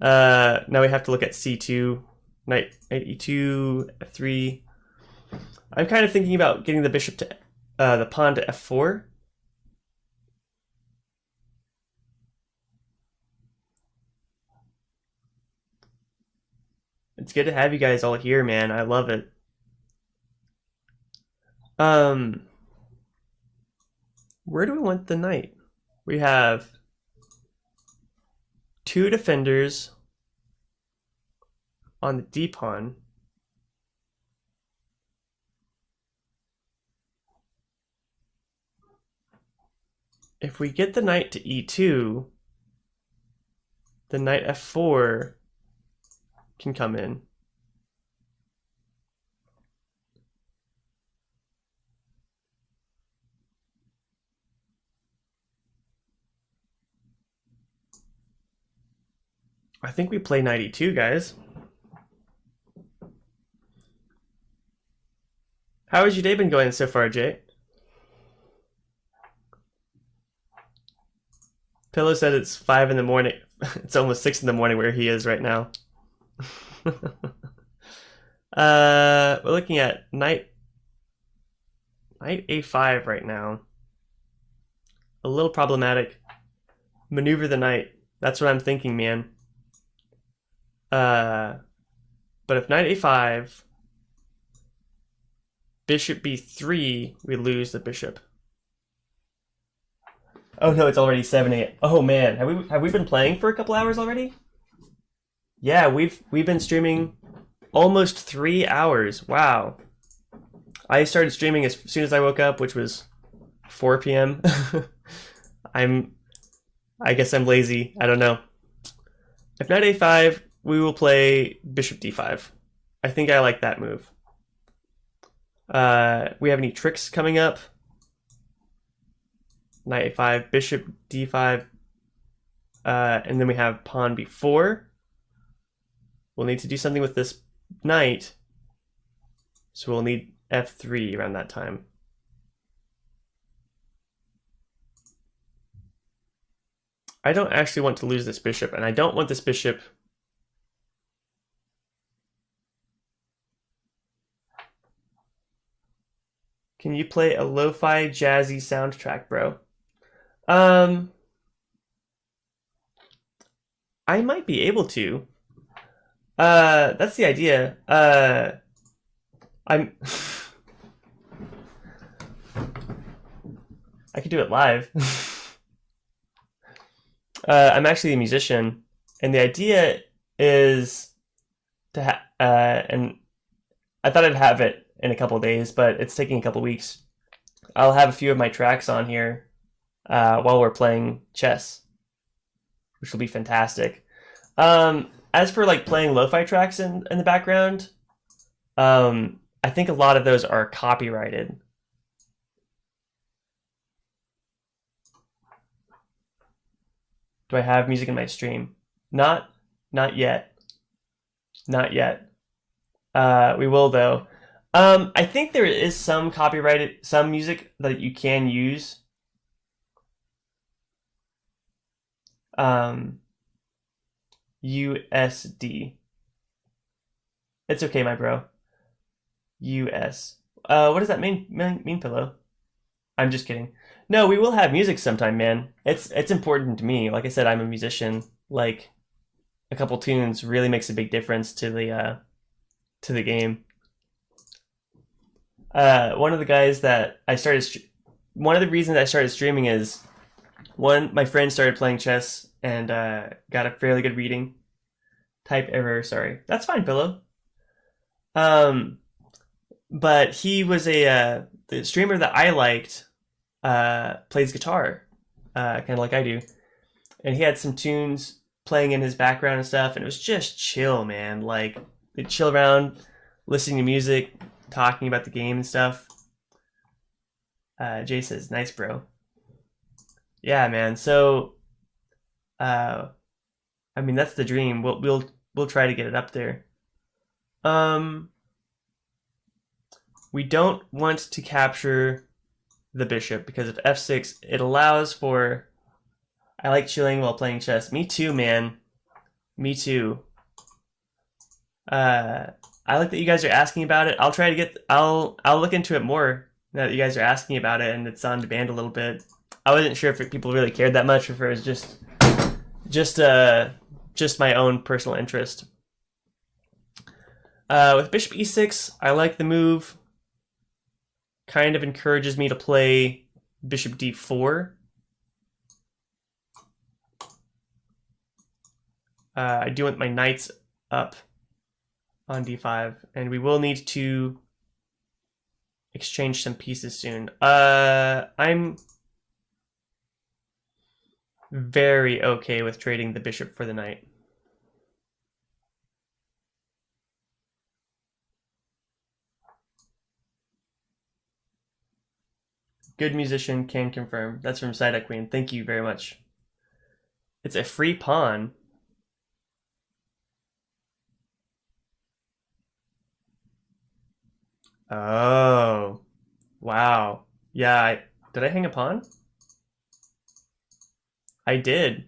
Now we have to look at c2, knight e2, f3. I'm kind of thinking about getting the bishop to the pawn to f4. It's good to have you guys all here, man. I love it. Where do we want the knight? We have two defenders on the d pawn. If we get the knight to e2, the knight f4 can come in. I think we play knight e2, guys. How has your day been going so far, Jay? Pillow said it's 5 in the morning. It's almost 6 in the morning where he is right now. We're looking at knight a5 right now. A little problematic. Maneuver the knight. That's what I'm thinking, man. But if knight a5, bishop b3, we lose the bishop. Oh no, it's already 7-8. Oh man, have we been playing for a couple hours already? Yeah, we've been streaming almost 3 hours. Wow. I started streaming as soon as I woke up, which was 4 p.m. I guess I'm lazy. I don't know. If knight a5, we will play bishop d5. I think I like that move. We have any tricks coming up? Knight a5, bishop d5, and then we have pawn b4. We'll need to do something with this knight, so we'll need f3 around that time. I don't actually want to lose this bishop, and I don't want this bishop. Can you play a lo-fi jazzy soundtrack, bro? I might be able to. That's the idea. I could do it live. I'm actually a musician, and the idea is to and I thought I'd have it in a couple days, but it's taking a couple weeks. I'll have a few of my tracks on here while we're playing chess, which will be fantastic. As for like playing lo-fi tracks in the background, I think a lot of those are copyrighted. Do I have music in my stream? Not yet. Not yet. We will though. I think there is some copyrighted, some music that you can use. USD. It's okay, my bro. US. What does that mean, Pillow? I'm just kidding. No, we will have music sometime, man. It's important to me. Like I said, I'm a musician. Like a couple tunes really makes a big difference to the game. One of the guys that I started, one of the reasons I started streaming is my friend started playing chess and got a fairly good reading. Type error, sorry. That's fine, Pillow. But he was the streamer that I liked. Plays guitar, kind of like I do, and he had some tunes playing in his background and stuff, and it was just chill, man. Like they'd chill around, listening to music, talking about the game and stuff. Jay says, "Nice, bro." Yeah, man. So, I mean, that's the dream. We'll try to get it up there. We don't want to capture the bishop because of f6. It allows for. I like chilling while playing chess. Me too, man. Me too. I like that you guys are asking about it. I'll try to get. I'll look into it more now that you guys are asking about it and it's on demand a little bit. I wasn't sure if people really cared that much or if it was just my own personal interest. With bishop e6, I like the move. Kind of encourages me to play bishop d4. I do want my knights up on d5, and we will need to exchange some pieces soon. I'm very okay with trading the bishop for the knight. Good musician can confirm. That's from Sida Queen. Thank you very much. It's a free pawn. Oh, wow. Yeah, did I hang a pawn? I did.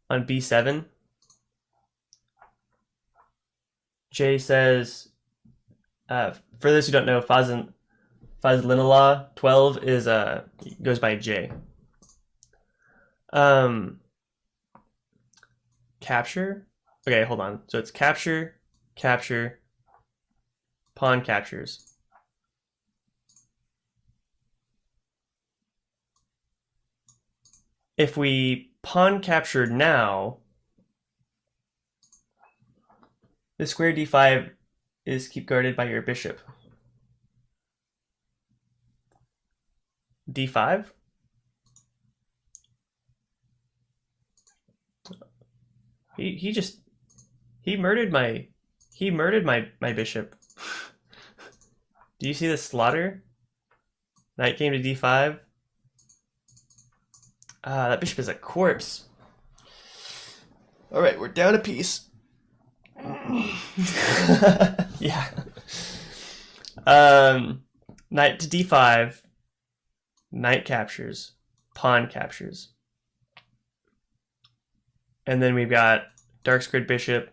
On b7. Jay says, for those who don't know, Fazlinala 12 is goes by J. Capture? Okay, hold on. So it's capture, capture, pawn captures. If we pawn capture now, the square d5 is keep guarded by your bishop. d5. He murdered my bishop. Do you see the slaughter? Knight came to d5. That bishop is a corpse. All right, we're down a piece. Yeah. Knight to d5. Knight captures. Pawn captures. And then we've got dark squared bishop.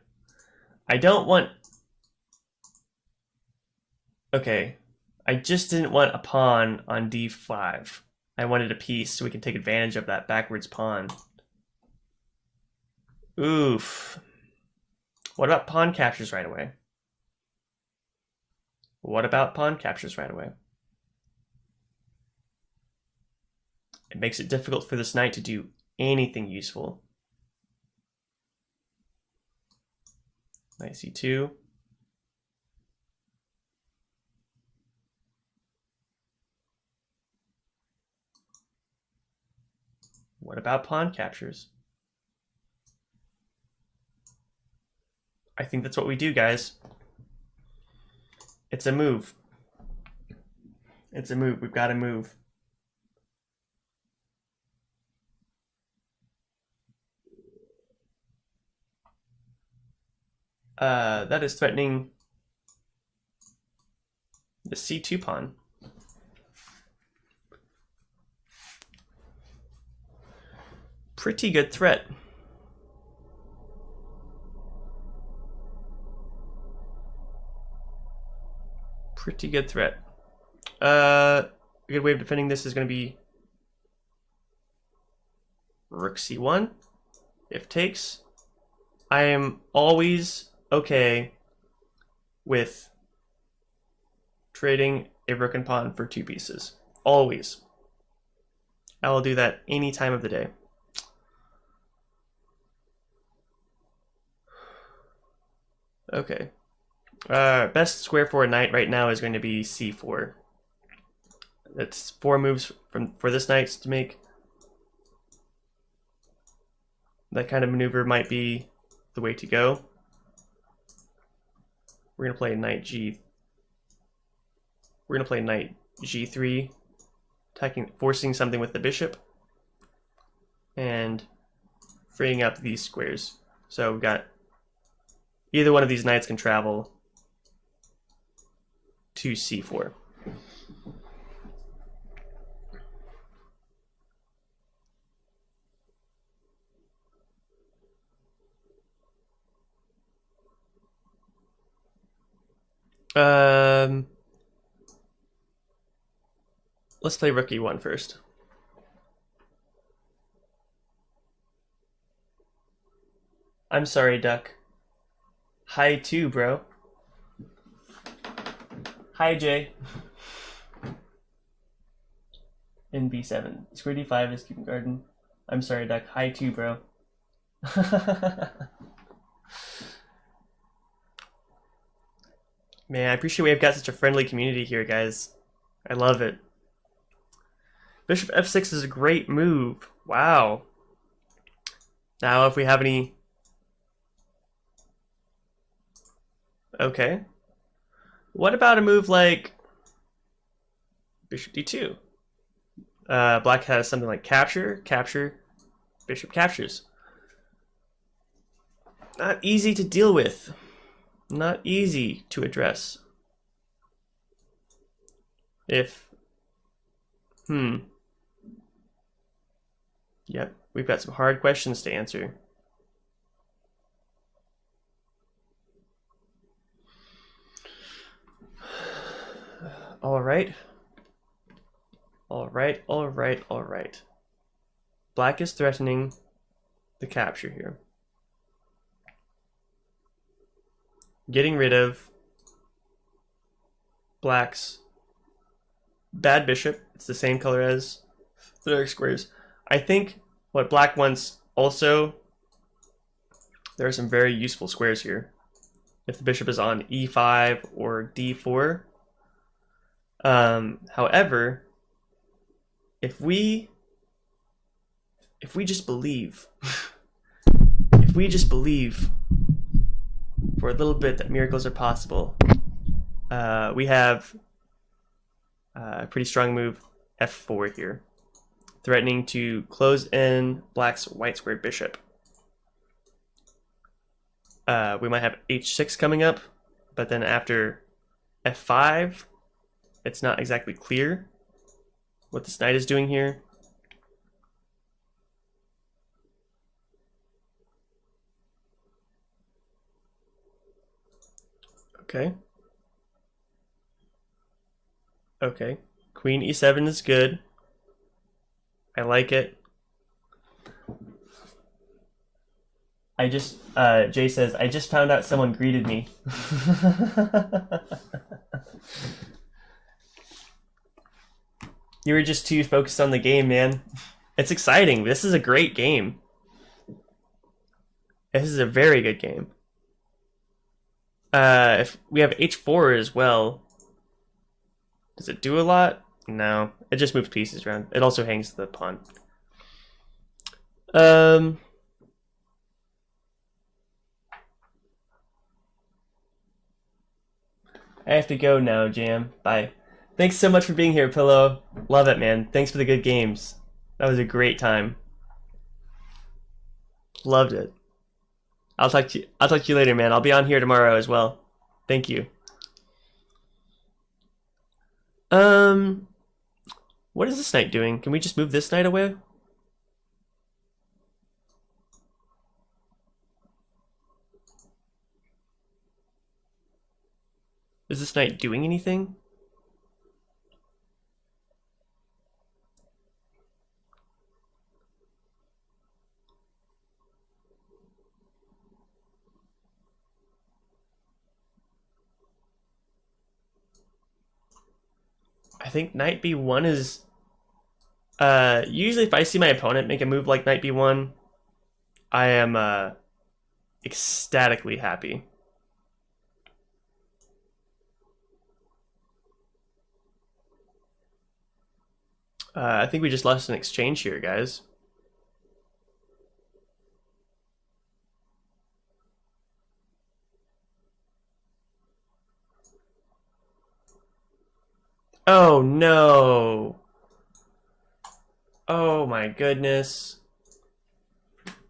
I don't want... Okay. I just didn't want a pawn on d5. I wanted a piece so we can take advantage of that backwards pawn. Oof. What about pawn captures right away? What about pawn captures right away? It makes it difficult for this knight to do anything useful. Knight c2. What about pawn captures? I think that's what we do, guys. It's a move. It's a move. We've got to move. That is threatening the c2 pawn. Pretty good threat. Pretty good threat. A good way of defending this is going to be rook c1. If takes, I am always okay with trading a rook and pawn for 2 pieces. Always. I will do that any time of the day. Okay. Best square for a knight right now is going to be c4. That's 4 moves for this knight to make. That kind of maneuver might be the way to go. We're going to play knight g3, forcing something with the bishop, and freeing up these squares. So we've got either one of these knights can travel to c4. Let's play rook e1 first. I'm sorry, Duck. Hi too, bro. Hi, Jay. In b7. Square d5 is keeping garden. I'm sorry, Duck. Hi too, bro. Man, I appreciate we've got such a friendly community here, guys. I love it. Bishop f6 is a great move. Wow. Now, if we have any... Okay. What about a move like bishop d2? Black has something like capture, capture, bishop captures. Not easy to deal with. Not easy to address. Yep, we've got some hard questions to answer. All right. Black is threatening the capture here. Getting rid of Black's bad bishop. It's the same color as the dark squares. I think what Black wants also, there are some very useful squares here. If the bishop is on e5 or d4. However, if we just believe, if we just believe for a little bit that miracles are possible, we have a pretty strong move, f4 here, threatening to close in Black's white squared bishop. We might have h6 coming up, but then after f5, it's not exactly clear what this knight is doing here. Okay. Okay. Queen e7 is good. I like it. Jay says, I just found out someone greeted me. You were just too focused on the game, man. It's exciting. This is a great game. This is a very good game. If we have h4 as well, does it do a lot? No, it just moves pieces around. It also hangs the pawn. I have to go now, Jam. Bye. Thanks so much for being here, Pillow. Love it, man. Thanks for the good games. That was a great time. Loved it. I'll talk to you later, man. I'll be on here tomorrow as well. Thank you. What is this knight doing? Can we just move this knight away? Is this knight doing anything? I think knight b1 is... usually if I see my opponent make a move like knight b1, I am ecstatically happy. I think we just lost an exchange here, guys. Oh no! Oh my goodness.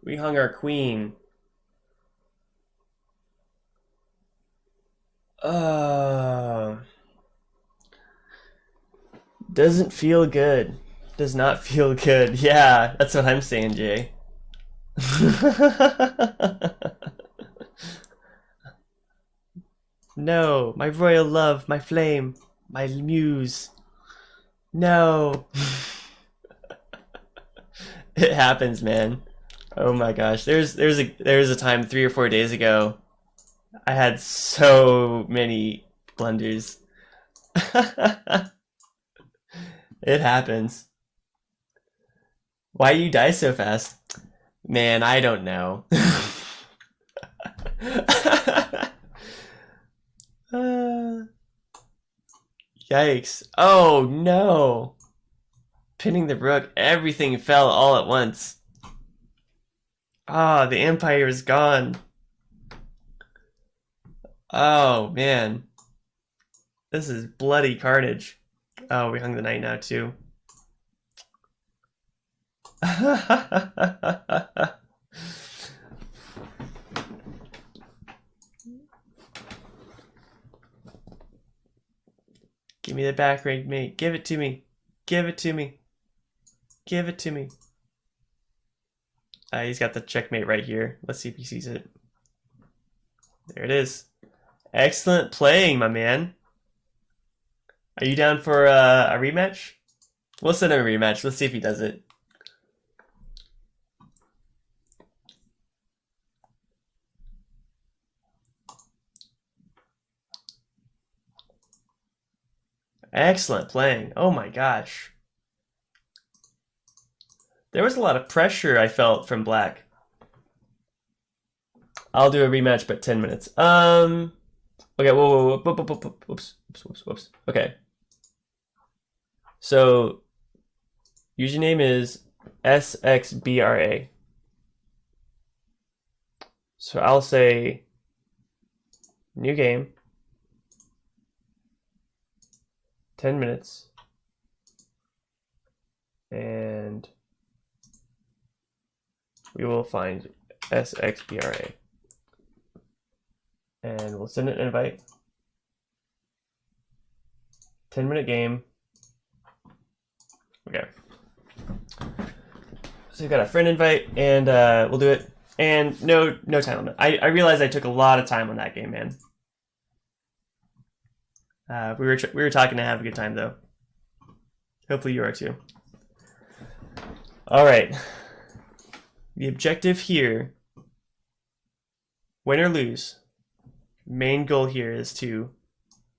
We hung our queen. Doesn't feel good. Does not feel good. Yeah, that's what I'm saying, Jay. No, my royal love, my flame, my muse. No. It happens, man. Oh my gosh. There's a time 3 or 4 days ago I had so many blunders. It happens. Why you die so fast? Man, I don't know. Yikes. Oh no. Pinning the rook, everything fell all at once. Ah, the empire is gone. Oh man. This is bloody carnage. Oh, we hung the knight now too. Give me the back rank, mate. Give it to me. Give it to me. Give it to me. He's got the checkmate right here. Let's see if he sees it. There it is. Excellent playing, my man. Are you down for a rematch? We'll send him a rematch. Let's see if he does it. Excellent playing. Oh my gosh. There was a lot of pressure I felt from Black. I'll do a rematch, but 10 minutes. Okay, whoa, whoops. Okay. So, Username is SXBRA. So I'll say new game, 10 minutes, and we will find SXBRA. And we'll send it an invite. 10-minute game. Okay. So we've got a friend invite, and we'll do it. And no time limit. I realized I took a lot of time on that game, man. We were talking to have a good time though. Hopefully you are too. All right. The objective here, win or lose, main goal here is to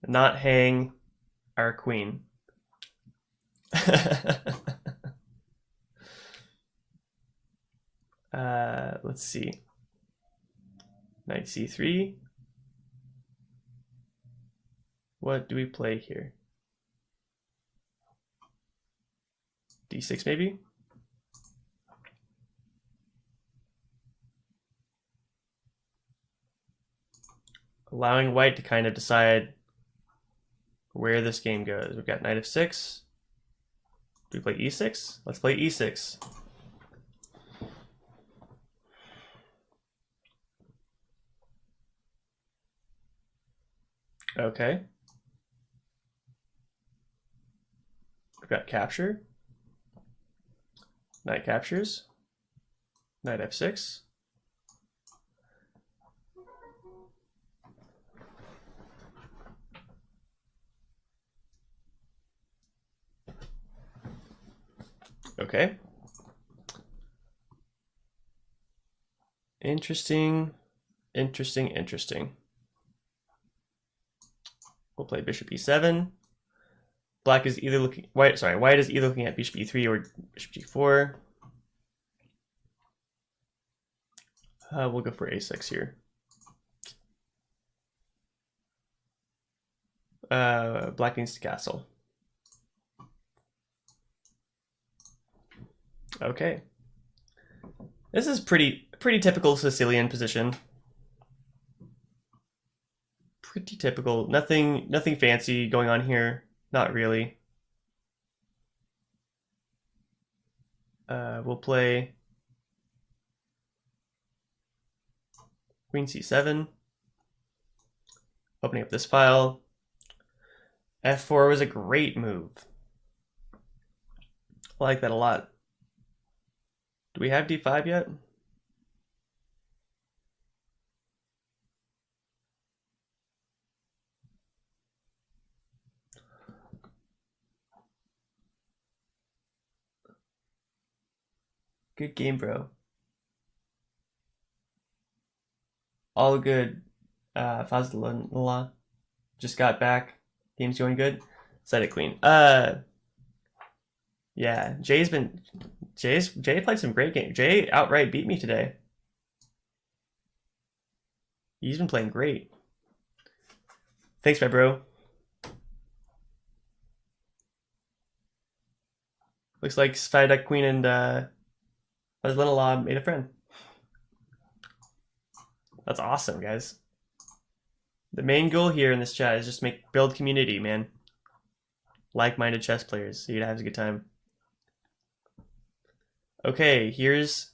not hang our queen. Let's see. Knight c3. What do we play here? d6 maybe? Allowing white to kind of decide where this game goes. We've got knight f6. Do we play e6? Let's play e6. Okay. We've got capture. Knight captures. Knight f6. Okay. Interesting. We'll play bishop e7. White is either looking at bishop e3 or bishop g4. We'll go for a6 here. Black needs to castle. Okay. This is pretty typical Sicilian position. Pretty typical. Nothing fancy going on here. Not really. We'll play queen c7. Opening up this file. f4 was a great move. I like that a lot. Do we have d5 yet? Good game, bro. All good. Fazlallah just got back. Game's going good. Set it queen. Yeah, Jay played some great games. Jay outright beat me today. He's been playing great. Thanks, my bro. Looks like Spider Queen and Fazlallah made a friend. That's awesome, guys. The main goal here in this chat is just build community, man. Like-minded chess players, so you'd have a good time. Okay, here's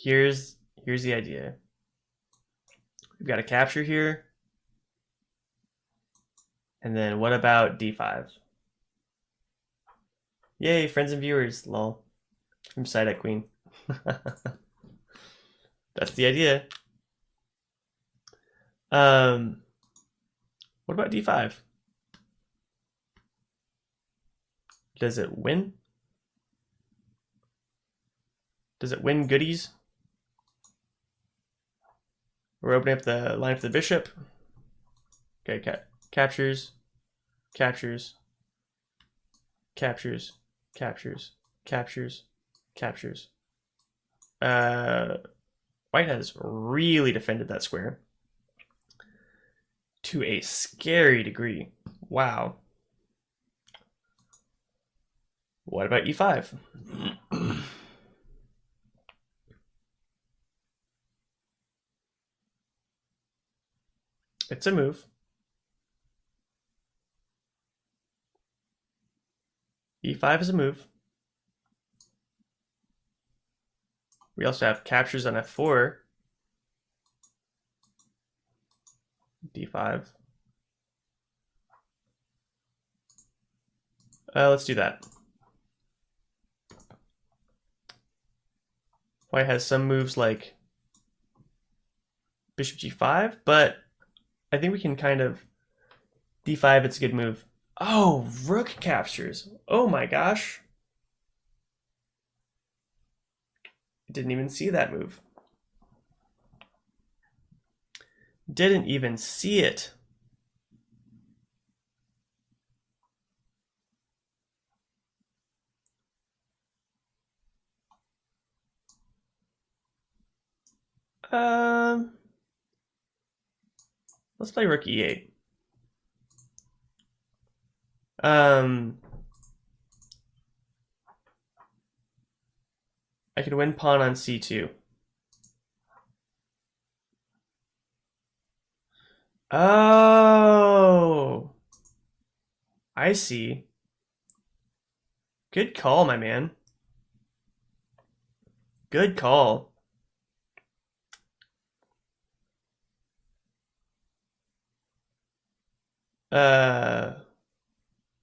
the idea. We've got a capture here. And then what about d5? Yay, friends and viewers, lol. From side at queen. That's the idea. What about d5? Does it win? Does it win goodies? We're opening up the line for the bishop. Okay, captures, captures, captures, captures, captures, captures. White has really defended that square to a scary degree. Wow. What about e5? It's a move. e5 is a move. We also have captures on f4. d5. Let's do that. White has some moves like bishop g5, but I think we can kind of d5, it's a good move. Oh, rook captures. Oh my gosh. Didn't even see that move. Didn't even see it. Let's play rook e8. I could win pawn on c2. Oh, I see. Good call, my man. Good call.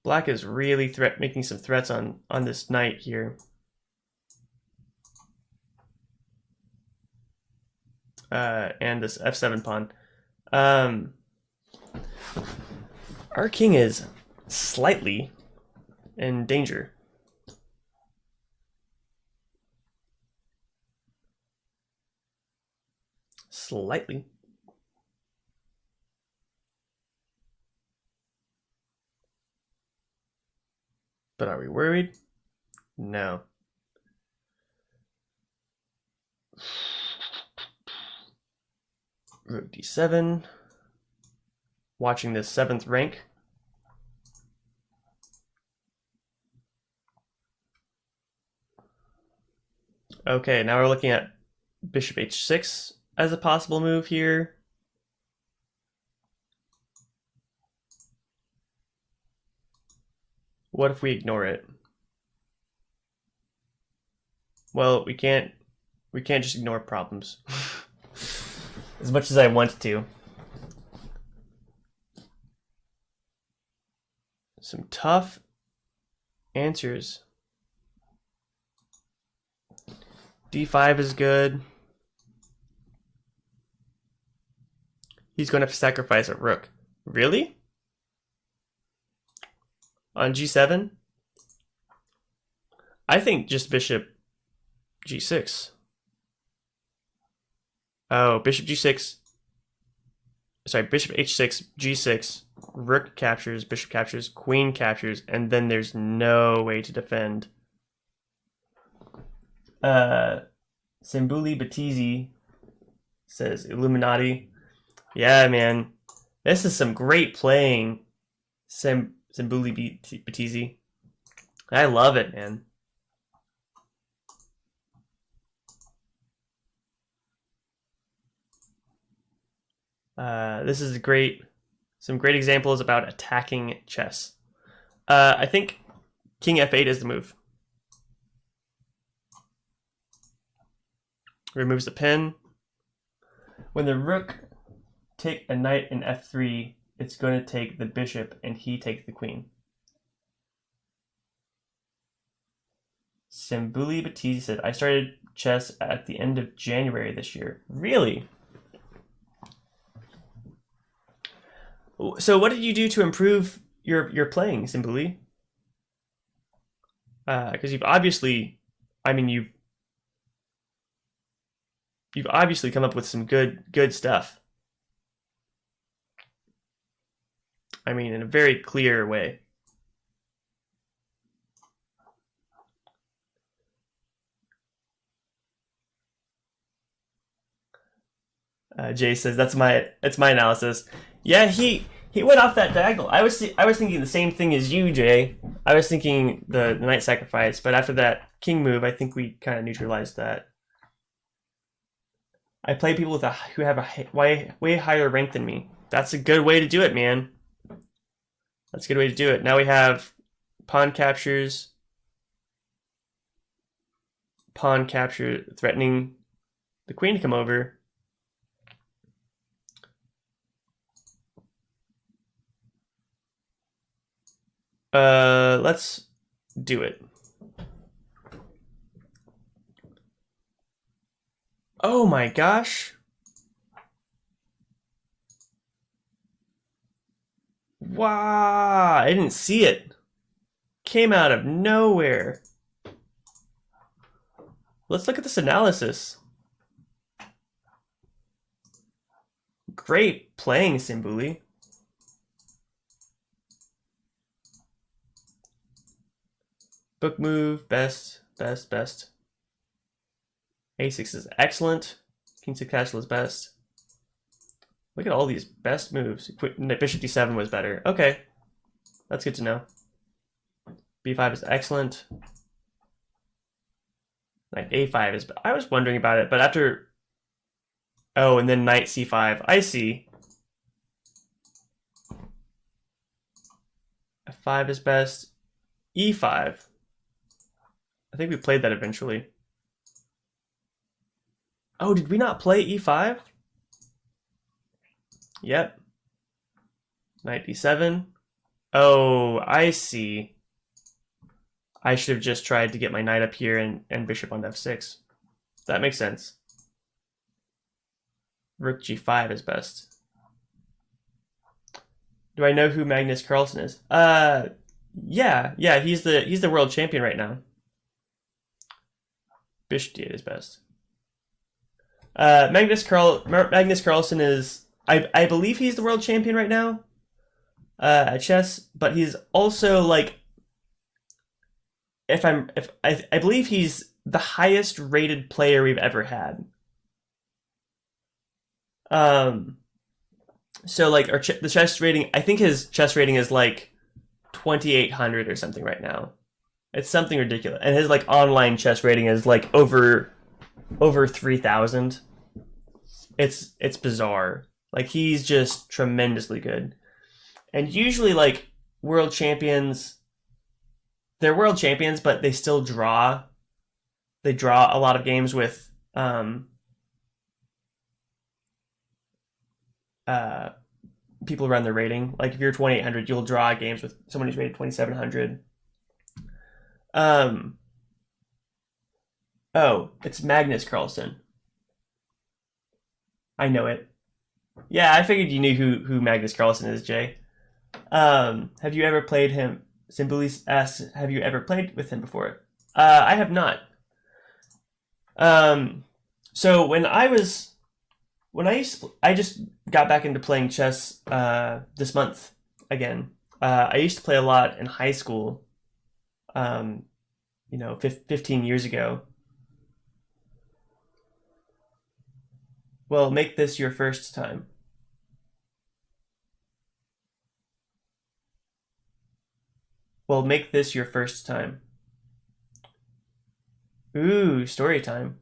Black is really making some threats on this knight here. And this f7 pawn. Our king is slightly in danger. Slightly. But are we worried? No. Rook d7. Watching this 7th rank. Okay, now we're looking at bishop h6 as a possible move here. What if we ignore it? Well, we can't just ignore problems. As much as I want to. Some tough answers. d5 is good. He's going to have to sacrifice a rook. Really? On g7? I think just bishop g6. Oh, bishop g6. Sorry, bishop h6, g6, rook captures, bishop captures, queen captures, and then there's no way to defend. Simbuli Battizi says Illuminati. Yeah, man. This is some great playing. Simbuli Battizi. I love it, man. This is some great examples about attacking chess. I think king f8 is the move. Removes the pin. When the rook take a knight in f3, it's going to take the bishop and he takes the queen. Simbuli Battizi said, I started chess at the end of January this year. Really? So what did you do to improve your playing, Simbuli? Because you've obviously, you've obviously come up with some good stuff. I mean, in a very clear way. Jay says it's my analysis. Yeah, he He went off that diagonal. I was thinking the same thing as you, Jay. I was thinking the knight sacrifice, but after that king move, I think we kind of neutralized that. I play people who have a way higher rank than me. That's a good way to do it, man. That's a good way to do it. Now we have pawn captures. Pawn capture, threatening the queen to come over. Let's do it. Oh my gosh. Wow, I didn't see it. Came out of nowhere. Let's look at this analysis. Great playing, Simbuli. Book move, best. A6 is excellent. King 6 castle is best. Look at all these best moves. Bishop d7 was better. Okay, that's good to know. b5 is excellent. Knight a5 is... I was wondering about it, but after... Oh, and then knight c5. I see. f5 is best. e5. I think we played that eventually. Oh, did we not play e5? Yep. Knight d7. Oh, I see. I should have just tried to get my knight up here and bishop on f6. That makes sense. Rook g5 is best. Do I know who Magnus Carlsen is? Yeah, he's the world champion right now. Bishop d8 is best. Magnus Carlsen is, I believe he's the world champion right now at chess, but he's also like, I believe he's the highest rated player we've ever had. So like the chess rating, I think his chess rating is like 2,800 or something right now. It's something ridiculous, and his like online chess rating is like over 3,000. It's bizarre. Like he's just tremendously good. And usually like world champions, they're world champions, but they still draw. They draw a lot of games with people around their rating. Like if you're 2,800, you'll draw games with someone who's rated 2,700. Oh, it's Magnus Carlsen. I know it. Yeah, I figured you knew who Magnus Carlsen is, Jay. Have you ever played him? Simbuli asks, have you ever played with him before? I have not. So I just got back into playing chess this month again. I used to play a lot in high school. 15 years ago. Well, make this your first time. Well, make this your first time. Ooh, story time.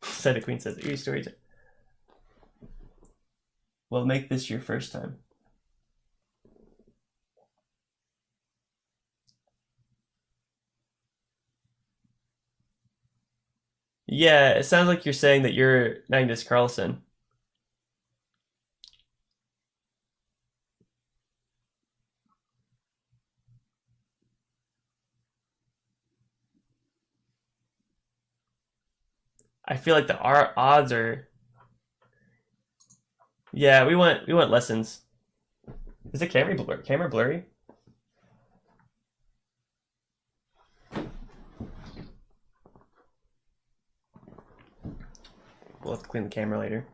Said a queen says, ooh, story time. Well, make this your first time. Yeah, it sounds like you're saying that you're Magnus Carlsen. I feel like our odds are... Yeah, we want lessons. Is the camera blurry? We'll have to clean the camera later.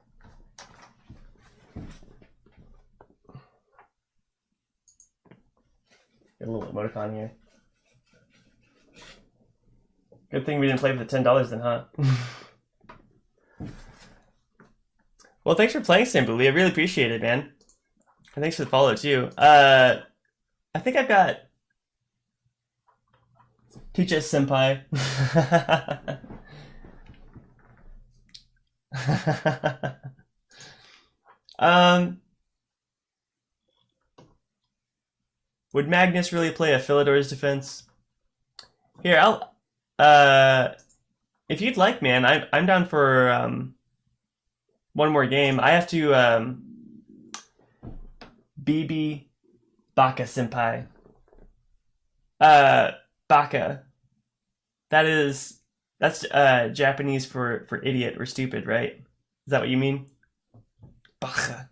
Get a little emoticon here. Good thing we didn't play for the $10 then, huh? Well, thanks for playing, Simbuli. I really appreciate it, man. And thanks for the follow too. I think I've got Teach Us Senpai. Would Magnus really play a Philidor's Defense? Here, I'll if you'd like, man, I'm down for one more game. I have to BB Baka Senpai. Baka. That's Japanese for idiot or stupid, right? Is that what you mean? Baka.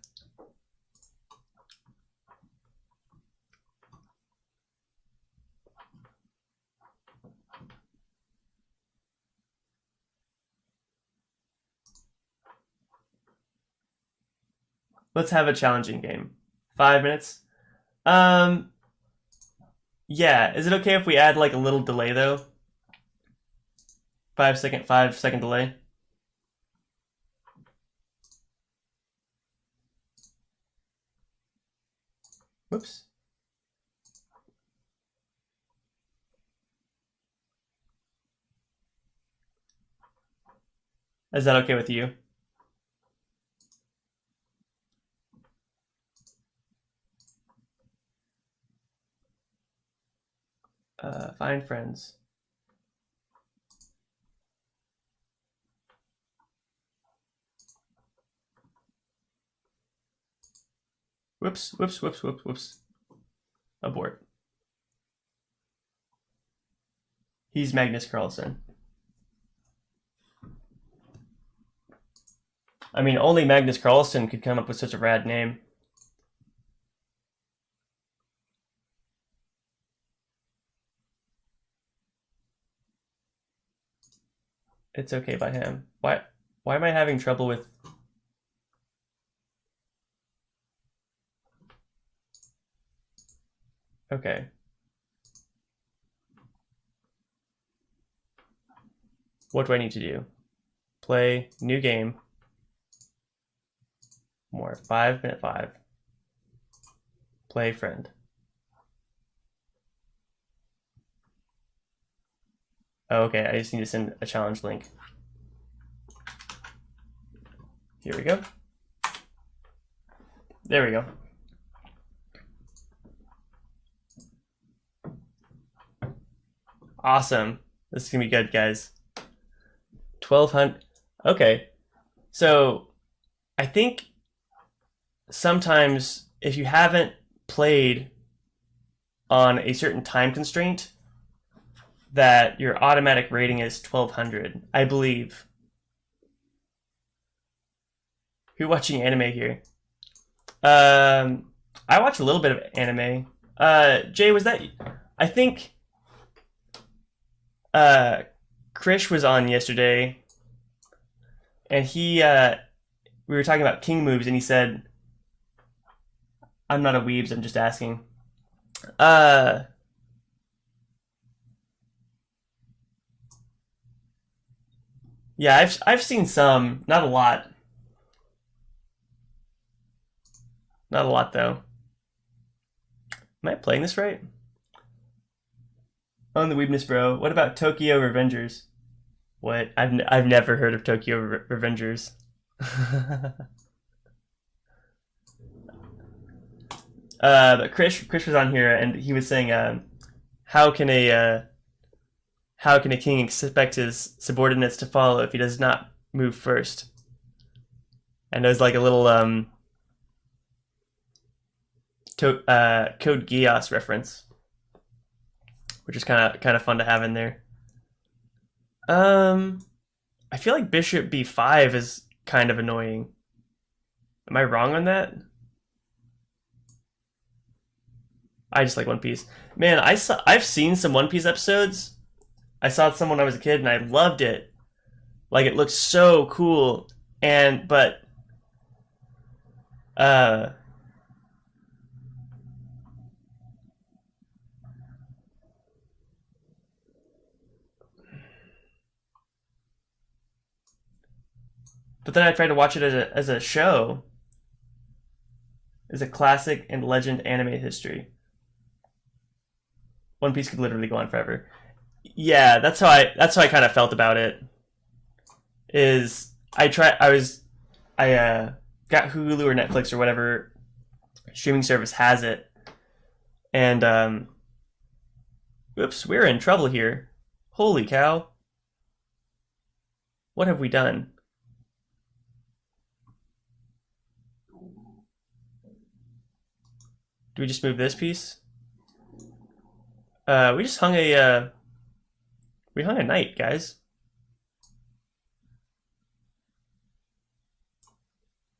Let's have a challenging game. 5 minutes. Yeah. Is it okay if we add like a little delay though? 5 second delay. Whoops. Is that okay with you? Find friends. Whoops. Abort. He's Magnus Carlsen. I mean, only Magnus Carlsen could come up with such a rad name. It's okay by him. Why am I having trouble with... Okay. What do I need to do? Play, new game. More, 5 minute 5. Play friend. Oh, okay, I just need to send a challenge link. Here we go. There we go. Awesome. This is gonna be good, guys. 1200. Okay. So I think sometimes if you haven't played on a certain time constraint, that your automatic rating is 1200, I believe. Who watching anime here? I watch a little bit of anime. Jay, was that... I think Krish was on yesterday, and he we were talking about king moves, and he said, I'm not a weebs, I'm just asking. Yeah, I've seen some, not a lot. Not a lot though. Am I playing this right? On the Weebness Bro. What about Tokyo Revengers? What? I've never heard of Tokyo Revengers. But Krish was on here and he was saying, how can a king expect his subordinates to follow if he does not move first? And there's like a little Code Geass reference, which is kind of fun to have in there. I feel like Bishop B5 is kind of annoying. Am I wrong on that? I just like One Piece. Man, I've seen some One Piece episodes. I saw some when I was a kid and I loved it. Like, it looked so cool. But then I tried to watch it as a show, is a classic and legend anime history. One Piece could literally go on forever. Yeah, that's how I kind of felt about it. I got Hulu or Netflix or whatever streaming service has it, and oops, we're in trouble here. Holy cow! What have we done? Do we just move this piece? We just hung a knight, guys.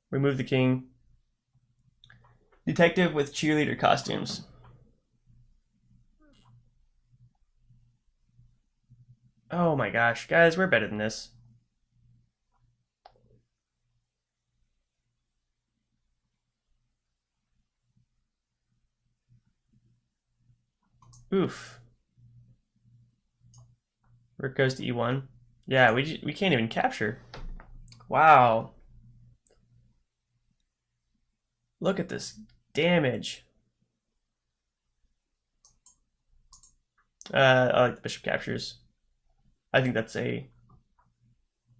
Remove the king. Detective with cheerleader costumes. Oh my gosh, guys, we're better than this. Oof. Rook goes to e1. Yeah, we can't even capture. Wow. Look at this damage. I like the bishop captures. I think that's a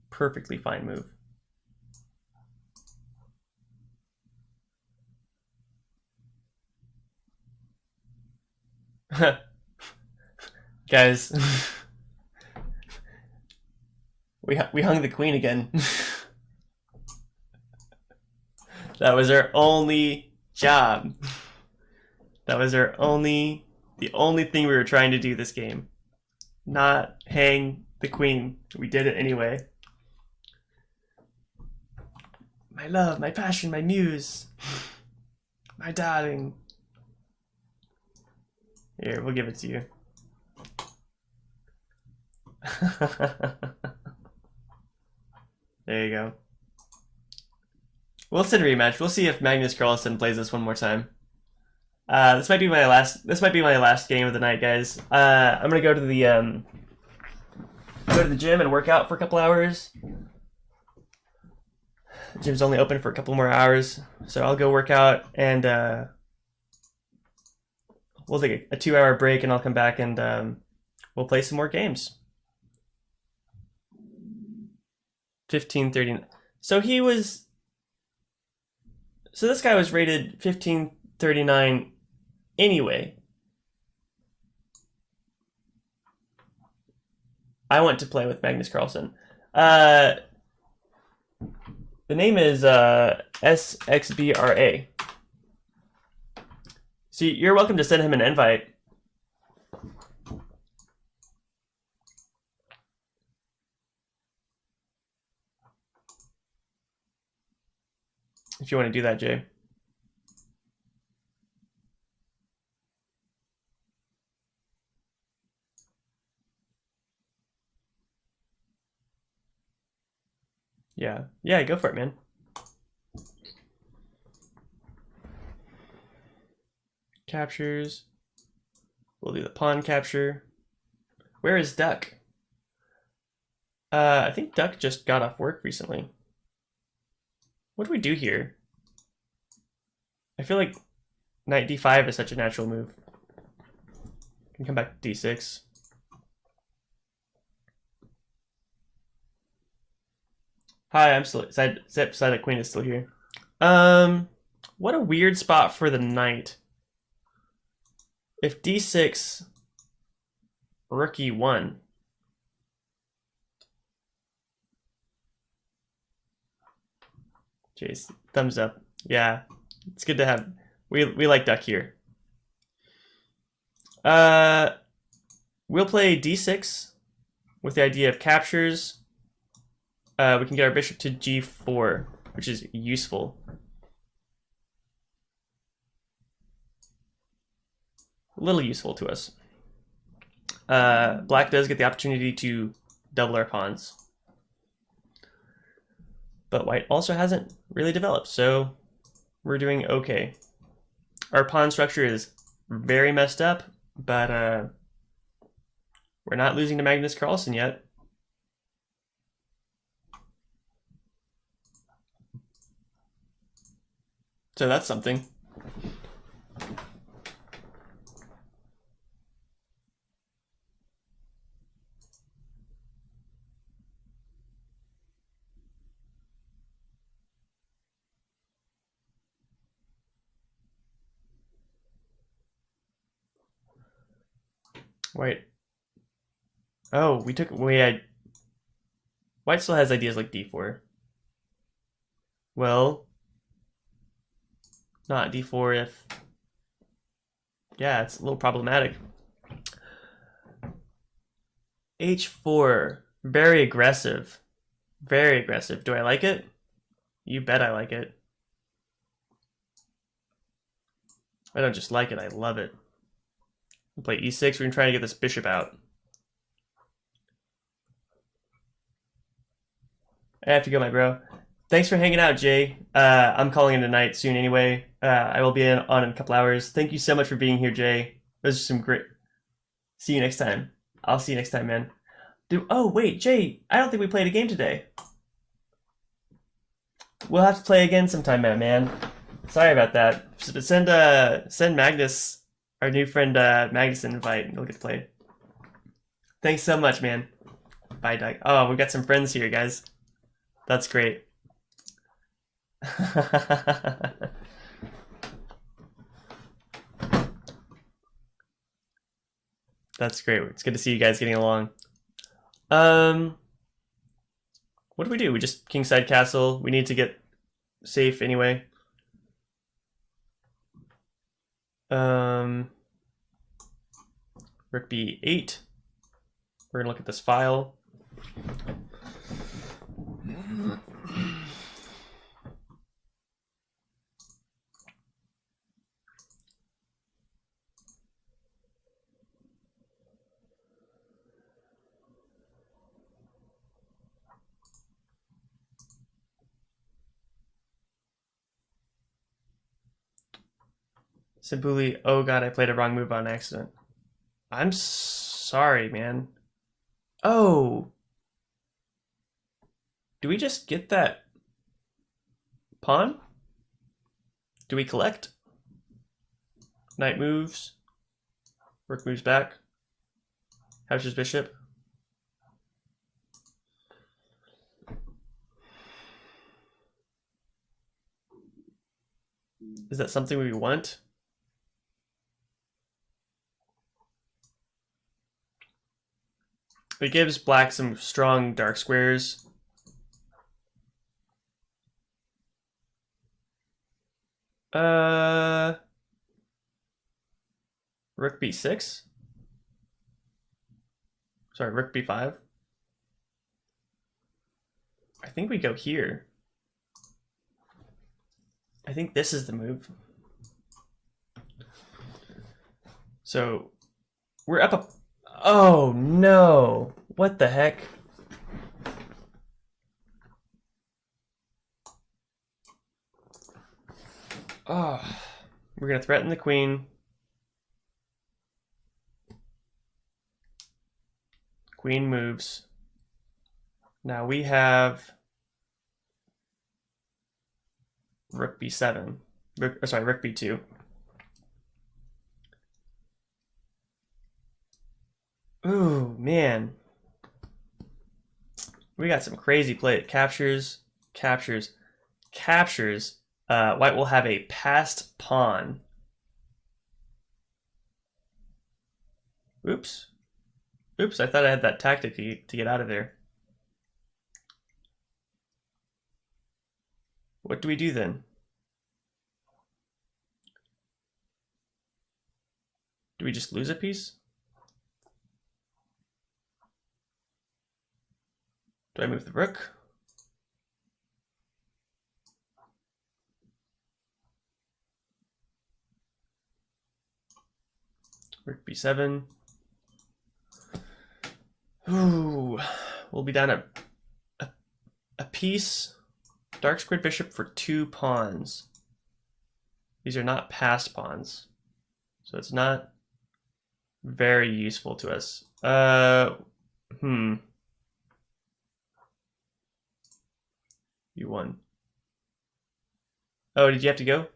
perfectly fine move. Guys, we hung the queen again. That was our only job. That was the only thing we were trying to do this game. Not hang the queen. We did it anyway. My love, my passion, my muse. My darling. Here, we'll give it to you. There you go. We'll sit a rematch. We'll see if Magnus Carlsen plays this one more time. This might be my last game of the night, guys. I'm gonna go to the gym and work out for a couple hours. The gym's only open for a couple more hours, so I'll go work out and we'll take a 2-hour break, and I'll come back and we'll play some more games. 1539. So this guy was rated 1539 anyway. I want to play with Magnus Carlsen. The name is SXBRA. So you're welcome to send him an invite. If you want to do that, Jay. Yeah, go for it, man. Captures. We'll do the pawn capture. Where is Duck? I think Duck just got off work recently. What do we do here? I feel like knight d5 is such a natural move. Can come back to d6. Hi, I'm still Silent Queen is still here. What a weird spot for the knight. If d6, rook e1. Jeez, thumbs up. Yeah, it's good to have. We like Duck here. We'll play d6 with the idea of captures. We can get our bishop to g4, which is useful. A little useful to us. Black does get the opportunity to double our pawns. But white also hasn't really developed, so we're doing okay. Our pawn structure is very messed up, but we're not losing to Magnus Carlsen yet. So that's something. Wait. Oh, we took... Wait, White still has ideas like d4. Well... Not d4 if... Yeah, it's a little problematic. h4. Very aggressive. Very aggressive. Do I like it? You bet I like it. I don't just like it, I love it. We'll play e6. We're gonna try to get this bishop out. I have to go, my bro. Thanks for hanging out, Jay. I'm calling in tonight soon anyway. I will be on in a couple hours. Thank you so much for being here, Jay. Those are some great... See you next time. I'll see you next time, man. Oh, wait, Jay, I don't think we played a game today. We'll have to play again sometime, man. Sorry about that. Send Magnus, our new friend Magnus, an invite, and we'll get to play. Thanks so much, man. Bye, Doug. Oh, we got some friends here, guys. That's great. That's great. It's good to see you guys getting along. What do we do? We just kingside castle. We need to get safe anyway. Rook b8. We're gonna look at this file. Simply, oh god, I played a wrong move on accident. I'm sorry, man. Oh! Do we just get that pawn? Do we collect? Knight moves. Rook moves back. Captures bishop. Is that something we want? It gives black some strong dark squares. Rook b6? Sorry, rook b5? I think we go here. I think this is the move. So, we're up a... Oh, no! What the heck? Oh, we're gonna threaten the queen. Queen moves. Now we have rook b7. Rook b2. Ooh, man. We got some crazy play. Captures. White will have a passed pawn. Oops. Oops, I thought I had that tactic to get out of there. What do we do then? Do we just lose a piece? Do I move the rook? Rook b7. Ooh, we'll be down a piece. Dark squared bishop for 2 pawns. These are not passed pawns, so it's not very useful to us. You won. Oh, did you have to go?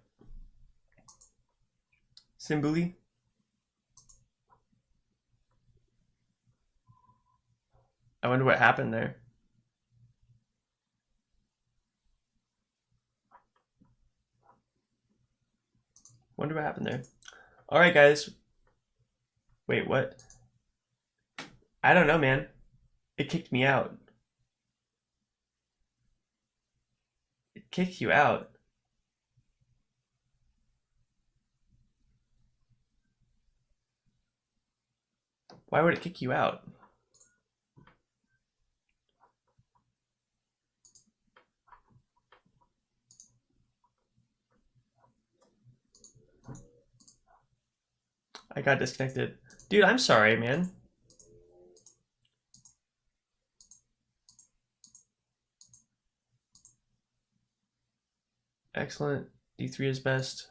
Simbuli? I wonder what happened there. Wonder what happened there. All right, guys. Wait, what? I don't know, man. It kicked me out. It kicked you out. Why would it kick you out? I got disconnected. Dude, I'm sorry, man. Excellent. D3 is best.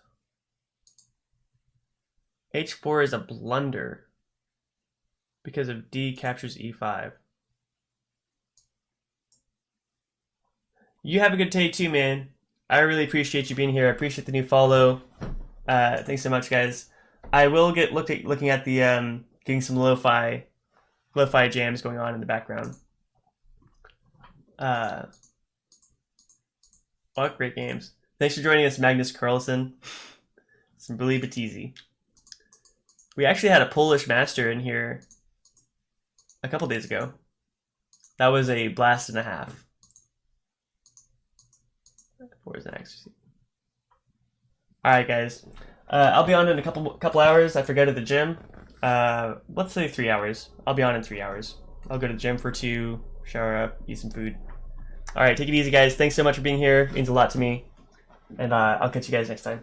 H4 is a blunder because of D captures E5. You have a good day too, man. I really appreciate you being here. I appreciate the new follow. Thanks so much, guys. I will get looking at the getting some lo-fi jams going on in the background. What great games! Thanks for joining us, Magnus Carlsen. Some really easy. We actually had a Polish master in here a couple days ago. That was a blast and a half. Where's the next? All right, guys. I'll be on in a couple hours. I forgot at the gym. Let's say 3 hours. I'll be on in 3 hours. I'll go to the gym for 2, shower up, eat some food. All right, take it easy, guys. Thanks so much for being here. It means a lot to me. And I'll catch you guys next time.